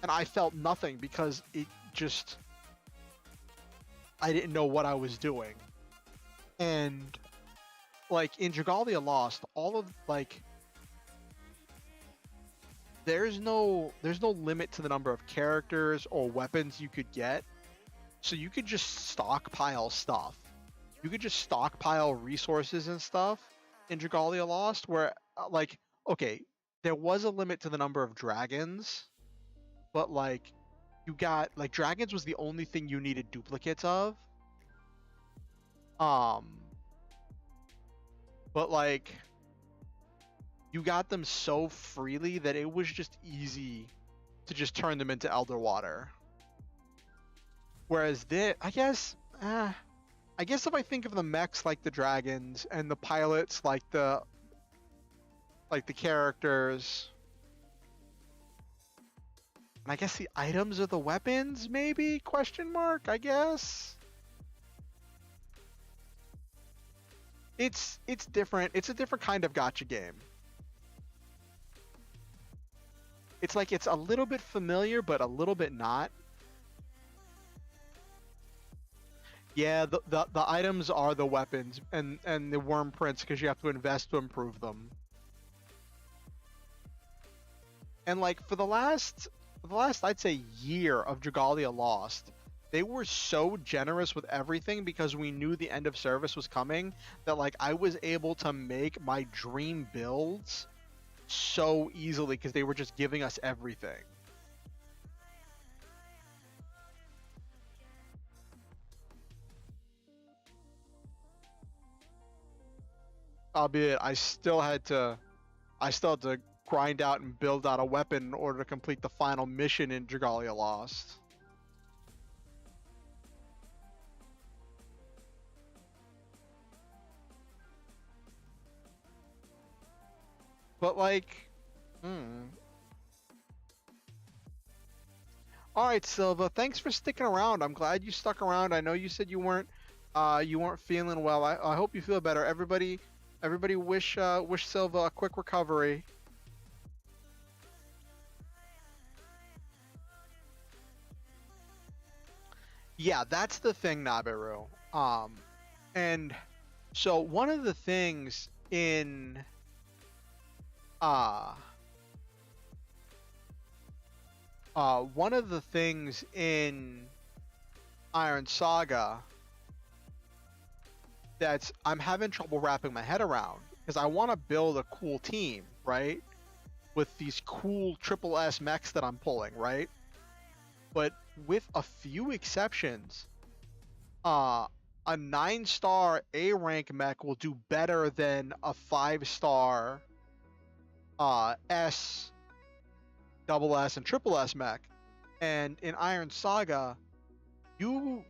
Speaker 2: and I felt nothing because it just I didn't know what I was doing. And like in Dragalia Lost, all of like there's no limit to the number of characters or weapons you could get. So you could just stockpile stuff. You could just stockpile resources and stuff in Dragalia Lost where like okay, there was a limit to the number of dragons, but like you got like dragons was the only thing you needed duplicates of. But like you got them so freely that it was just easy to just turn them into Elder Water. Whereas this, I guess if I think of the mechs like the dragons and the pilots like the characters, and I guess the items are the weapons, maybe? Question mark, I guess. It's different. It's a different kind of gacha game. It's like it's a little bit familiar, but a little bit not. Yeah, the items are the weapons and the worm prints because you have to invest to improve them. And like for the last I'd say year of Dragalia Lost, they were so generous with everything because we knew the end of service was coming that like I was able to make my dream builds so easily because they were just giving us everything. Albeit I still had to grind out and build out a weapon in order to complete the final mission in Dragalia Lost. But like, all right, Silva. Thanks for sticking around. I'm glad you stuck around. I know you said you weren't feeling well. I hope you feel better. Everybody wish Silva a quick recovery. Yeah, that's the thing, Nabiru. And so one of the things in Iron Saga that I'm having trouble wrapping my head around because I want to build a cool team, right? With these cool triple S mechs that I'm pulling, right? But with a few exceptions, a 9-star A rank mech will do better than a 5-star S, double S, and triple S mech. And in Iron Saga, you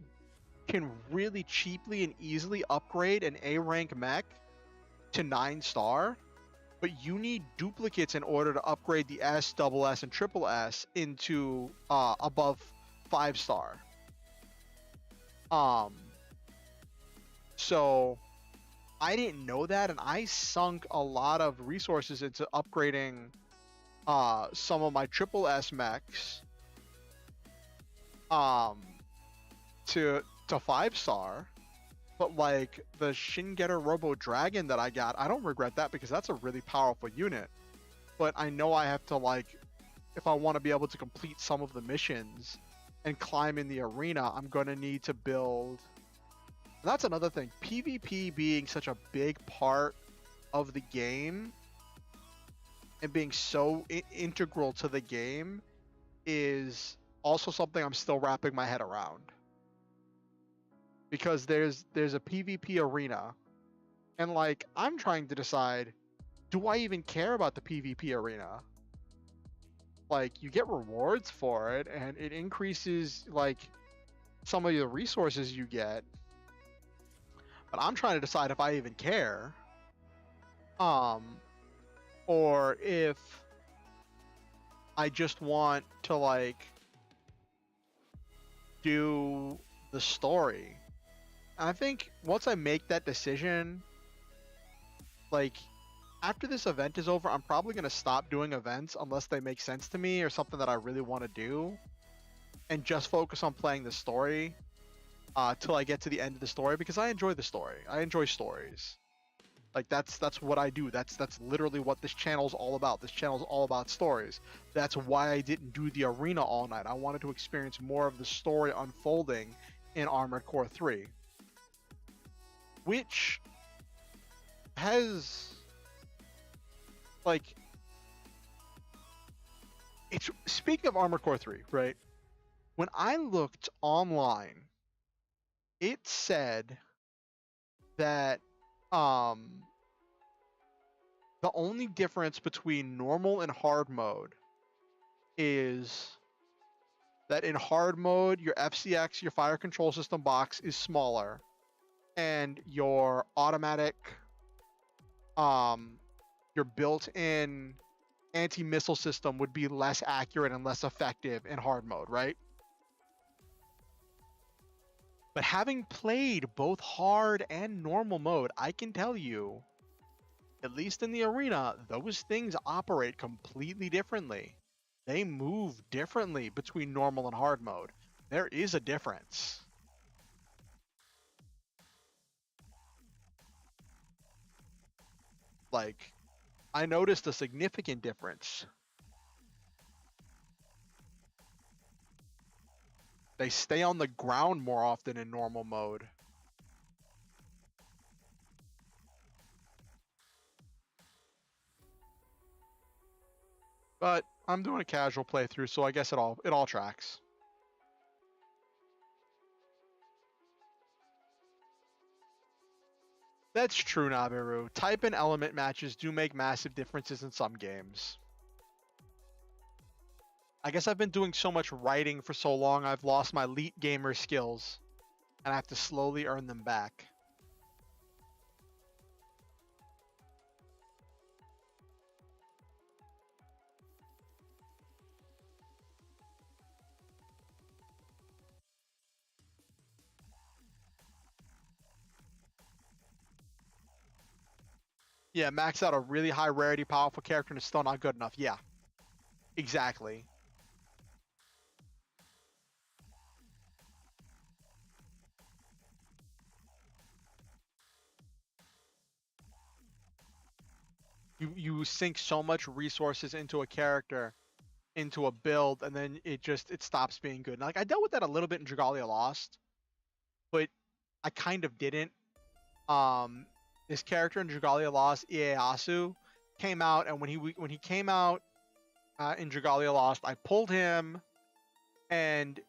Speaker 2: can really cheaply and easily upgrade an A rank mech to 9-star, but you need duplicates in order to upgrade the S, double S, and triple S into above 5-star. So I didn't know that, and I sunk a lot of resources into upgrading some of my triple S mechs to 5-star. But like the Shingetter Robo Dragon that I got, I don't regret that because that's a really powerful unit. But I know I have to like, if I want to be able to complete some of the missions and climb in the arena, I'm going to need to build. And that's another thing. PvP being such a big part of the game and being so integral to the game is also something I'm still wrapping my head around. Because there's a PvP arena, and like I'm trying to decide, do I even care about the PvP arena? Like you get rewards for it, and it increases like some of the resources you get. But I'm trying to decide if I even care, or if I just want to like do the story. I think once I make that decision, like after this event is over, I'm probably going to stop doing events unless they make sense to me or something that I really want to do, and just focus on playing the story. till I get to the end of the story, because I enjoy the story. I enjoy stories. Like that's what I do. That's literally what this channel's all about. This channel's all about stories. That's why I didn't do the arena all night. I wanted to experience more of the story unfolding in Armored Core 3, which has like it's speaking of Armored Core 3, right? When I looked online, it said that the only difference between normal and hard mode is that in hard mode, your FCX, your fire control system box is smaller, and your automatic, your built-in anti-missile system would be less accurate and less effective in hard mode, right? But having played both hard and normal mode, I can tell you, at least in the arena, those things operate completely differently. They move differently between normal and hard mode. There is a difference. Like, I noticed a significant difference. They stay on the ground more often in normal mode. But I'm doing a casual playthrough, so I guess it all tracks. That's true, Nabiru. Type and element matches do make massive differences in some games. I guess I've been doing so much writing for so long, I've lost my elite gamer skills, and I have to slowly earn them back. Yeah, max out a really high rarity, powerful character and it's still not good enough. Yeah, exactly. You sink so much resources into a character, into a build, and then it stops being good. And like I dealt with that a little bit in Dragalia Lost, but I kind of didn't. This character in Dragalia Lost, Ieyasu, came out, and when he came out in Dragalia Lost, I pulled him, and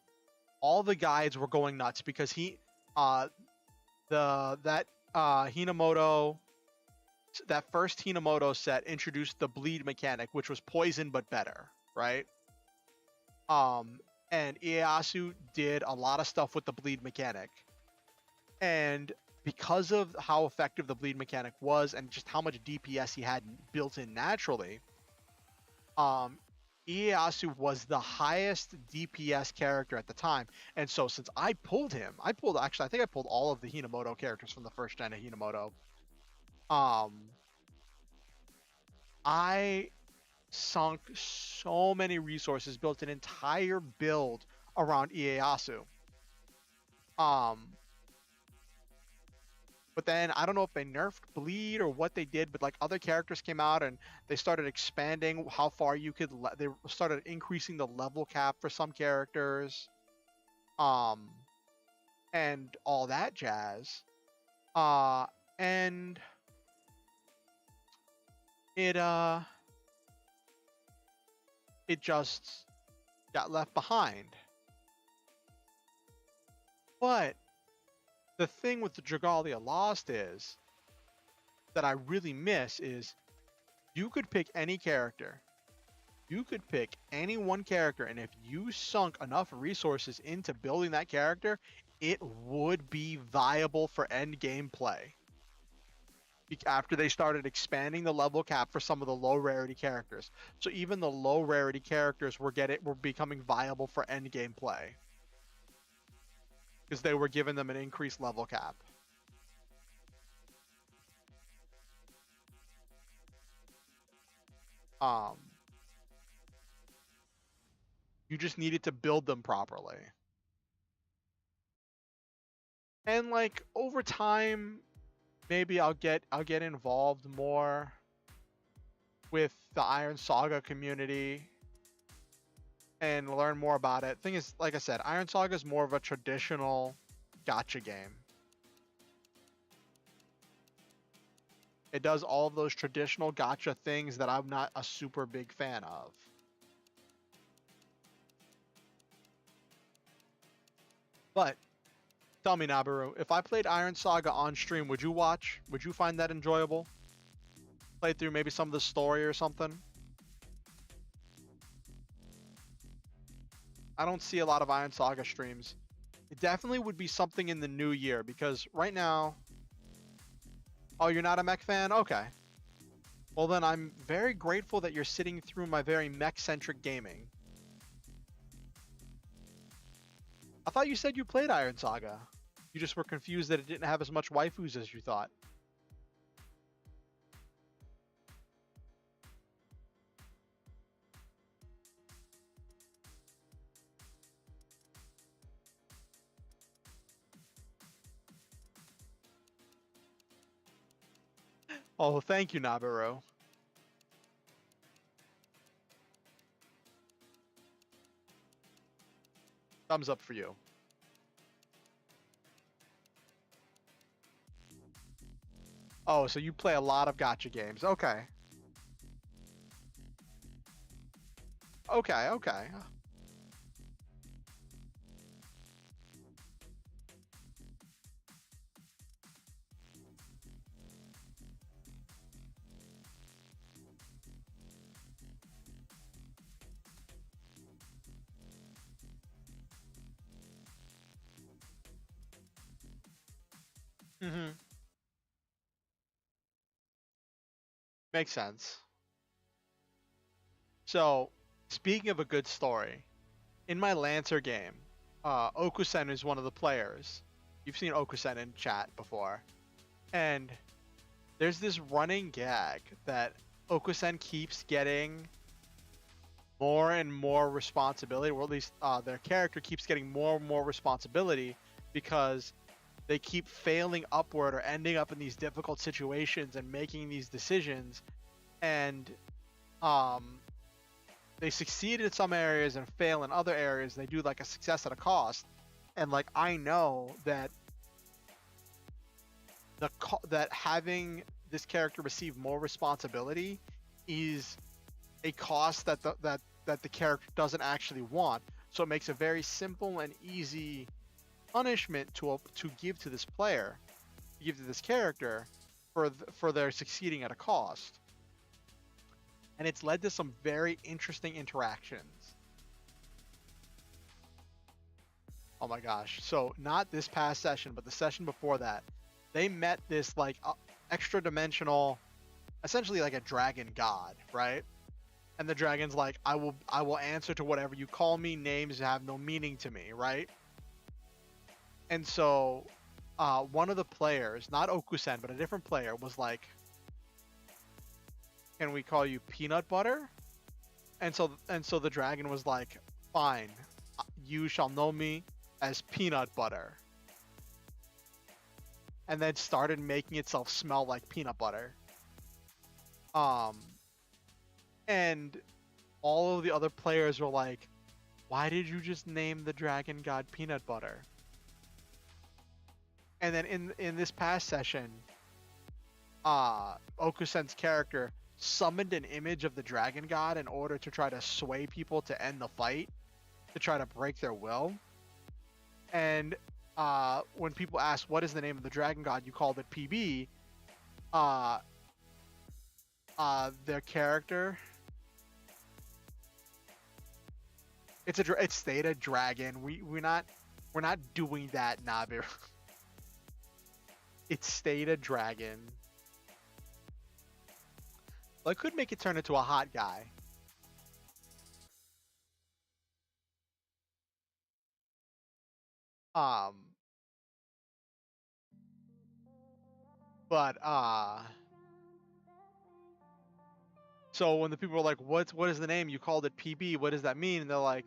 Speaker 2: all the guides were going nuts because Hinamoto, that first Hinamoto set introduced the bleed mechanic, which was poison but better, right? And Ieyasu did a lot of stuff with the bleed mechanic, and because of how effective the bleed mechanic was and just how much DPS he had built in naturally, Ieyasu was the highest DPS character at the time. And so since I pulled him, I think I pulled all of the Hinamoto characters from the first gen of Hinamoto. I sunk so many resources, built an entire build around Ieyasu. But then I don't know if they nerfed bleed or what they did, but like other characters came out and they started expanding how far you could. They started increasing the level cap for some characters, and all that jazz. And it just got left behind. But the thing with the Dragalia Lost is that I really miss is you could pick any character. You could pick any one character, and if you sunk enough resources into building that character, it would be viable for end game play. After they started expanding the level cap for some of the low rarity characters. So even the low rarity characters were becoming viable for end game play, because they were giving them an increased level cap. You just needed to build them properly. And like over time, maybe I'll get involved more with the Iron Saga community and learn more about it. Thing is, like I said, Iron Saga is more of a traditional gacha game. It does all of those traditional gacha things that I'm not a super big fan of. But tell me, Nabaru, if I played Iron Saga on stream, would you watch? Would you find that enjoyable? Play through maybe some of the story or something? I don't see a lot of Iron Saga streams. It definitely would be something in the new year because right now... Oh, you're not a mech fan? Okay. Well then, I'm very grateful that you're sitting through my very mech-centric gaming. I thought you said you played Iron Saga. You just were confused that it didn't have as much waifus as you thought. Oh, thank you, Nabaru. Thumbs up for you. Oh, so you play a lot of gacha games. Okay. Okay. Mm-hmm. Makes sense. So, speaking of a good story, in my Lancer game, Okusen is one of the players. You've seen Okusen in chat before. And there's this running gag that Okusen keeps getting more and more responsibility, or at least their character keeps getting more and more responsibility because they keep failing upward or ending up in these difficult situations and making these decisions. And they succeed in some areas and fail in other areas. They do like a success at a cost. And like I know that that having this character receive more responsibility is a cost that the character doesn't actually want. So it makes a very simple and easy punishment to give to this player, to give to this character for their succeeding at a cost. And it's led to some very interesting interactions. Oh my gosh. So not this past session, but the session before that, they met this like extra dimensional, essentially like a dragon god, right? And the dragon's like, I will answer to whatever you call me. Names have no meaning to me, right? And so one of the players, not Okusen, but a different player, was like, can we call you peanut butter? And so the dragon was like, fine, you shall know me as peanut butter. And then started making itself smell like peanut butter. And all of the other players were like, why did you just name the dragon god peanut butter? And then in this past session, Okusen's character summoned an image of the dragon god in order to try to sway people to end the fight, to try to break their will. And when people ask what is the name of the dragon god, you called it PB. Their character, it's stated dragon. We're not doing that, Nabi. It's stated dragon. Well, I could make it turn into a hot guy. But so when the people were like, what is the name? You called it PB. What does that mean? And they're like,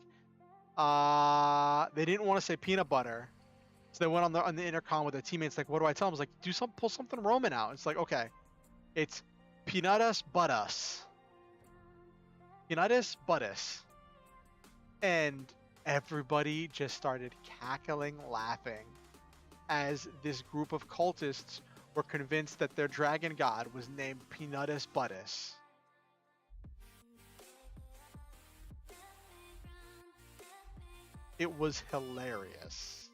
Speaker 2: they didn't want to say peanut butter. So they went on the intercom with their teammates, like, what do I tell them? I was like, pull something Roman out. It's like, okay, it's Peanutus Buttus. Peanutus Buttus. And everybody just started cackling, laughing, as this group of cultists were convinced that their dragon god was named Peanutus Buttus. It was hilarious.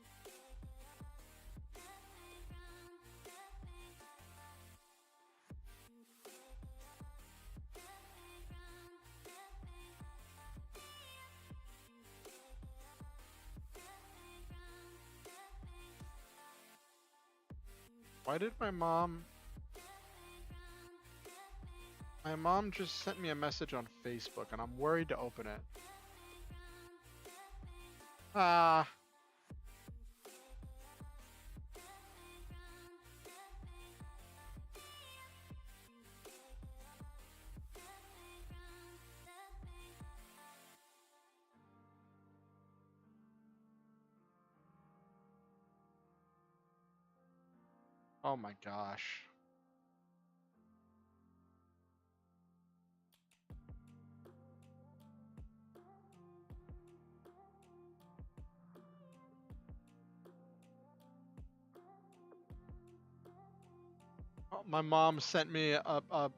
Speaker 2: Why did my mom just sent me a message on Facebook and I'm worried to open it. Ah. Oh my gosh. My mom sent me a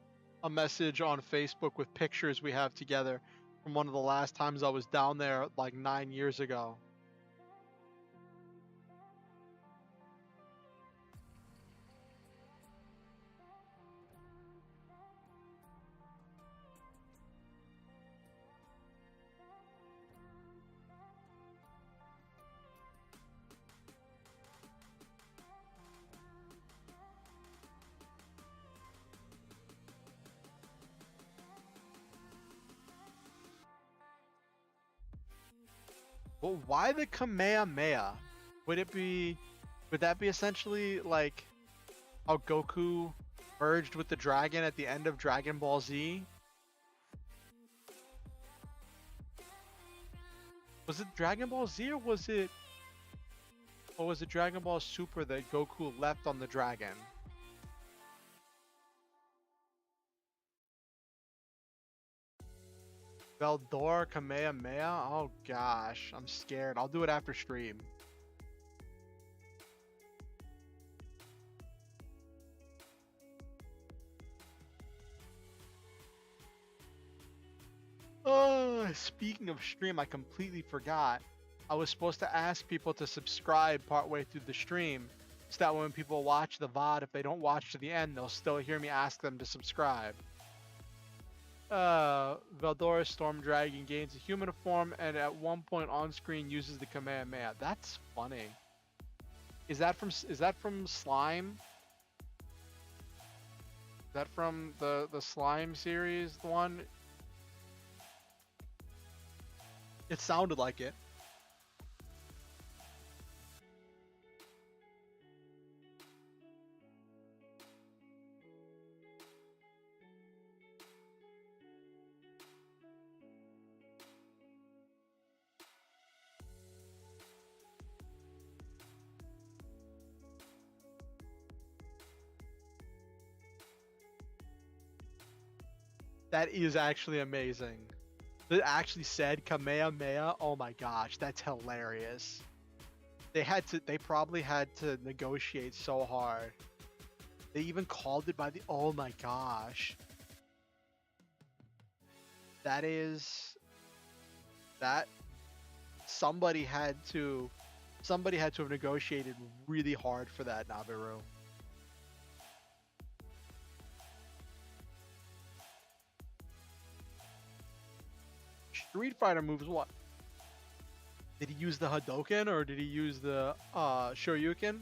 Speaker 2: message on Facebook with pictures we have together from one of the last times I was down there like 9 years ago. Well, why the Kamehameha? Would that be essentially like how Goku merged with the dragon at the end of Dragon Ball Z? Was it Dragon Ball Z or was it Dragon Ball Super that Goku left on the dragon? Veldor Kamehameha? Oh gosh, I'm scared. I'll do it after stream. Oh, speaking of stream, I completely forgot. I was supposed to ask people to subscribe partway through the stream, so that when people watch the VOD, if they don't watch to the end, they'll still hear me ask them to subscribe. Veldora Storm Dragon gains a human form and at one point on screen uses the Kamehameha. That's funny. Is that from Slime? Is that from the Slime series, the one? It sounded like it. That is actually amazing. It actually said Kamehameha. Oh my gosh, that's hilarious. They probably had to negotiate so hard. They even called it by the, oh my gosh. That somebody had to have negotiated really hard for that, Nabiru. Street Fighter moves what? Did he use the Hadouken or did he use the Shoryuken?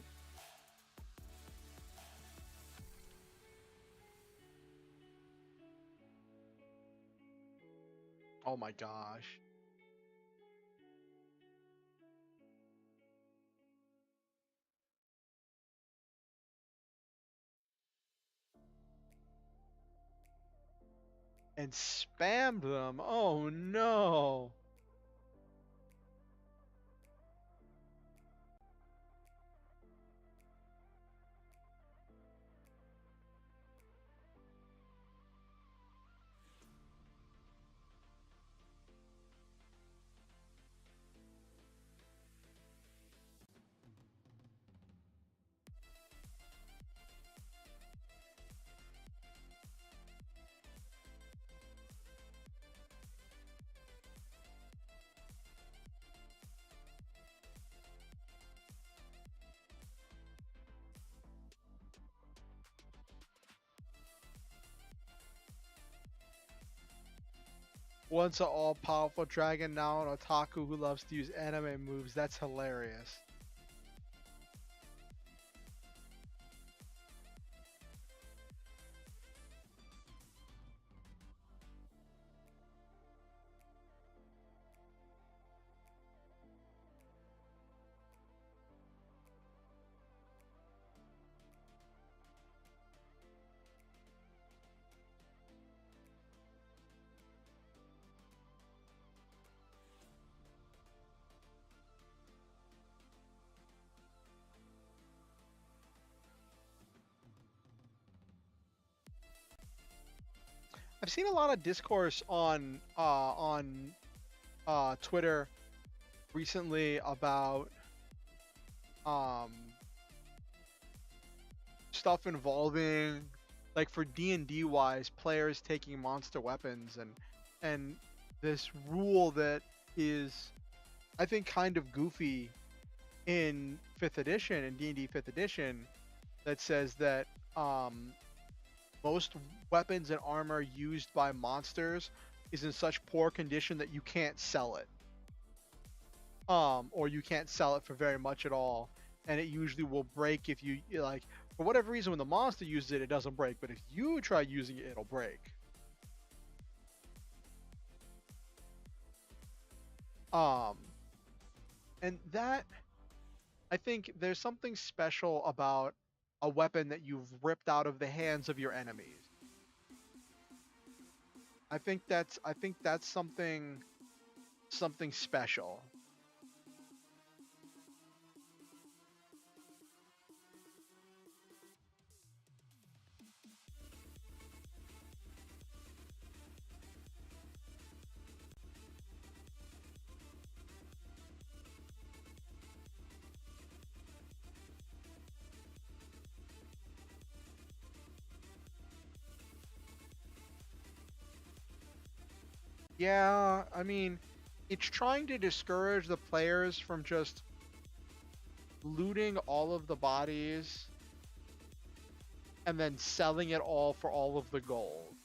Speaker 2: Oh my gosh. And spammed them. Oh no. Once an all-powerful dragon, now an otaku who loves to use anime moves. That's hilarious. I've seen a lot of discourse on Twitter recently about um stuff involving, like, for D&D wise, players taking monster weapons, and this rule that is, I think, kind of goofy in 5th edition, in D&D 5th edition, that says that most weapons and armor used by monsters is in such poor condition that you can't sell it. Or you can't sell it for very much at all, and it usually will break if you, like, for whatever reason, when the monster uses it, it doesn't break, but if you try using it, it'll break. Um, and that, I think there's something special about a weapon that you've ripped out of the hands of your enemies. I think that's something special. Yeah, I mean, it's trying to discourage the players from just looting all of the bodies and then selling it all for all of the gold.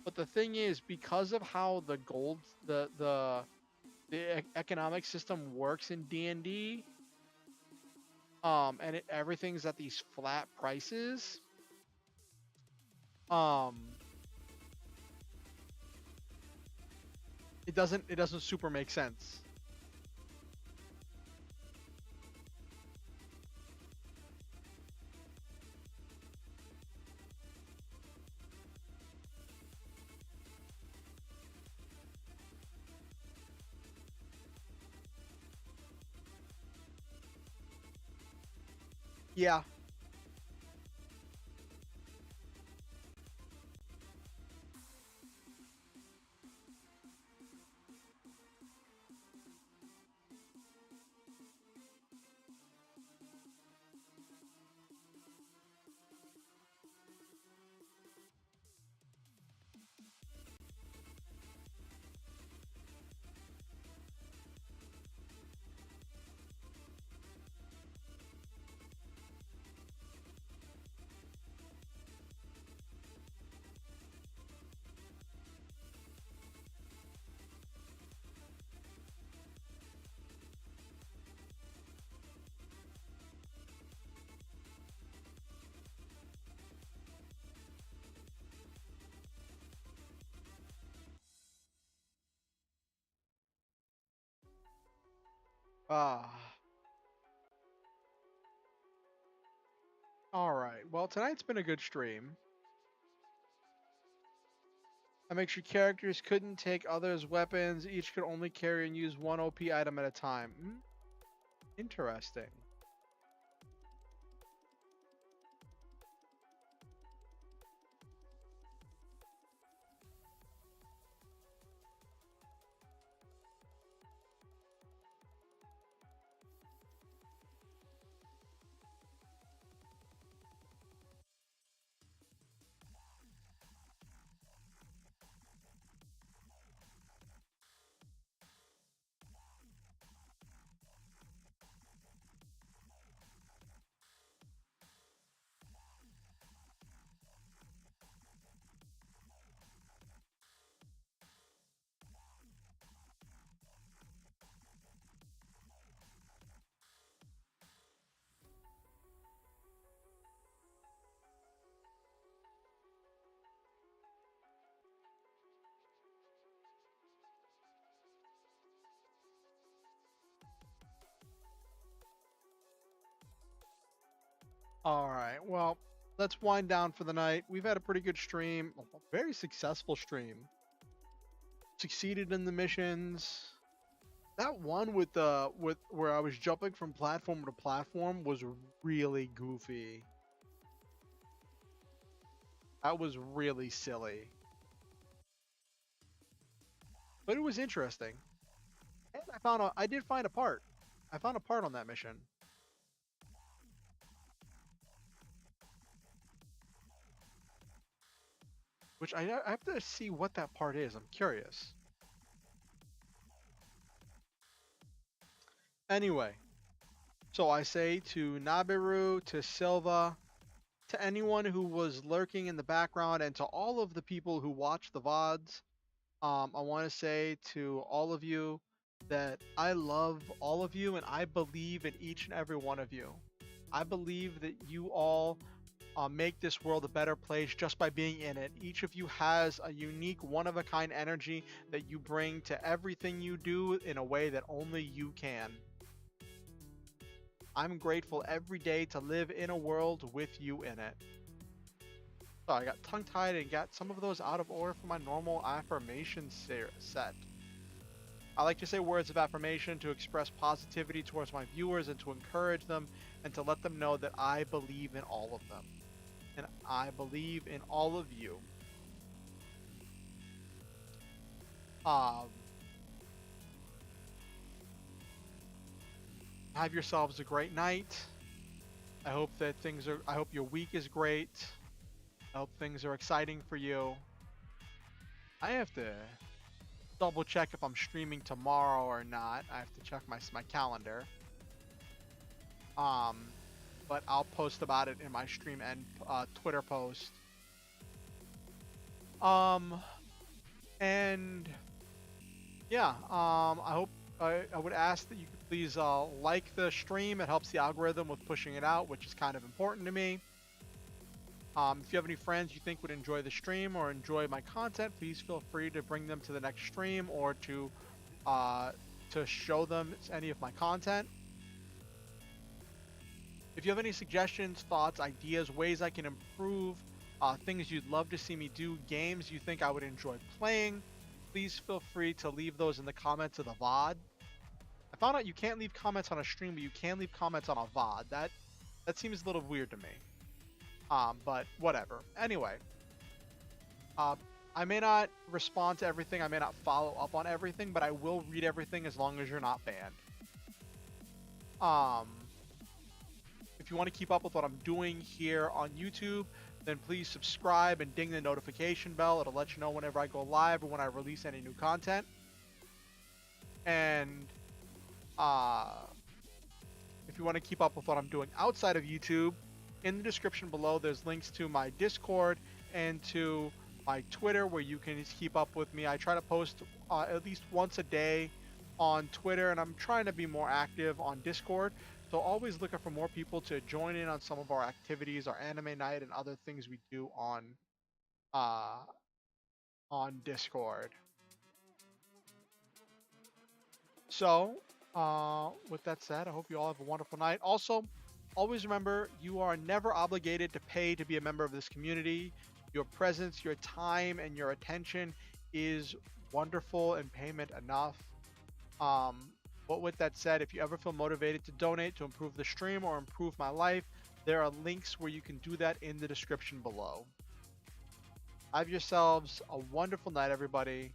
Speaker 2: But the thing is, because of how the gold, the economic system works in D&D, and everything's at these flat prices, um, it doesn't super make sense. Yeah. Ah. All right. Well, tonight's been a good stream. That makes your characters couldn't take others' weapons. Each could only carry and use one OP item at a time. Interesting. All right. Well, let's wind down for the night. We've had a pretty good stream, a very successful stream. Succeeded in the missions. That one with the where I was jumping from platform to platform was really goofy. That was really silly. But it was interesting. And I did find a part. I found a part on that mission. Which I have to see what that part is. I'm curious. Anyway, so I say to Nabiru, to Silva, to anyone who was lurking in the background, and to all of the people who watch the VODs, I want to say to all of you that I love all of you and I believe in each and every one of you. I believe that you all make this world a better place just by being in it. Each of you has a unique, one-of-a-kind energy that you bring to everything you do in a way that only you can. I'm grateful every day to live in a world with you in it. So I got tongue-tied and got some of those out of order for my normal affirmation set. I like to say words of affirmation to express positivity towards my viewers and to encourage them and to let them know that I believe in all of them. And I believe in all of you. Have yourselves a great night. I hope your week is great. I hope things are exciting for you. I have to double check if I'm streaming tomorrow or not. I have to check my calendar. But I'll post about it in my stream and Twitter post. And yeah, I would ask that you could please like the stream. It helps the algorithm with pushing it out, which is kind of important to me. If you have any friends you think would enjoy the stream or enjoy my content, please feel free to bring them to the next stream or to show them any of my content. If you have any suggestions, thoughts, ideas, ways I can improve, things you'd love to see me do, games you think I would enjoy playing, please feel free to leave those in the comments of the VOD. I found out you can't leave comments on a stream, but you can leave comments on a VOD. That seems a little weird to me. But whatever. Anyway, I may not respond to everything, I may not follow up on everything, but I will read everything as long as you're not banned. If you want to keep up with what I'm doing here on YouTube, then please subscribe and ding the notification bell. It'll let you know whenever I go live or when I release any new content. And if you want to keep up with what I'm doing outside of YouTube, in the description below there's links to my Discord and to my Twitter where you can keep up with me. I try to post at least once a day on Twitter, and I'm trying to be more active on Discord. So always looking for more people to join in on some of our activities, our anime night and other things we do on Discord. So with that said, I hope you all have a wonderful night. Also, always remember, you are never obligated to pay to be a member of this community. Your presence, your time, and your attention is wonderful and payment enough. But with that said, if you ever feel motivated to donate to improve the stream or improve my life, there are links where you can do that in the description below. Have yourselves a wonderful night, everybody.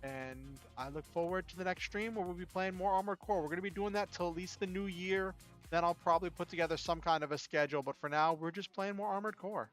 Speaker 2: And I look forward to the next stream where we'll be playing more Armored Core. We're going to be doing that till at least the new year. Then I'll probably put together some kind of a schedule. But for now, we're just playing more Armored Core.